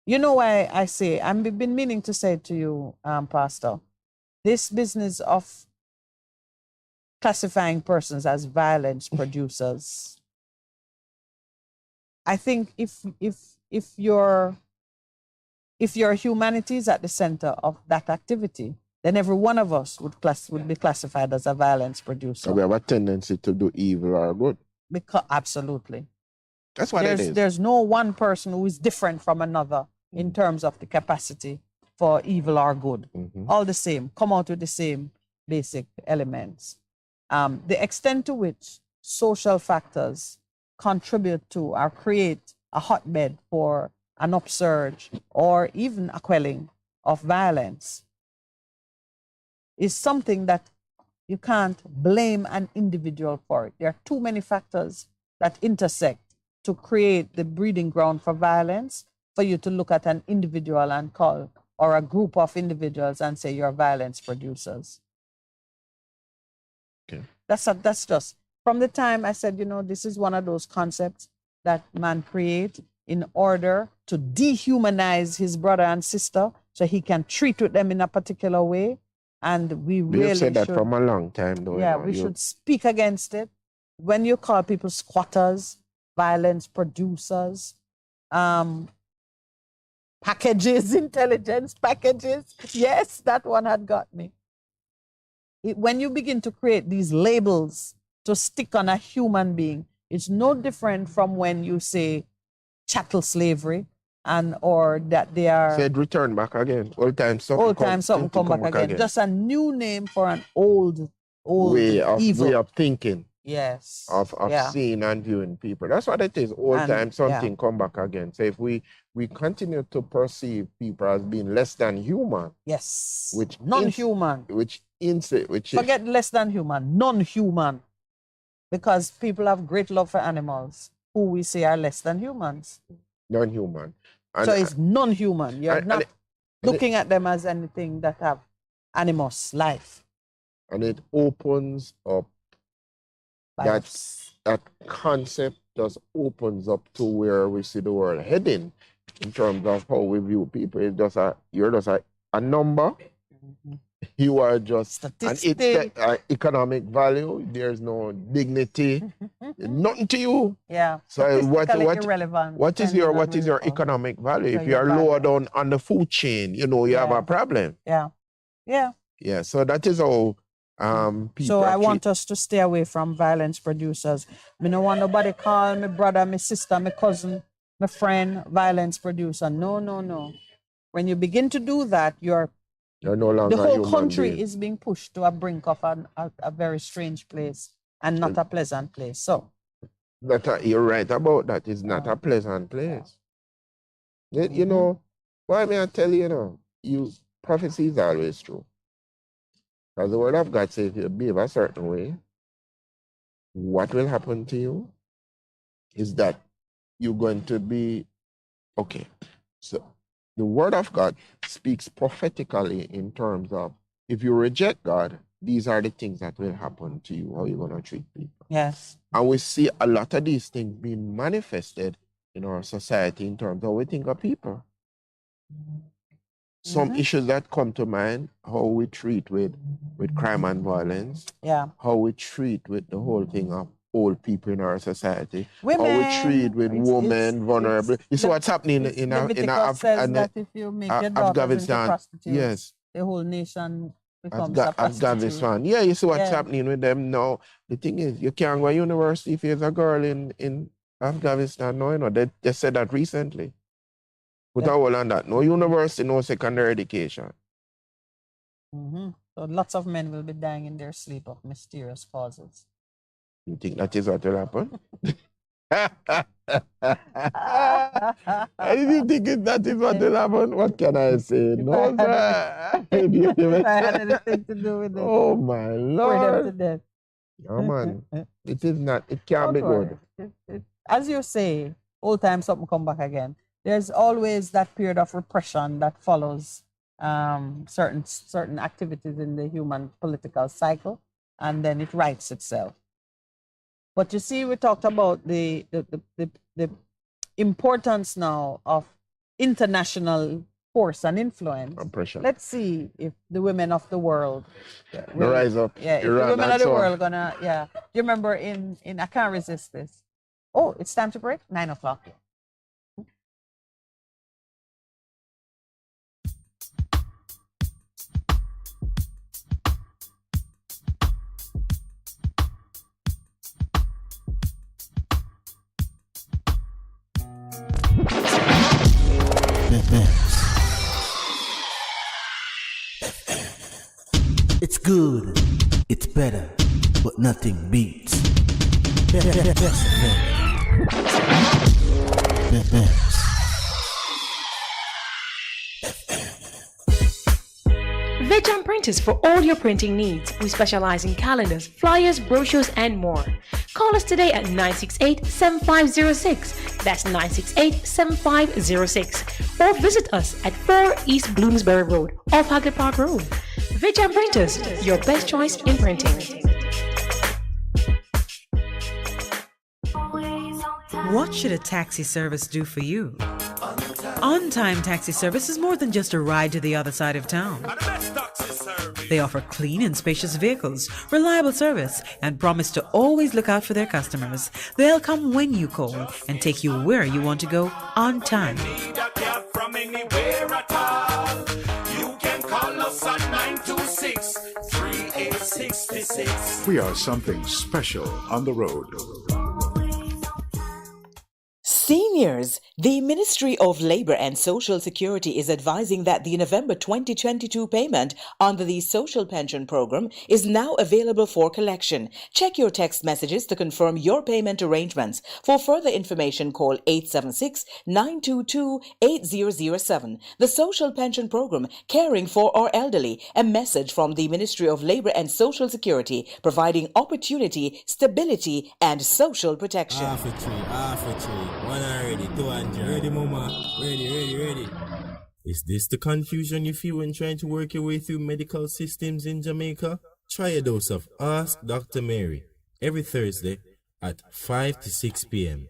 You know why I say, I've been meaning to say to you, Pastor, this business of classifying persons as violence producers. I think if your humanity is at the center of that activity, then every one of us would be classified as a violence producer. So we have a tendency to do evil or good. Absolutely. That's what it is. There's no one person who is different from another in terms of the capacity for evil or good. All the same, come out with the same basic elements. The extent to which social factors contribute to or create a hotbed for an upsurge or even a quelling of violence is something that you can't blame an individual for it. There are too many factors that intersect to create the breeding ground for violence for you to look at an individual and call, or a group of individuals and say you're violence producers. Okay. That's just, from the time I said, this is one of those concepts that man create in order to dehumanize his brother and sister so he can treat with them in a particular way. And we really You've said that should, from a long time, though. yeah, we should speak against it. When you call people squatters, violence producers, packages, intelligence packages, yes, that one had got me. When you begin to create these labels to stick on a human being, it's no different from when you say chattel slavery or that they are... Said return back again. Old time something come back again. Just a new name for an old way evil. of thinking. Yes. Of seeing and viewing people. That's what it is. Old time something come back again. So if we continue to perceive people as being less than human. Yes. Which non-human. Forget less than human. Non-human. Because people have great love for animals who we say are less than humans. Non-human. So it's non-human. You're not looking at them as anything that have animus life. And it opens up that concept just opens up to where we see the world heading in terms of how we view people. It's just you're just a number. You are just statistic. Economic value. There's no dignity. Nothing to you. Yeah. So irrelevant. what is your economic value? If you are lower down on the food chain, you have a problem. Yeah. Yeah. Yeah. So that is how people. So I want us to stay away from violence producers. I don't want nobody call my brother, my sister, my cousin, my friend violence producer. No. When you begin to do that, you're no longer the whole human country being. is being pushed to a brink of a very strange place and not a pleasant place. So you're right about that. It's not a pleasant place. Why may I tell you, prophecy is always true. Because the word of God says if you behave a certain way, what will happen to you is that you're going to be okay. So the word of God speaks prophetically in terms of if you reject God, these are the things that will happen to you, how you're going to treat people. Yes. And we see a lot of these things being manifested in our society in terms of how we think of people. Some issues that come to mind, how we treat with crime and violence, how we treat with the whole thing of old people in our society, women, how we treat with women, vulnerable. You see what's happening in that if you make your daughters into prostitutes, yes, the whole nation becomes a prostitute. Afghanistan. Yeah, you see what's happening with them now. The thing is, you can't go to university if you're a girl in Afghanistan. No, they said that recently. Put a hold on that. No university, no secondary education. So lots of men will be dying in their sleep of mysterious causes. You think that is what will happen? I didn't think that is what will happen. What can I say? No, sir. If I had anything to do with it. Oh, my Lord. Bore them to death. No, man. It is not. It can't be good. as you say, old time something come back again. There's always that period of repression that follows certain activities in the human political cycle, and then it rights itself. But you see, we talked about the importance now of international force and influence. Let's see if the women of the world rise up. Yeah, if Iran the women of the so on. world gonna, yeah. You remember in I Can't Resist This. Oh, it's time to break? 9 o'clock. It's good, it's better, but nothing beats. Bess. Vejan Printers for all your printing needs. We specialize in calendars, flyers, brochures, and more. Call us today at 968-7506. That's 968-7506. Or visit us at 4 East Bloomsbury Road, off Hagley Park Road. Vejan Printers, your best choice in printing. What should a taxi service do for you? On-time taxi service is more than just a ride to the other side of town. They offer clean and spacious vehicles, reliable service, and promise to always look out for their customers. They'll come when you call and take you where you want to go on time. From anywhere at all. You can call us at 926-3866. We are something special on the road. Seniors, the Ministry of Labour and Social Security is advising that the November 2022 payment under the Social Pension Programme is now available for collection. Check your text messages to confirm your payment arrangements. For further information, call 876-922-8007. The Social Pension Programme, caring for our elderly. A message from the Ministry of Labour and Social Security, providing opportunity, stability, and social protection. Half a tree. One already, 200. Ready, mama? Ready. Is this the confusion you feel when trying to work your way through medical systems in Jamaica? Try a dose of Ask Dr. Mary every Thursday at 5 to 6 p.m.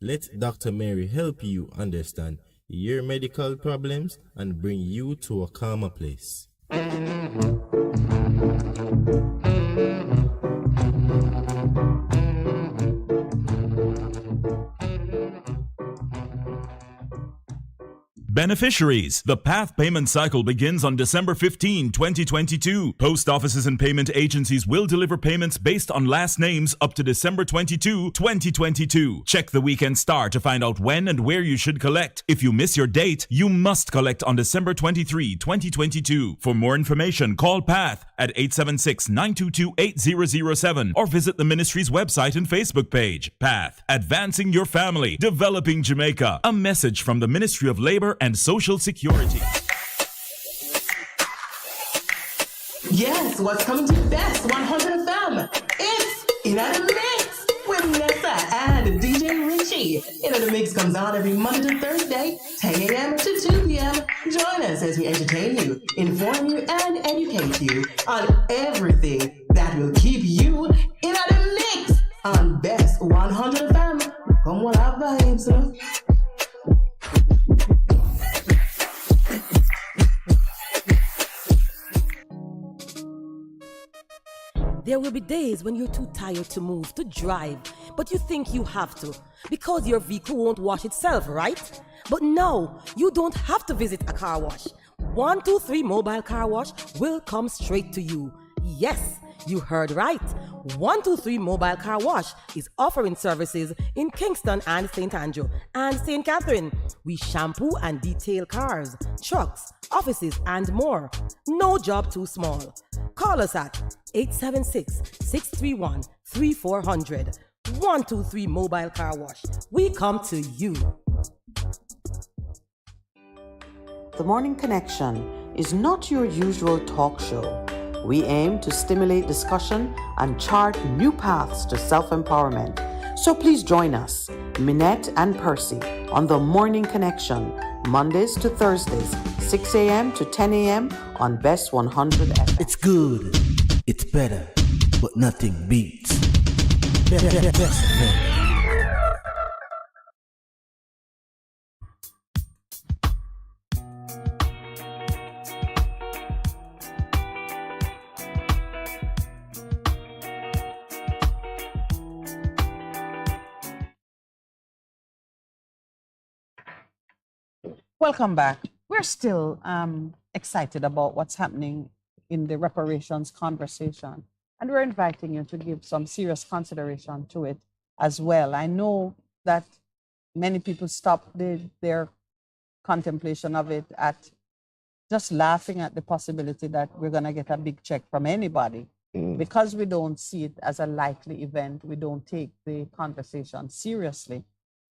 Let Dr. Mary help you understand your medical problems and bring you to a calmer place. Beneficiaries. The PATH payment cycle begins on December 15, 2022. Post offices and payment agencies will deliver payments based on last names up to December 22, 2022. Check the weekend star to find out when and where you should collect. If you miss your date, you must collect on December 23, 2022. For more information, call PATH at 876-922-8007 or visit the ministry's website and Facebook page. PATH, advancing your family, developing Jamaica. A message from the Ministry of Labour and Social Security. Yes, what's coming to Bess100 FM? It's In the Mix with Nessa and DJ Richie. In the Mix comes on every Monday to Thursday, 10 a.m. to 2 p.m. Join us as we entertain you, inform you, and educate you on everything that will keep you in the mix on Bess100 FM. Come on, our vibes, huh? There will be days when you're too tired to move, to drive, but you think you have to because your vehicle won't wash itself, right? But no, you don't have to visit a car wash. 123 Mobile Car Wash will come straight to you. Yes, you heard right. 123 Mobile Car Wash is offering services in Kingston and St. Andrew and St. Catherine. We shampoo and detail cars, trucks, offices, and more. No job too small. Call us at 876-631-3400. 123 Mobile Car Wash. We come to you. The Morning Connection is not your usual talk show. We aim to stimulate discussion and chart new paths to self-empowerment. So please join us, Minett and Percy, on the Morning Connection, Mondays to Thursdays, 6 a.m. to 10 a.m. on Bess100 FM. It's good, it's better, but nothing beats. Best FM. Welcome back. We're still excited about what's happening in the reparations conversation, and we're inviting you to give some serious consideration to it as well. I know that many people stop their contemplation of it at just laughing at the possibility that we're going to get a big check from anybody. Because we don't see it as a likely event, we don't take the conversation seriously.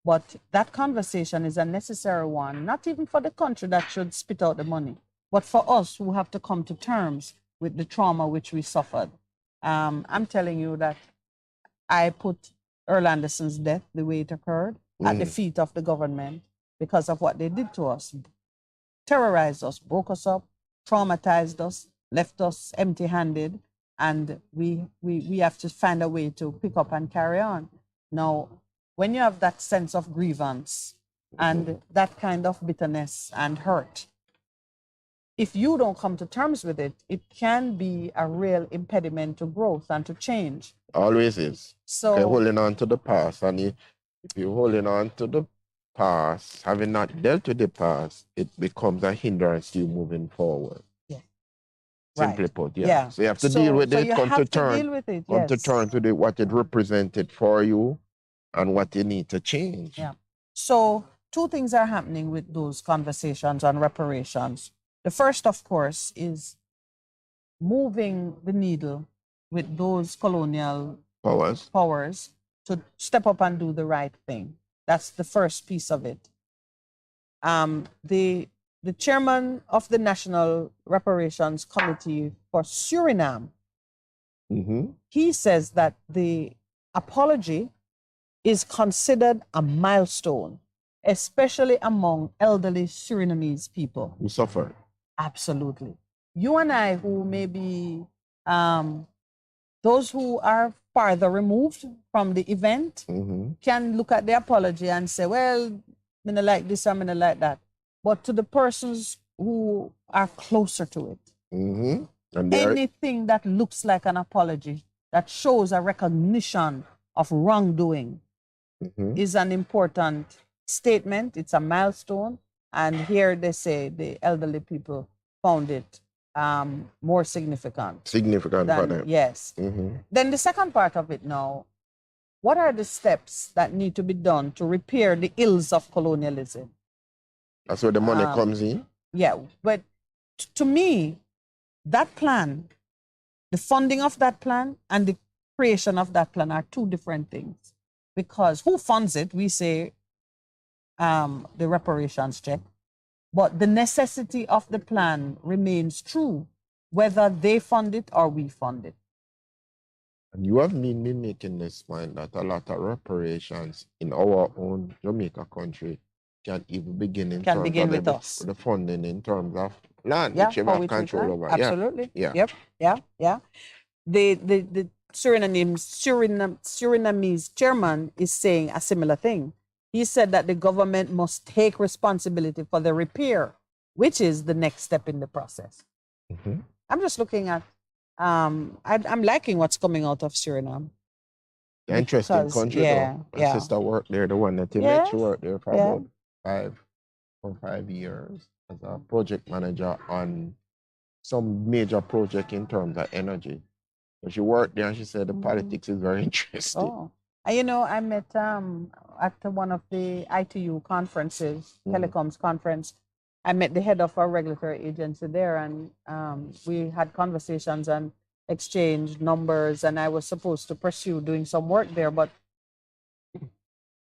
But that conversation is a necessary one, not even for the country that should spit out the money, but for us who have to come to terms with the trauma which we suffered. I'm telling you that I put Earl Anderson's death, the way it occurred, at the feet of the government because of what they did to us. Terrorized us, broke us up, traumatized us, left us empty-handed, and we have to find a way to pick up and carry on. Now, when you have that sense of grievance and that kind of bitterness and hurt, if you don't come to terms with it, it can be a real impediment to growth and to change. Always is. So okay, holding on to the past, and if you're holding on to the past, having not dealt with the past, it becomes a hindrance to you moving forward. Yeah. Simply Right. put, Yeah. So you have to So- deal with so it, you come have to to terms, deal with it, come to yes. terms with it, what it represented for you and what you need to change. Yeah. So two things are happening with those conversations on reparations. The first, of course, is moving the needle with those colonial powers to step up and do the right thing. That's the first piece of it. The chairman of the National Reparations Committee for Suriname, he says that the apology is considered a milestone, especially among elderly Surinamese people. Who suffered. Absolutely. You and I, who may be those who are farther removed from the event, can look at the apology and say, well, I'm not like this, I'm not like that. But to the persons who are closer to it, And they are- anything that looks like an apology, that shows a recognition of wrongdoing, is an important statement. It's a milestone. And here they say the elderly people found it more significant. Significant for than- them. Yes. Then the second part of it now, what are the steps that need to be done to repair the ills of colonialism? That's where the money comes in. Yeah, but to me, that plan, the funding of that plan and the creation of that plan are two different things. Because who funds it? We say the reparations check. But the necessity of the plan remains true, whether they fund it or we fund it. And you have been making this point that a lot of reparations in our own Jamaica country can even begin in Can terms begin of with us. the funding in terms of land, Yeah, which you for have which we control can. over. Absolutely. Yeah. Yep. Yeah. The Surinamese chairman is saying a similar thing. He said that the government must take responsibility for the repair, which is the next step in the process. I'm just looking at, I'm liking what's coming out of Suriname. Interesting Because- country yeah, though. My yeah. sister worked there, the one that you Yeah, met, she worked there for yeah. about 5 years as a project manager on some major project in terms of energy. So she worked there and she said the politics is very interesting. Oh, and you know, I met at one of the ITU conferences, telecoms conference. I met the head of our regulatory agency there, and we had conversations and exchanged numbers. And I was supposed to pursue doing some work there, but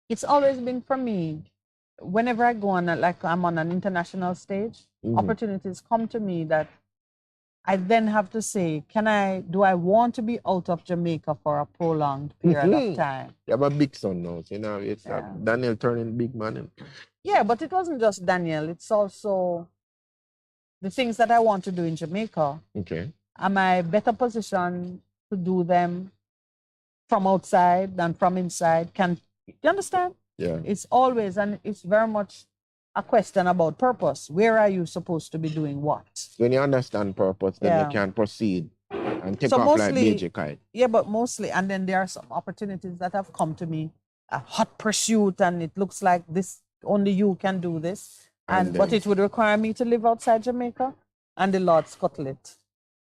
it's always been for me. Whenever I go on, like I'm on an international stage, opportunities come to me that I then have to say, do I want to be out of Jamaica for a prolonged period of time? You have a big son now, so, you know, it's Daniel turning big man. Yeah, but it wasn't just Daniel. It's also the things that I want to do in Jamaica. Okay. Am I better positioned to do them from outside than from inside? You understand? Yeah. It's always, and it's very much a question about purpose. Where are you supposed to be doing what? When you understand purpose, then you can proceed and take off like BJ Kite. Yeah, but mostly, and then there are some opportunities that have come to me, a hot pursuit, and it looks like this, only you can do this. But it would require me to live outside Jamaica, and the Lord scuttle it.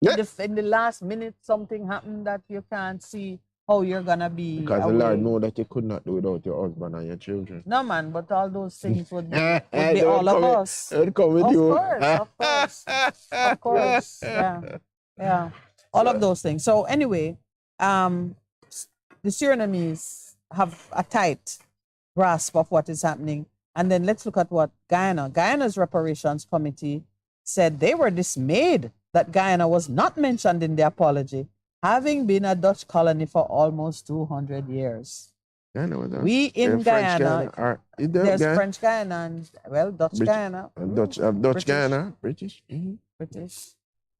Yeah. In the last minute, something happened that you can't see how you're gonna be. Because the Lord know that you could not do without your husband and your children. No, man, but all those things would be all of us. It would come with you. Of course. Yeah. All of those things. So anyway, the Surinamese have a tight grasp of what is happening. And then let's look at what Guyana's reparations committee said. They were dismayed that Guyana was not mentioned in the apology, having been a Dutch colony for almost 200 years. We in Guyana, there's French Guyana and, Dutch Guyana. Dutch Guyana, British. Mm-hmm. British.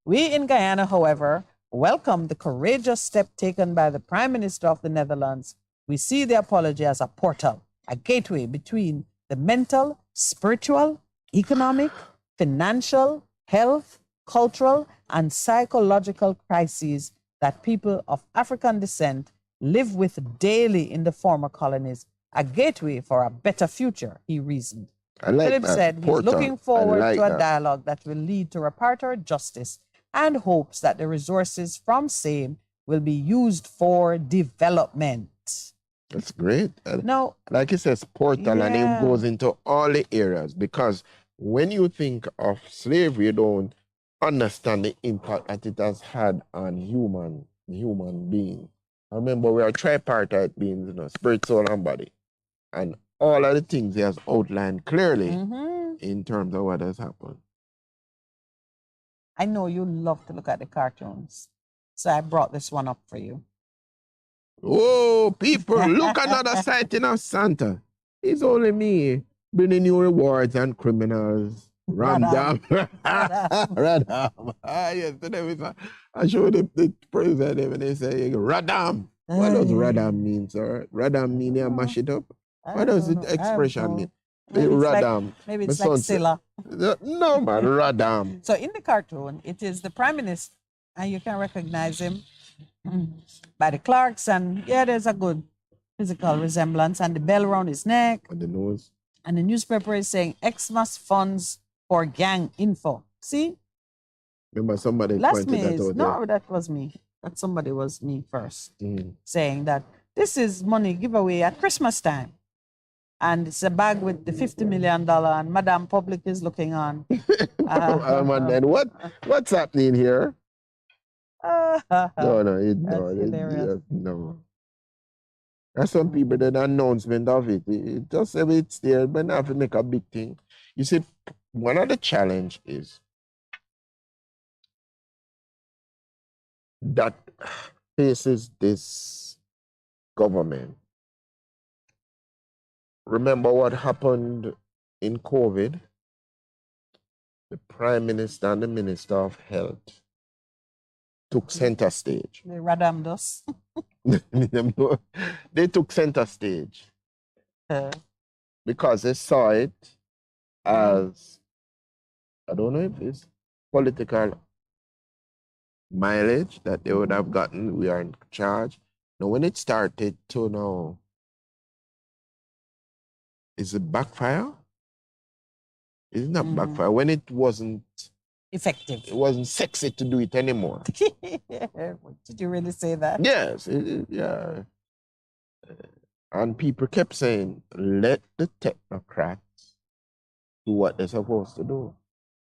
We in Guyana, however, welcome the courageous step taken by the Prime Minister of the Netherlands. We see the apology as a portal, a gateway between the mental, spiritual, economic, financial, health, cultural, and psychological crises that people of African descent live with daily in the former colonies, a gateway for a better future, he reasoned. Philip said he's looking forward to a dialogue that will lead to reparatory justice and hopes that the resources from same will be used for development. That's great. No, like it says, portal, and it goes into all the areas, because when you think of slavery, you don't understand the impact that it has had on human beings. I remember we are tripartite beings, spirit, soul, and body. And all of the things he has outlined clearly in terms of what has happened. I know you love to look at the cartoons, so I brought this one up for you. Oh, people, look another sighting of Santa. It's only me bringing you rewards and criminals. Radam. Radam. Yesterday I showed the president and they say, Radam. What does Radam mean, sir? Radam mean you mash it up? What does the expression mean? Radam. Maybe it's like Silla. No, man, Radam. So in the cartoon, it is the Prime Minister, and you can recognize him by the Clarks, and there's a good physical resemblance, and the bell around his neck. And the nose. And the newspaper is saying Xmas funds for gang info. See? Remember somebody pointed that out. No, that was me. That somebody was me first. Saying that this is money giveaway at Christmas time. And it's a bag with the $50 million, and Madam Public is looking on. And what's happening here? No. There's some people that announcement of it. It just say it's there, but not have to make a big thing. You see, one of the challenge is that faces this government. Remember what happened in COVID? The Prime Minister and the Minister of Health took center stage. They radammed us. They took center stage because they saw it as, I don't know if it's political mileage that they would have gotten. We are in charge. Now, when it started to now, is it backfire? It's not backfire. When it wasn't effective, it wasn't sexy to do it anymore. Did you really say that? Yes, yeah. And people kept saying, let the technocrats do what they're supposed to do.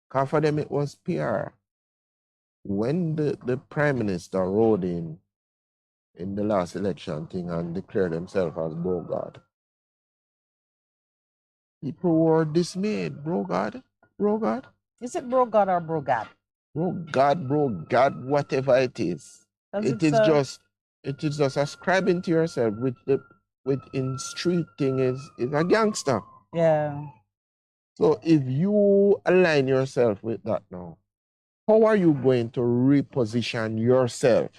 Because for them, it was PR. When the Prime Minister rode in the last election thing and declared himself as Brogard, people were dismayed. Brogard? Is it Brogard or Brogad? bro, God, whatever it is. It is just ascribing to yourself with in street thing is a gangster. Yeah. So if you align yourself with that now, how are you going to reposition yourself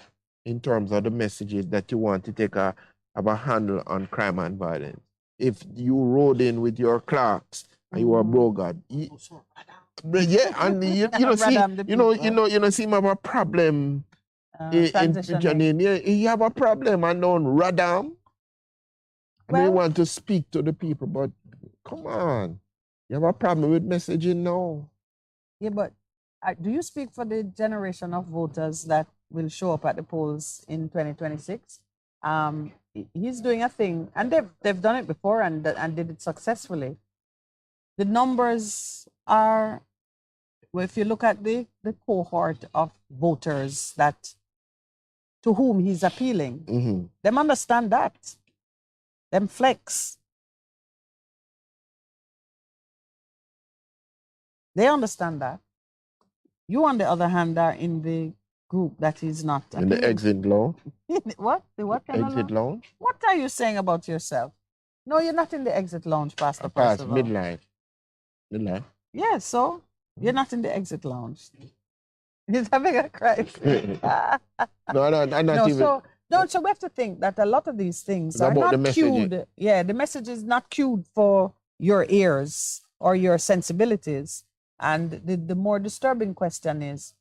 in terms of the messages that you want to take have a handle on crime and violence? If you rode in with your clerks and you are brogard, yeah, and see him have a problem in transitioning. Yeah, he have a problem and don't radam. And we want to speak to the people, but come on, you have a problem with messaging now. Yeah, but do you speak for the generation of voters that will show up at the polls in 2026? He's doing a thing, and they've done it before and did it successfully. The numbers are, well, if you look at the cohort of voters to whom he's appealing, them understand that. Them flex. They understand that. You, on the other hand, are in the group that is not. In the exit lounge? What? The what kind exit of lounge? What are you saying about yourself? No, you're not in the exit lounge, Pastor Past Percival. midlife. Midlife? Yeah, so you're not in the exit lounge. He's having a cry. No, I'm not even. So we have to think that a lot of these things It's are about the not message. cued. Yeah, the message is not cued for your ears or your sensibilities. And the more disturbing question is,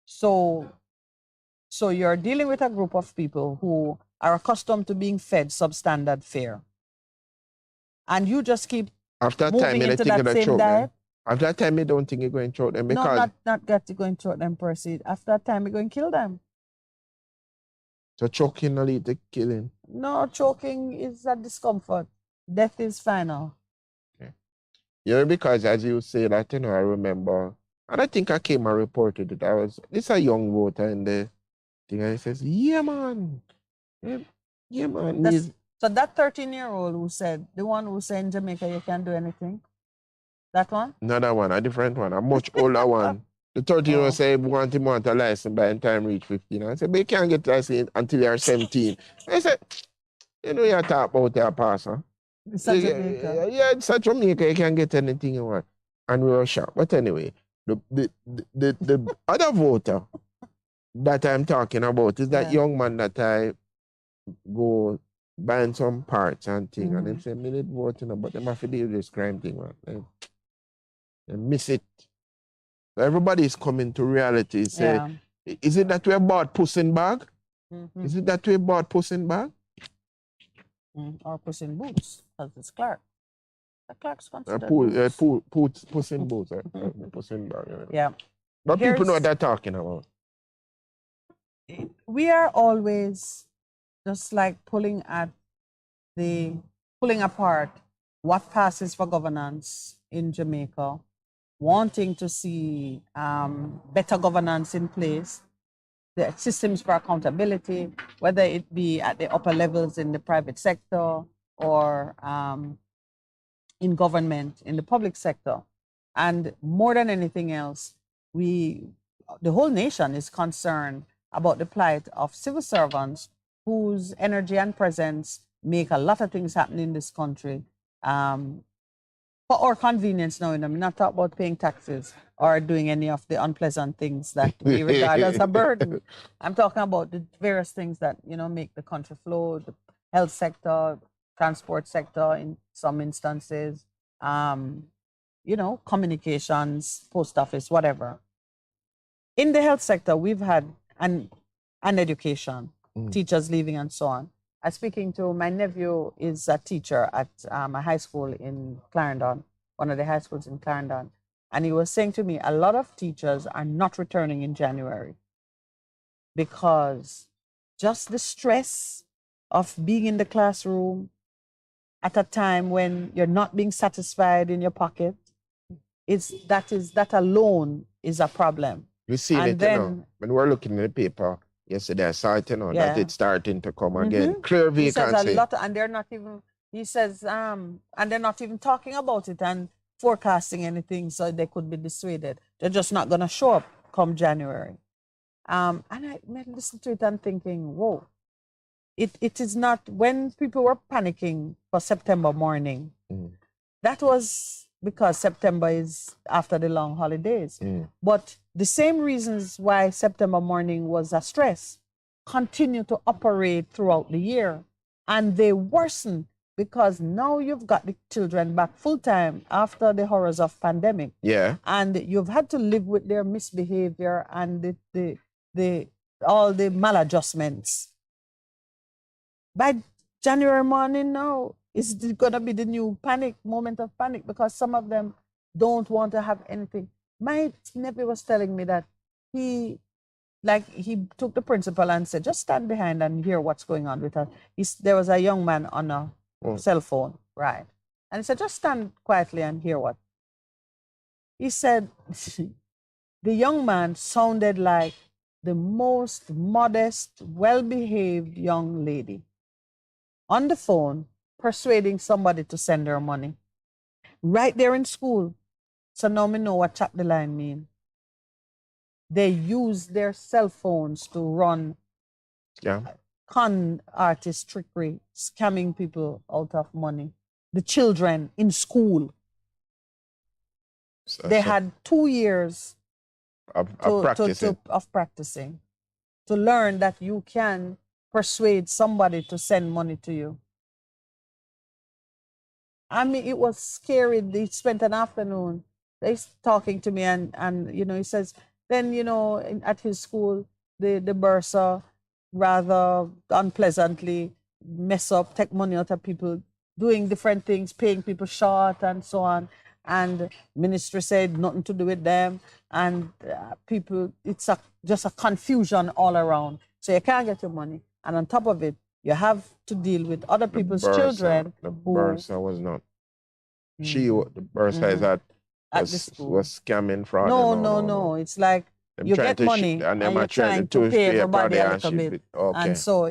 so you're dealing with a group of people who are accustomed to being fed substandard fare. And you just keep After moving time, you into think that of same choke diet. them. After that time, you don't think you're going to choke them because No, not got to go and choke them, Percy. After that time, you're going to kill them. so choking will lead to killing. No, choking is a discomfort. Death is final. Yeah, because as you say that, I remember, and I think I came and reported it. This a young voter in the thing, and he says, yeah, man. Yeah, man. So that 13-year-old who said, the one who said in Jamaica you can't do anything, that one? Not that one, a different one, a much older one. The 13-year-old said, want a license by the time reach 15. I said, but you can't get license until you're 17. I said, you talk about your pastor. It's such Jamaica. Yeah, it's such Jamaica, you can get anything you want. And we were shocked. But anyway, the other voter that I'm talking about is that young man that I go buying some parts and things, and they say, Minett voting, but they have to deal with this crime thing, man. They miss it. So everybody's coming to reality. Say, is it that we bought Puss in Bag? Is it that we bought Puss in Bag? Or Puss in Boots, because it's Clark. The Clark's considered Puss in Boots. Puss in Bag. Yeah. But people know what they're talking about. We are always just like pulling apart what passes for governance in Jamaica, wanting to see better governance in place, the systems for accountability, whether it be at the upper levels in the private sector or in government, in the public sector. And more than anything else, the whole nation is concerned about the plight of civil servants whose energy and presence make a lot of things happen in this country. For our convenience now, I'm not talking about paying taxes or doing any of the unpleasant things that we regard as a burden. I'm talking about the various things that, make the country flow, the health sector, transport sector in some instances, communications, post office, whatever. In the health sector, we've had an education, teachers leaving and so on. I'm speaking to my nephew is a teacher at a high school in Clarendon, one of the high schools in Clarendon. And he was saying to me, a lot of teachers are not returning in January because just the stress of being in the classroom at a time when you're not being satisfied in your pocket, that alone is a problem. We see it, when we're looking at the paper yesterday, I saw it, that it's starting to come again. Clear vacancy. He says a lot, and they're not even, he says, and they're not even talking about it and forecasting anything so they could be dissuaded. They're just not going to show up come January. And I listened to it and thinking, whoa, it is not, when people were panicking for September morning, that was because September is after the long holidays. But the same reasons why September morning was a stress continue to operate throughout the year. And they worsen because now you've got the children back full time after the horrors of pandemic. Yeah. And you've had to live with their misbehavior and all the maladjustments. By January morning now, it's going to be the new moment of panic, because some of them don't want to have anything. My nephew was telling me that he took the principal and said, just stand behind and hear what's going on with her. There was a young man on a cell phone, right? And he said, just stand quietly and hear what. He said, the young man sounded like the most modest, well-behaved young lady on the phone, persuading somebody to send her money. Right there in school. So now we know what tap the line mean. They use their cell phones to run con artist trickery, scamming people out of money. The children in school. They had 2 years of practicing to learn that you can persuade somebody to send money to you. I mean, it was scary. They spent an afternoon. He's talking to me and he says, then, at his school, the bursar rather unpleasantly mess up, take money out of people, doing different things, paying people short and so on. And ministry said nothing to do with them. And people, it's just a confusion all around. So you can't get your money. And on top of it, you have to deal with other people's children. The bursar was not. The bursar is was scamming fraud. No. It's like you get money and you're trying to pay everybody a little bit. Okay. And so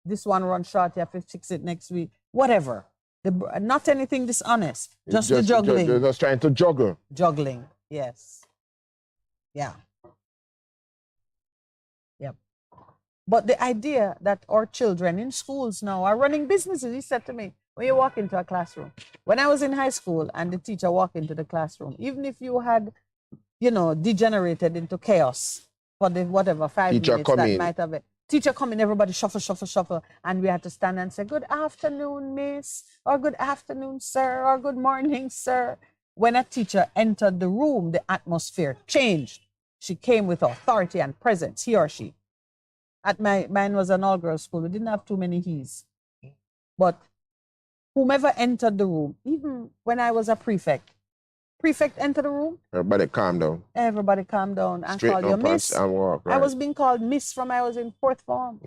this one runs short, you have to fix it next week. Whatever. Not anything dishonest. Just the juggling. They're just trying to juggle. Juggling, yes. Yeah. Yep. But the idea that our children in schools now are running businesses, he said to me, when you walk into a classroom, when I was in high school and the teacher walked into the classroom, even if you had, degenerated into chaos for the 5 minutes that might have it. Teacher come in, everybody shuffle, and we had to stand and say, good afternoon, miss, or good afternoon, sir, or good morning, sir. When a teacher entered the room, the atmosphere changed. She came with authority and presence, he or she. Mine was an all-girls school. We didn't have too many he's. But whomever entered the room, even when I was a prefect entered the room. Everybody calm down. And called you miss. And walk, right. I was being called miss from I was in 4th form.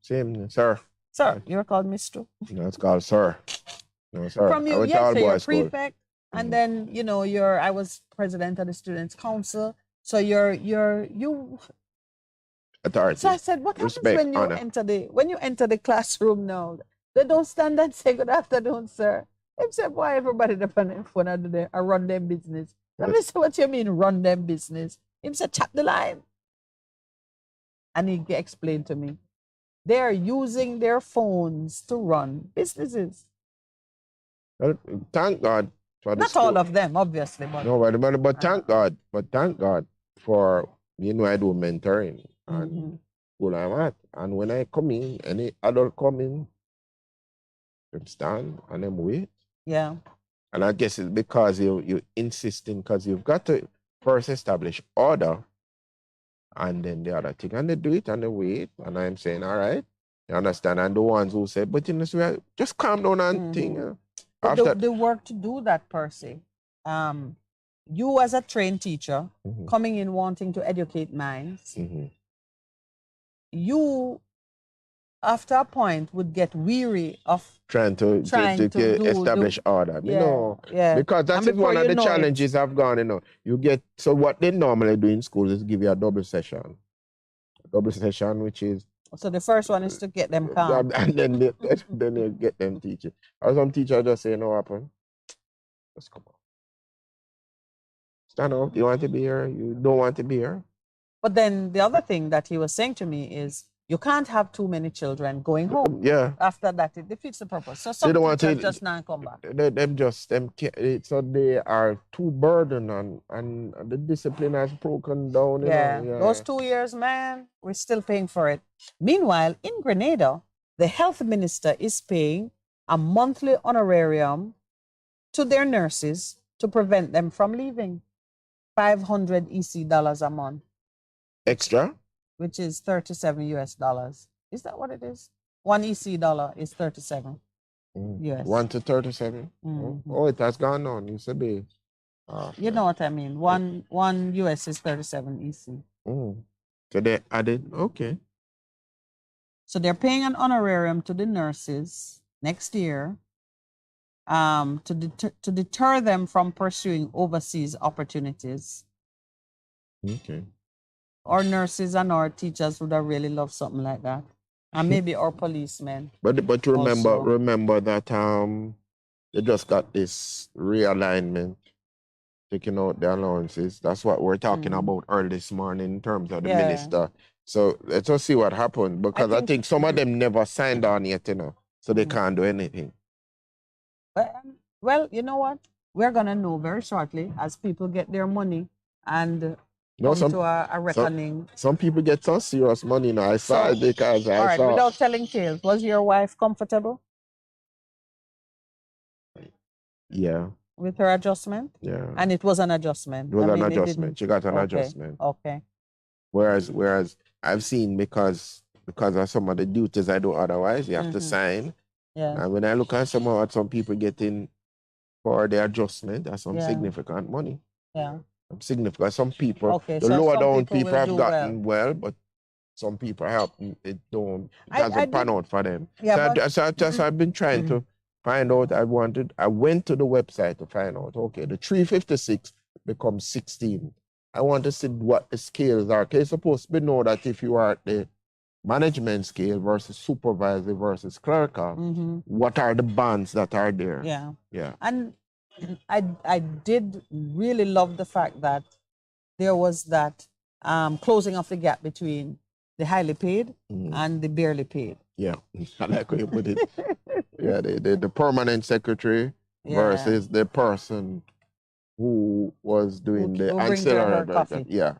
Same, sir. Sir, you were called miss too. No, it's called sir. No, sir. From you, yes, so you're prefect. And then, I was president of the Students' Council. So you authority. So I said, what happens when you enter the classroom now? They don't stand and say good afternoon, sir. Him say, why everybody depend on phone and they run them business. Let me say, what you mean run them business? Him say, tap the line. And he explained to me, they are using their phones to run businesses. Well, thank God for the Not all of them, obviously. But but thank God. But thank God for, I do mentoring and school I'm at. And when I come in, any adult come in, them stand and them wait. Yeah. And I guess it's because you're insisting, because you've got to first establish order and then the other thing. And they do it and they wait. And I'm saying, all right, you understand? And the ones who say, but just calm down and think. The work to do that, Percy, you as a trained teacher, coming in wanting to educate minds, you, after a point, would get weary of trying to establish order. Because that is one of the challenges I've gone, You get, so what they normally do in schools is give you a double session. Which is... So the first one is to get them calm. And then you get them teaching. Or some teacher just say, no happen. Just come on. Stand up. You want to be here? You don't want to be here? But then the other thing that he was saying to me is, you can't have too many children going home. Yeah. After that, it defeats the purpose. So They some don't want teachers to- just not come back. So they are too burdened and the discipline has broken down. You Yeah. know? Those 2 years, man, we're still paying for it. Meanwhile, in Grenada, the health minister is paying a monthly honorarium to their nurses to prevent them from leaving. $500 EC a month. Extra? Which is 37 US dollars. Is that what it is? $1 EC is 37 US. 1 to 37? Oh, it has gone on. You said they. You know what I mean? One US is 37 EC. So they added, okay. So they're paying an honorarium to the nurses next year to deter them from pursuing overseas opportunities. Okay. Our nurses and our teachers would have really loved something like that. And maybe our policemen. But remember also. remember that they just got this realignment, taking out the allowances. That's what we're talking about early this morning in terms of the Yeah. minister. So let's just see what happened, because I think some of them never signed on yet, so they can't do anything. Well, you know what? We're going to know very shortly as people get their money and No, come to a reckoning. Some people get some serious money now. I saw it because All I right, saw. without telling tales, was your wife comfortable Yeah, with her adjustment? yeah. And it was an adjustment. It was I an mean, it adjustment. didn't- She got an Okay, adjustment. Okay. Whereas I've seen because of some of the duties I do otherwise, you have to sign. Yeah. And when I look at what some people getting for the adjustment, that's some Yeah. significant money. Yeah. Some significant. Some people, Okay, the so lower some down people people will have do gotten well, but some people have it don't. It I hasn't panned did- out for them. Yeah, So I've been trying to find out. I went to the website to find out. Okay, the 356 becomes 16. I want to see what the scales are. You're supposed to know that if you are at the management scale versus supervisory versus clerical, what are the bands that are there? Yeah. Yeah. And I did really love the fact that there was that closing of the gap between the highly paid and the barely paid. Yeah, I like how you put it. Yeah, the permanent secretary versus the person who was doing the who brings her ancillary. coffee. Yeah.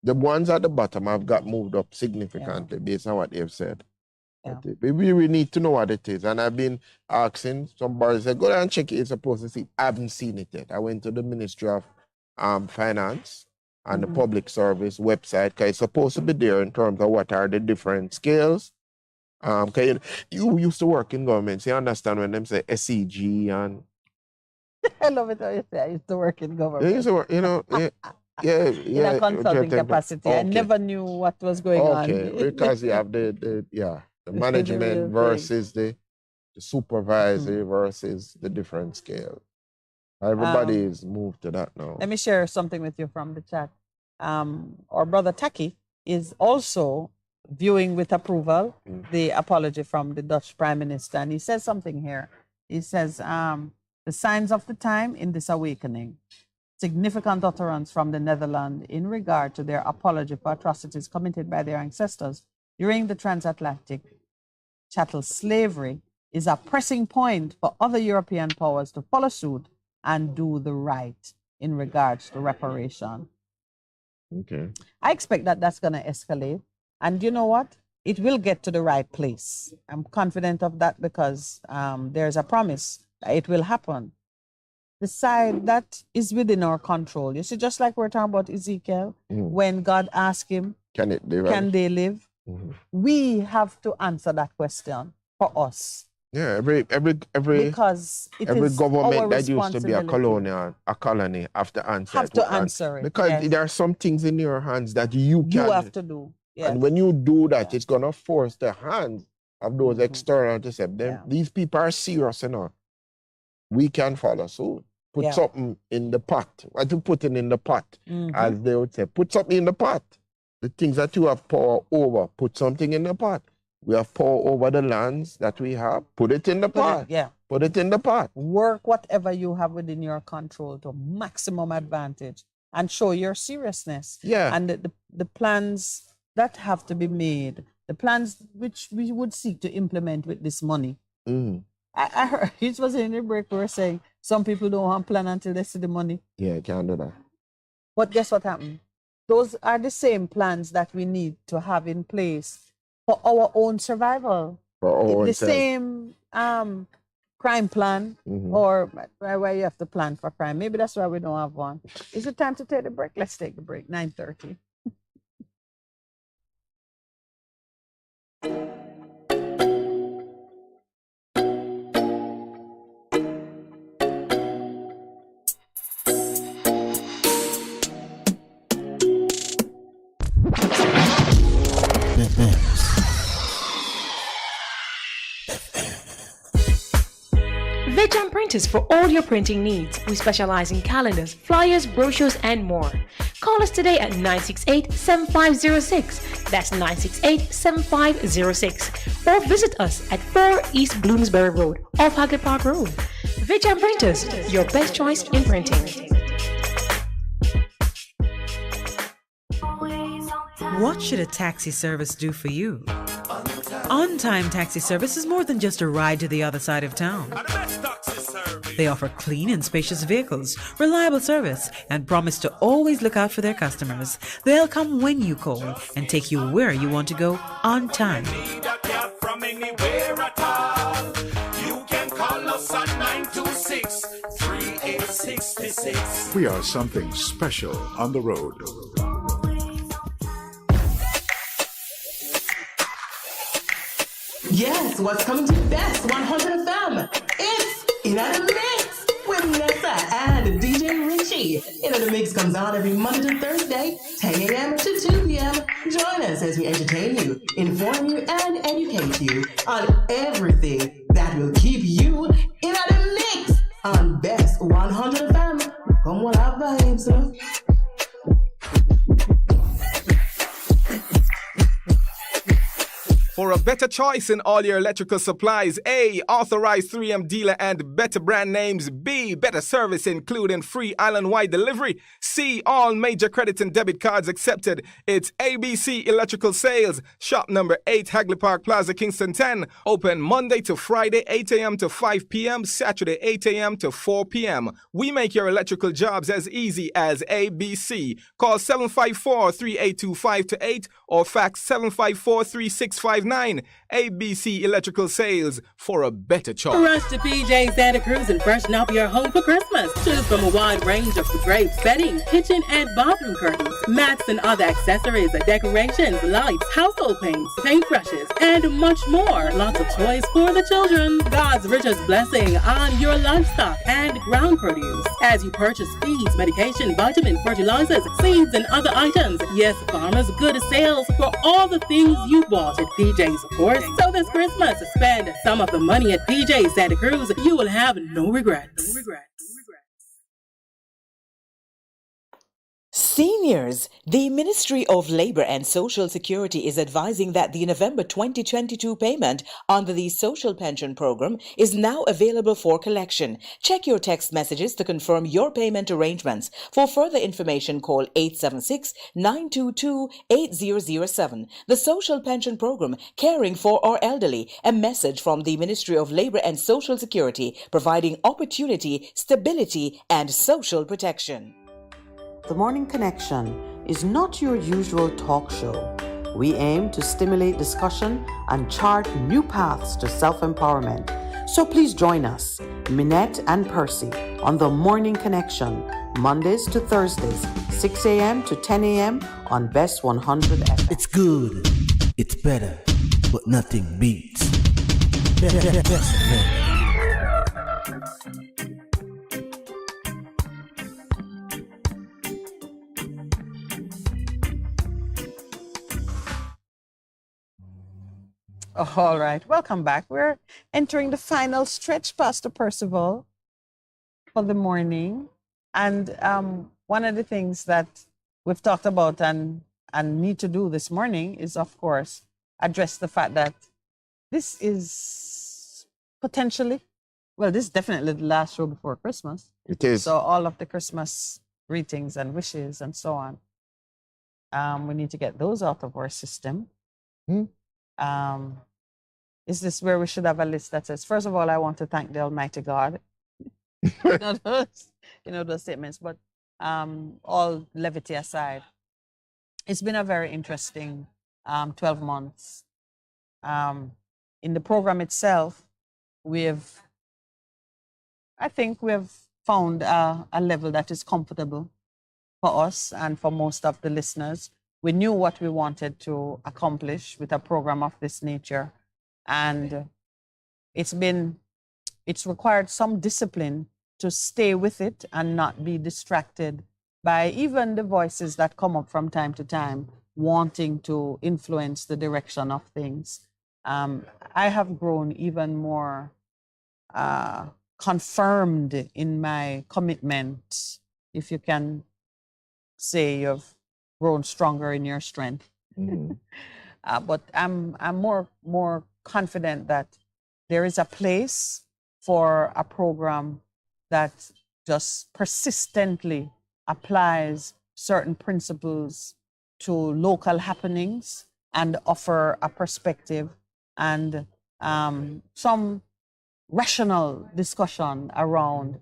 The ones at the bottom have got moved up significantly based on what they've said. Yeah. But we need to know what it is. And I've been asking somebody, said, go down and check it. It's supposed to see. I haven't seen it yet. I went to the Ministry of Finance and the Public Service website, because it's supposed to be there in terms of what are the different scales. Cause you used to work in government, so you understand when them say SEG and I love it how you say I used to work in government. you used to work, In a consulting capacity. I never knew what was going on. Okay, because you have the management real thing. versus the supervisory versus the different scale. Everybody is moved to that now. Let me share something with you from the chat. Our brother Taki is also viewing with approval the apology from the Dutch Prime Minister. And he says something here. He says, the signs of the time in this awakening, significant utterance from the Netherlands in regard to their apology for atrocities committed by their ancestors during the transatlantic chattel slavery, is a pressing point for other European powers to follow suit and do the right in regards to reparation. Okay. I expect that that's going to escalate. And you know what? It will get to the right place. I'm confident of that because there's a promise that it will happen. The side that is within our control. You see, just like we're talking about Ezekiel, when God asked him, can they live? We have to answer that question for us. Yeah, every because it every is government our that used to be a colony have to answer have to answer it, because yes. there are some things in your hands that you have to do. Yes. And when you do that, it's gonna force the hands of those external to say, these people are serious enough. We can follow suit. Put something in the pot. What you putting in the pot, as they would say, put something in the pot. The things that you have power over, put something in the pot. We have power over the lands that we have. Put it in the pot. Put it in the pot. Work whatever you have within your control to maximum advantage and show your seriousness. Yeah. And the plans that have to be made, the plans which we would seek to implement with this money. I heard it was in the break we were saying some people don't want to plan until they see the money. Yeah, you can't do that. But guess what happened? Those are the same plans that we need to have in place for our own survival. For our own The self. same crime plan, or where you have to plan for crime. Maybe that's why we don't have one. Is it time to take the break? Let's take the break. 9:30. Veteran Printers for all your printing needs. We specialize in calendars, flyers, brochures, and more. Call us today at 968-7506. That's 968-7506. Or visit us at 4 East Bloomsbury Road, off Hagley Park Road. Veteran Printers, your best choice in printing. What should a taxi service do for you? On-time taxi service is more than just a ride to the other side of town. They offer clean and spacious vehicles, reliable service, and promise to always look out for their customers. They'll come when you call and take you where you want to go on time. From anywhere at all. You can call us at 926-3866. We are something special on the road. Yes, what's coming to Bess100 FM? It's In the Mix with Nessa and DJ Richie. In the Mix comes on every Monday to Thursday, 10 a.m. to 2 p.m. Join us as we entertain you, inform you, and educate you on everything that will keep you in the mix on Bess100 FM. Come on out, vibes. For a better choice in all your electrical supplies, A, authorized 3M dealer and better brand names. B, better service including free island-wide delivery. C, all major credit and debit cards accepted. It's ABC Electrical Sales, shop number 8, Hagley Park Plaza, Kingston 10. Open Monday to Friday, 8 a.m. to 5 p.m., Saturday, 8 a.m. to 4 p.m. We make your electrical jobs as easy as ABC. Call 754-382-528 or fax 754-3659. ABC Electrical Sales, for a better choice. Rush to PJ Santa Cruz and freshen up your home for Christmas. Choose from a wide range of drapes, bedding, kitchen and bathroom curtains, mats and other accessories, decorations, lights, household paints, paintbrushes, and much more. Lots of choice for the children. God's richest blessing on your livestock and ground produce. As you purchase feeds, medication, vitamin, fertilizers, seeds, and other items. Yes, farmers, good sales for all the things you bought at PJ's, of course. So this Christmas, spend some of the money at PJ Santa Cruz. You will have no regrets. Seniors, the Ministry of Labor and Social Security is advising that the November 2022 payment under the Social Pension Program is now available for collection. Check your text messages to confirm your payment arrangements. For further information, call 876-922-8007. The Social Pension Program, caring for our elderly. A message from the Ministry of Labor and Social Security, providing opportunity, stability, and social protection. The Morning Connection is not your usual talk show. We aim to stimulate discussion and chart new paths to self-empowerment. So please join us, Minett and Percy, on The Morning Connection, Mondays to Thursdays, 6 a.m. to 10 a.m. on Bess100 FM. It's good, it's better, but nothing beats. Best FM. All right, welcome back. We're entering the final stretch, Pastor Percival, for the morning. And one of the things that we've talked about and need to do this morning is, of course, address the fact that this is potentially, well, this is definitely the last show before Christmas. It is. So all of the Christmas greetings and wishes and so on. We need to get those out of our system. Is this where we should have a list that says, first of all, I want to thank the Almighty God. Those statements, but all levity aside, it's been a very interesting 12 months. In the program itself, I think we've found a level that is comfortable for us and for most of the listeners. We knew what we wanted to accomplish with a program of this nature, and it's required some discipline to stay with it and not be distracted by even the voices that come up from time to time wanting to influence the direction of things. I have grown even more confirmed in my commitment, if you can say you've grown stronger in your strength. But I'm more confident that there is a place for a program that just persistently applies certain principles to local happenings and offer a perspective and some rational discussion around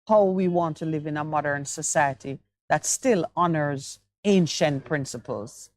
how we want to live in a modern society that still honors ancient principles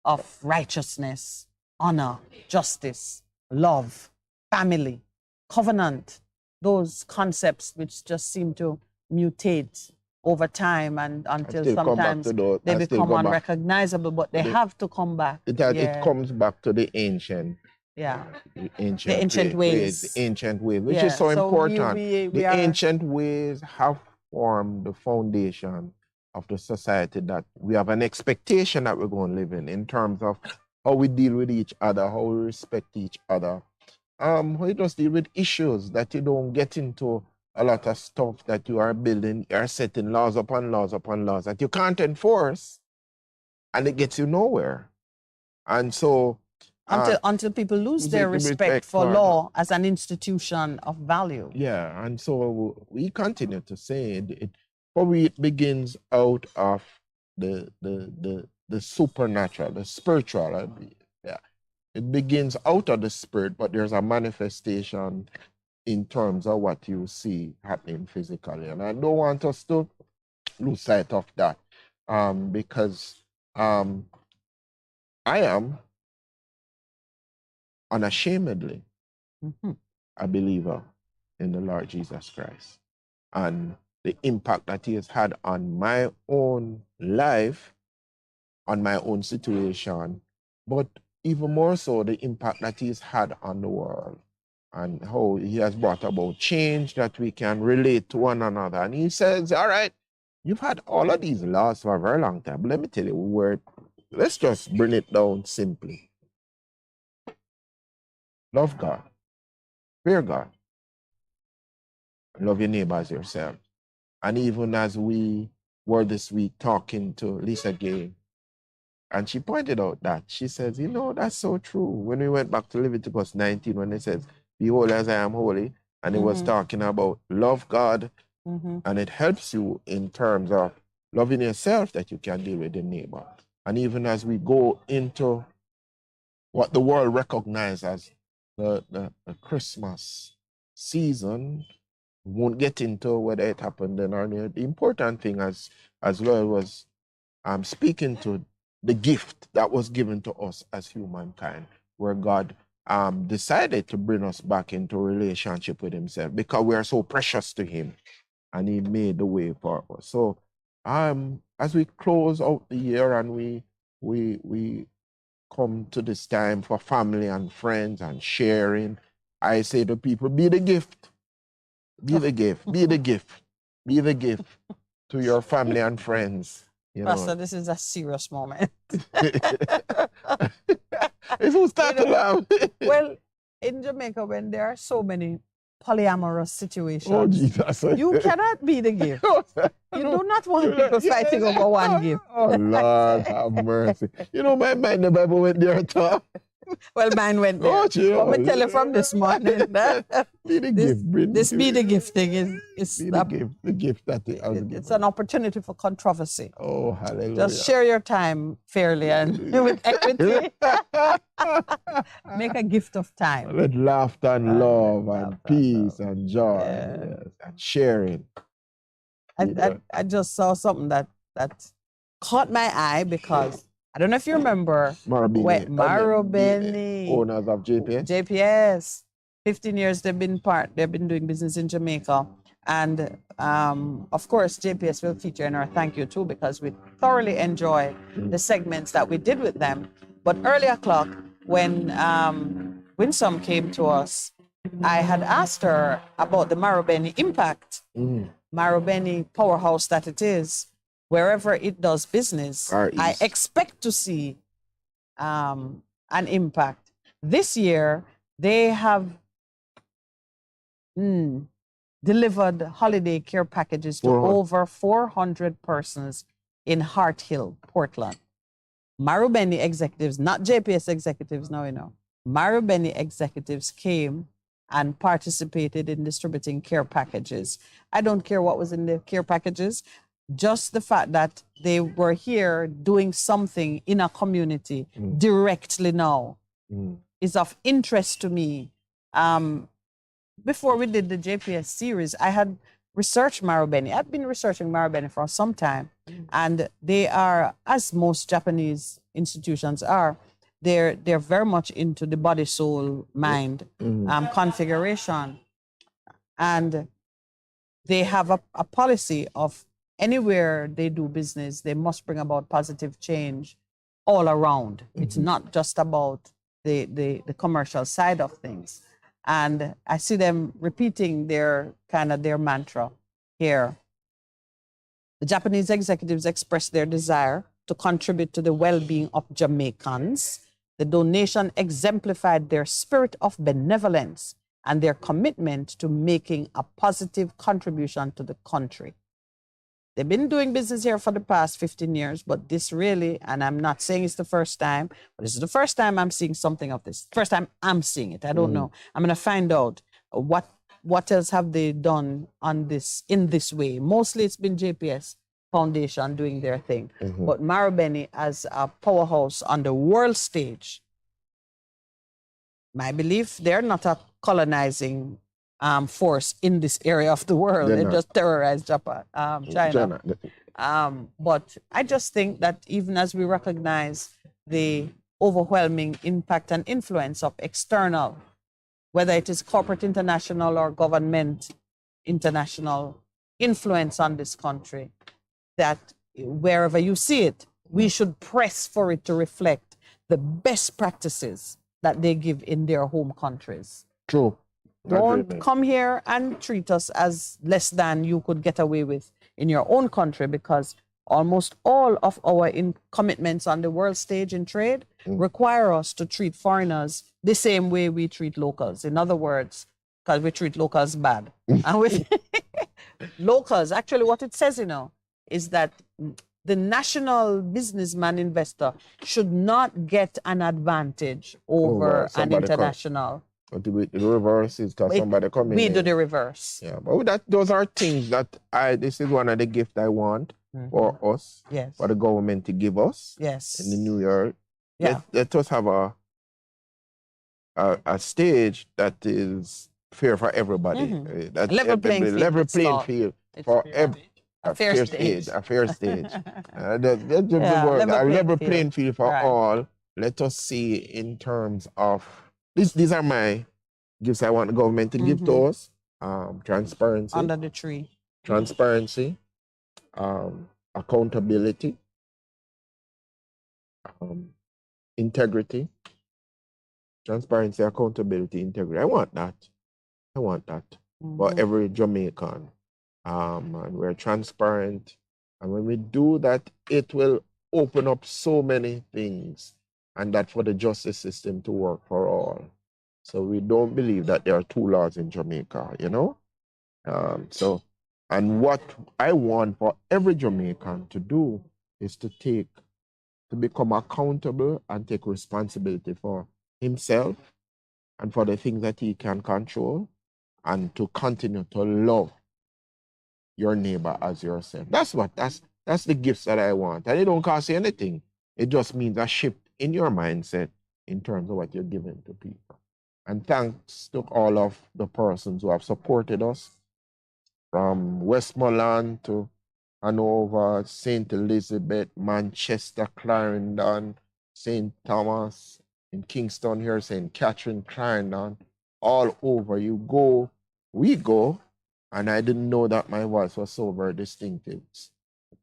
of righteousness, honor, justice, love, family, covenant, those concepts which just seem to mutate over time and until sometimes they become unrecognizable, but they have to come back. It comes back to the ancient. Yeah. The ancient ways, which is so important. The ancient ways have formed the foundation of the society that we have an expectation that we're going to live in terms of how we deal with each other, how we respect each other. How you just deal with issues that you don't get into a lot of stuff that you are building, you're setting laws upon laws upon laws that you can't enforce, and it gets you nowhere. And so until people lose their respect for law as an institution of value. Yeah, and so we continue to say it probably begins out of the supernatural, the spiritual. Yeah, it begins out of the spirit, but there's a manifestation in terms of what you see happening physically, and I don't want us to lose sight of that, because I am unashamedly a believer in the Lord Jesus Christ and the impact that he has had on my own life, on my own situation, but even more so the impact that he's had on the world and how he has brought about change that we can relate to one another. And he says, all right, you've had all of these laws for a very long time, but let me tell you, let's just bring it down simply. Love God, fear God, love your neighbor as yourself. And even as we were this week talking to Lisa Gay, and she pointed out that, she says, that's so true. When we went back to Leviticus 19, when it says, be holy as I am holy, and it was talking about love God, and it helps you in terms of loving yourself that you can deal with your neighbor. And even as we go into what the world recognizes as the Christmas season, we won't get into whether it happened then or not. The important thing, as Loyal was speaking to, the gift that was given to us as humankind, where God decided to bring us back into relationship with himself because we are so precious to him, and he made the way for us. So as we close out the year and we come to this time for family and friends and sharing, I say to people, be the gift. Be the gift. Be the gift. Be the gift to your family and friends. Pastor, this is a serious moment. If you start to laugh. Well, in Jamaica, when there are so many polyamorous situations, you cannot be the gift. You do not want people fighting over one gift. Oh, Lord have mercy. My mind never went there at all. Well, mine went there. Oh, yeah. Let me tell you from this morning. This be the gift thing is the gift that it's an opportunity for controversy. Oh, hallelujah. Just share your time fairly and with equity. Make a gift of time. With laughter and love and peace and joy. Yes, and sharing. I just saw something that caught my eye because I don't know if you remember Marubeni, owners of JPS. JPS. 15 years they've been doing business in Jamaica. And of course, JPS will feature in our thank you too, because we thoroughly enjoy the segments that we did with them. But early o'clock, when Winsome came to us, I had asked her about the Marubeni impact. Marubeni powerhouse that it is, wherever it does business, I expect to see an impact. This year, they have delivered holiday care packages to over 400 persons in Hart Hill, Portland. Marubeni executives, not JPS executives now, Marubeni executives came and participated in distributing care packages. I don't care what was in the care packages, just the fact that they were here doing something in a community directly now is of interest to me. Before we did the JPS series, I had researched Marubeni. I've been researching Marubeni for some time, and they are, as most Japanese institutions are, they're very much into the body, soul, mind configuration. And they have a policy of anywhere they do business, they must bring about positive change all around. It's not just about the commercial side of things. And I see them repeating their mantra here. The Japanese executives expressed their desire to contribute to the well-being of Jamaicans. The donation exemplified their spirit of benevolence and their commitment to making a positive contribution to the country. They've been doing business here for the past 15 years, but this really, and I'm not saying it's the first time, but this is the first time I'm seeing something of this. First time I'm seeing it. I don't know. I'm going to find out what else have they done on this in this way. Mostly it's been JPS Foundation doing their thing. But Marubeni as a powerhouse on the world stage, my belief, they're not a colonizing force in this area of the world. They just terrorize Japan, China. But I just think that even as we recognize the overwhelming impact and influence of external, whether it is corporate international or government international influence on this country, that wherever you see it, we should press for it to reflect the best practices that they give in their home countries. True. Don't come here and treat us as less than you could get away with in your own country, because almost all of our commitments on the world stage in trade require us to treat foreigners the same way we treat locals. In other words, because we treat locals bad. And with locals, actually what it says, is that the national businessman investor should not get an advantage over an international. But the reverse is because somebody come in. We do the reverse. Yeah, but those are things that this is one of the gifts I want for us, for the government to give us in the new year. Yeah. Let us have a stage that is fair for everybody. That level playing field. Level playing field for every. A fair stage. A fair stage. A level playing field for all. Let us see in terms of these are my gifts I want the government to give to us. Transparency. Under the tree. Transparency. Accountability. Integrity. Transparency, accountability, integrity. I want that for every Jamaican. And we're transparent. And when we do that, it will open up so many things, and that for the justice system to work for all. So we don't believe that there are two laws in Jamaica, and what I want for every Jamaican to do is to become accountable and take responsibility for himself and for the things that he can control, and to continue to love your neighbor as yourself. That's the gifts that I want. And it don't cost you anything. It just means a shift in your mindset in terms of what you're giving to people. And thanks to all of the persons who have supported us, from Westmoreland to Hanover, St. Elizabeth, Manchester, Clarendon, St. Thomas, in Kingston here, St. Catherine, Clarendon, all over. You go, we go, and I didn't know that my voice was so very distinctive.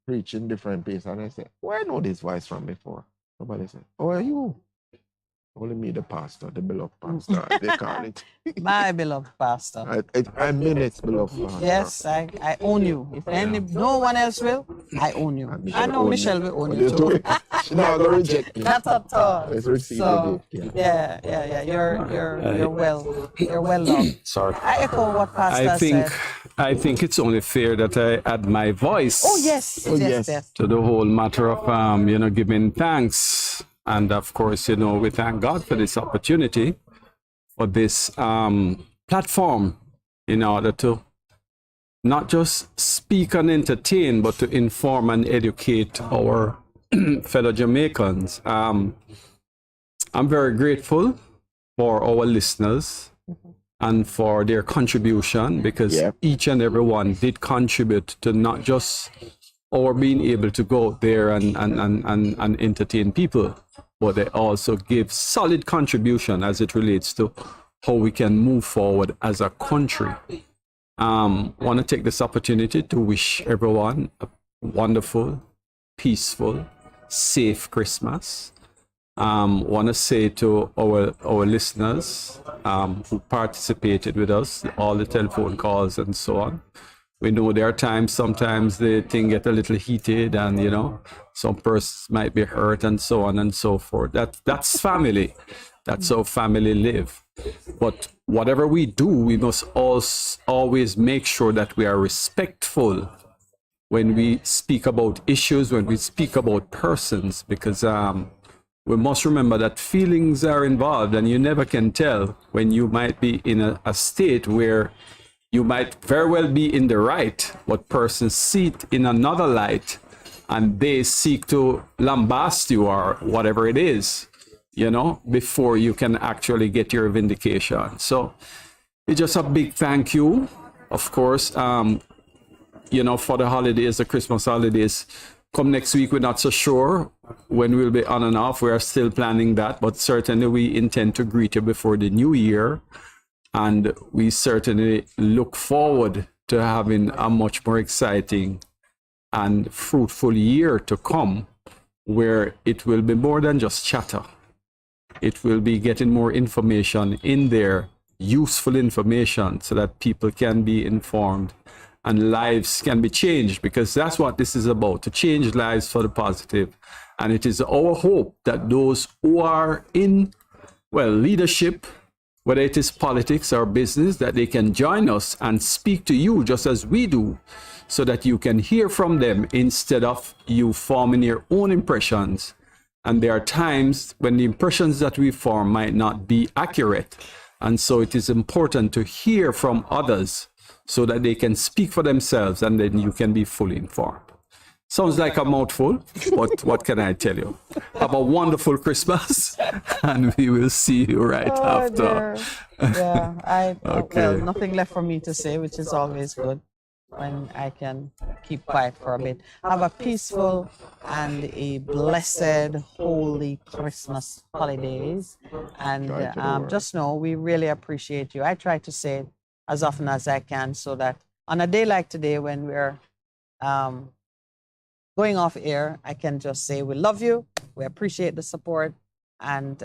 Preaching different places, and I said, where I know this voice from before? Somebody said, oh, are you? Only me, the pastor, the beloved pastor, they call it. My beloved pastor. I'm Minett's beloved pastor. Yes, I own you. If no one else will, I own you. I know Michelle will own you too. She's not gonna reject me. Not at all. Let's receive So, it. yeah. You're well loved. Sorry. I echo what Pastor said. I think it's only fair that I add my voice. Oh yes. To the whole matter of giving thanks. And of course, we thank God for this opportunity, for this platform, in order to not just speak and entertain, but to inform and educate our fellow Jamaicans. I'm very grateful for our listeners and for their contribution, because each and every one did contribute to not just our being able to go out there and entertain people, but they also give solid contribution as it relates to how we can move forward as a country. Want to take this opportunity to wish everyone a wonderful, peaceful, safe Christmas. Want to say to our listeners who participated with us, all the telephone calls and so on. We know there are times, sometimes the thing get a little heated, and some persons might be hurt and so on and so forth. That's family. That's how family live. But whatever we do, we must always make sure that we are respectful when we speak about issues, when we speak about persons, because we must remember that feelings are involved, and you never can tell when you might be in a state where you might very well be in the right, but persons see it in another light, and they seek to lambast you or whatever it is, before you can actually get your vindication. So it's just a big thank you, of course, for the holidays, the Christmas holidays. Come next week, we're not so sure when we'll be on and off. We are still planning that, but certainly we intend to greet you before the new year. And we certainly look forward to having a much more exciting and fruitful year to come, where it will be more than just chatter. It will be getting more information in there, useful information, so that people can be informed and lives can be changed, because that's what this is about, to change lives for the positive. And it is our hope that those who are in, leadership, whether it is politics or business, that they can join us and speak to you just as we do, so that you can hear from them instead of you forming your own impressions. And there are times when the impressions that we form might not be accurate. And so it is important to hear from others so that they can speak for themselves, and then you can be fully informed. Sounds like a mouthful, but what can I tell you? Have a wonderful Christmas, and we will see you after. Yeah, Okay. well, nothing left for me to say, which is always good when I can keep quiet for a bit. Have a peaceful and a blessed, holy Christmas holidays. And just know we really appreciate you. I try to say it as often as I can, so that on a day like today, when we're going off air, I can just say we love you, we appreciate the support, and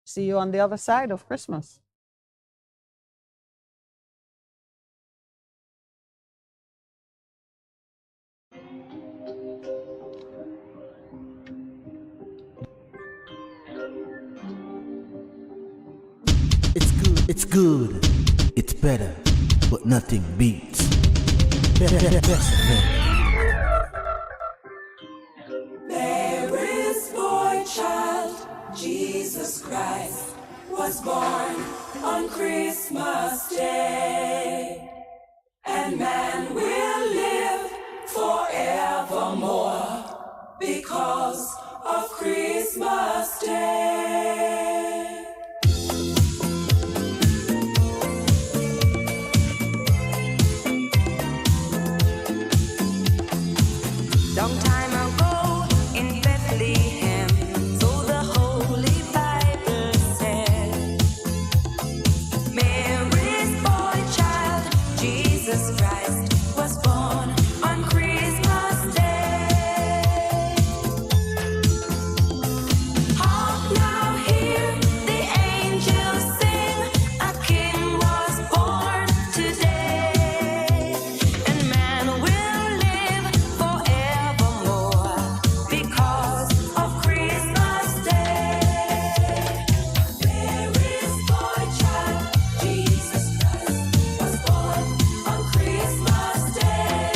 see you on the other side of Christmas. It's good, it's better, but nothing beats. Best There is boy child, Jesus Christ. Christ was born on Christmas Day, and man will live forevermore because of Christmas Day. Long time ago in Bethlehem, so the Holy Bible said, Mary's boy child, Jesus Christ, was born on Christmas Day. Hark now, hear the angels sing, a king was born today, and man will live forevermore because of Christmas Day. Mary's boy child, Jesus Christ, was born on Christmas Day.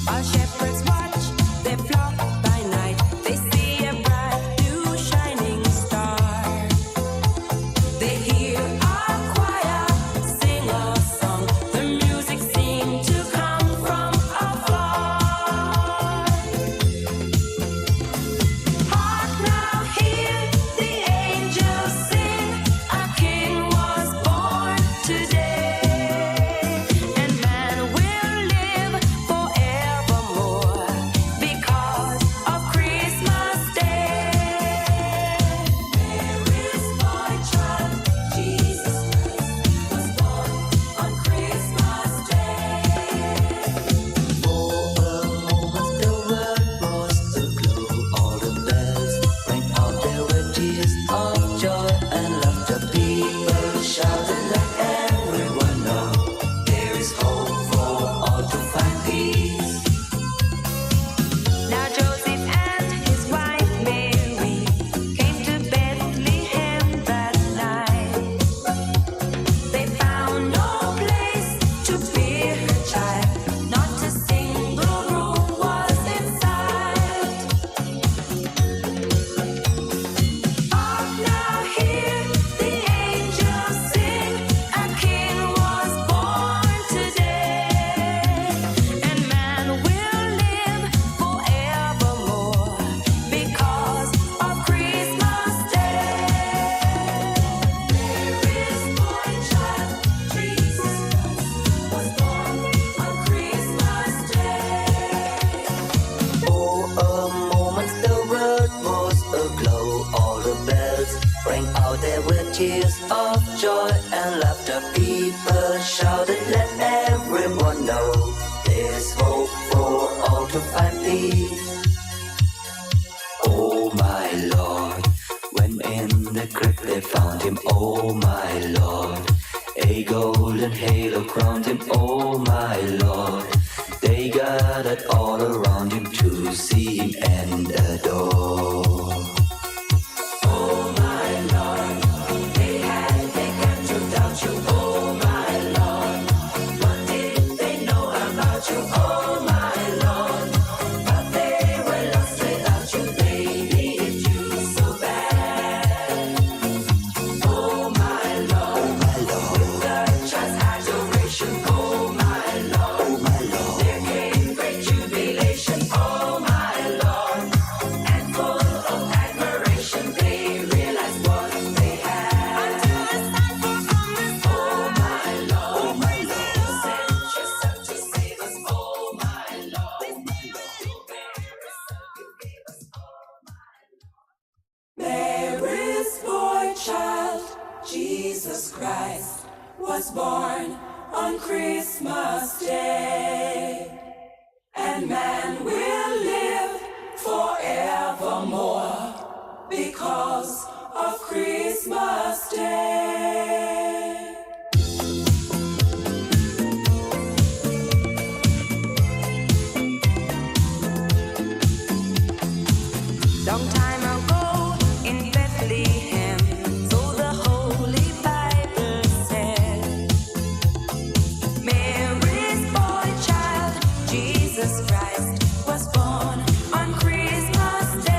While shepherds watch their flock by night, they see a bright new shining star. They hear a choir sing a song, the music seemed to come from afar. Hark now, hear the angels sing, a king was born today, and man will live forevermore because of Christmas Day. Mary's boy child, Jesus Christ, was born on Christmas Day. For a moment the world was aglow, all the bells rang out, there were tears of joy and laughter. People shouted, let everyone know there is hope for all to find peace. Now Joseph and his wife Mary came to Bethlehem that night. They found no place to bear her child, not a single room was in sight. Hark now, hear the angels sing, a king was born today, and man will live forevermore because of Christmas Day. Mary's boy child, Jesus Christ, was born on Christmas Day. For a moment the world was aglow, all the bells rang out, there were tears of joy and laughter. People shouted, let everyone know there's hope for all to find peace. Oh my Lord, when in the crypt they found him, oh my Lord, a golden halo crowned him, oh my Lord. They gathered all around him to see him and adore. Oh my Lord, they had begun to doubt you. Oh my Lord, what did they know about you? Oh my Lord, but they were lost without you. They needed you so bad. Oh my Lord, with the church's adoration. Oh my Lord, there came great jubilation. Oh my Lord, and full of admiration, they realized what they had. Oh my Lord, you sent yourself to save us. Oh my Lord, you bear us up, you gave us all my Lord. Mary's boy child, Jesus Christ, was born on Christmas Day, and man will live forevermore because of Christmas Day. Long time ago in Bethlehem, so the Holy Bible said, Mary's boy child, Jesus Christ, was born on Christmas Day.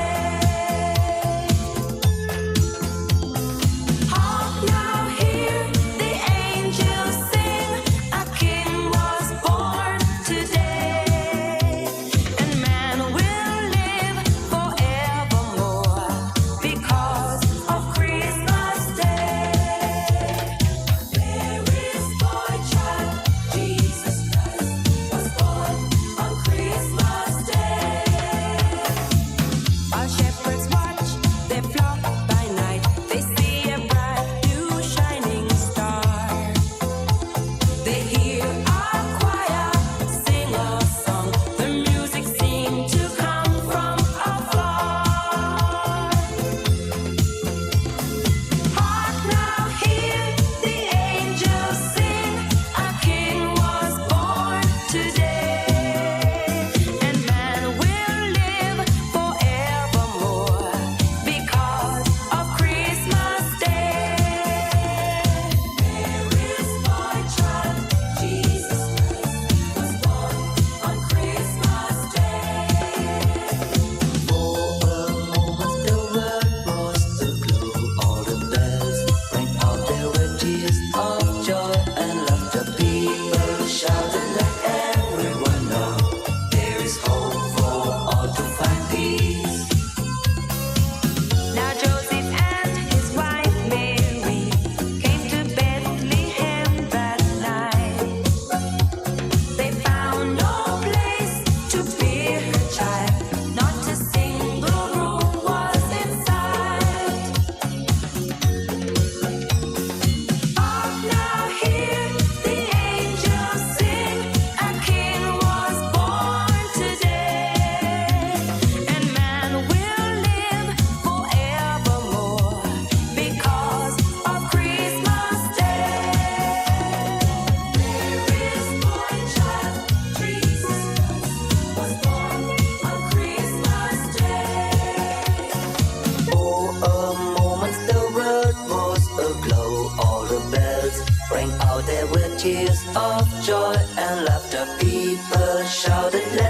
tears of joy and laughter. People shouted,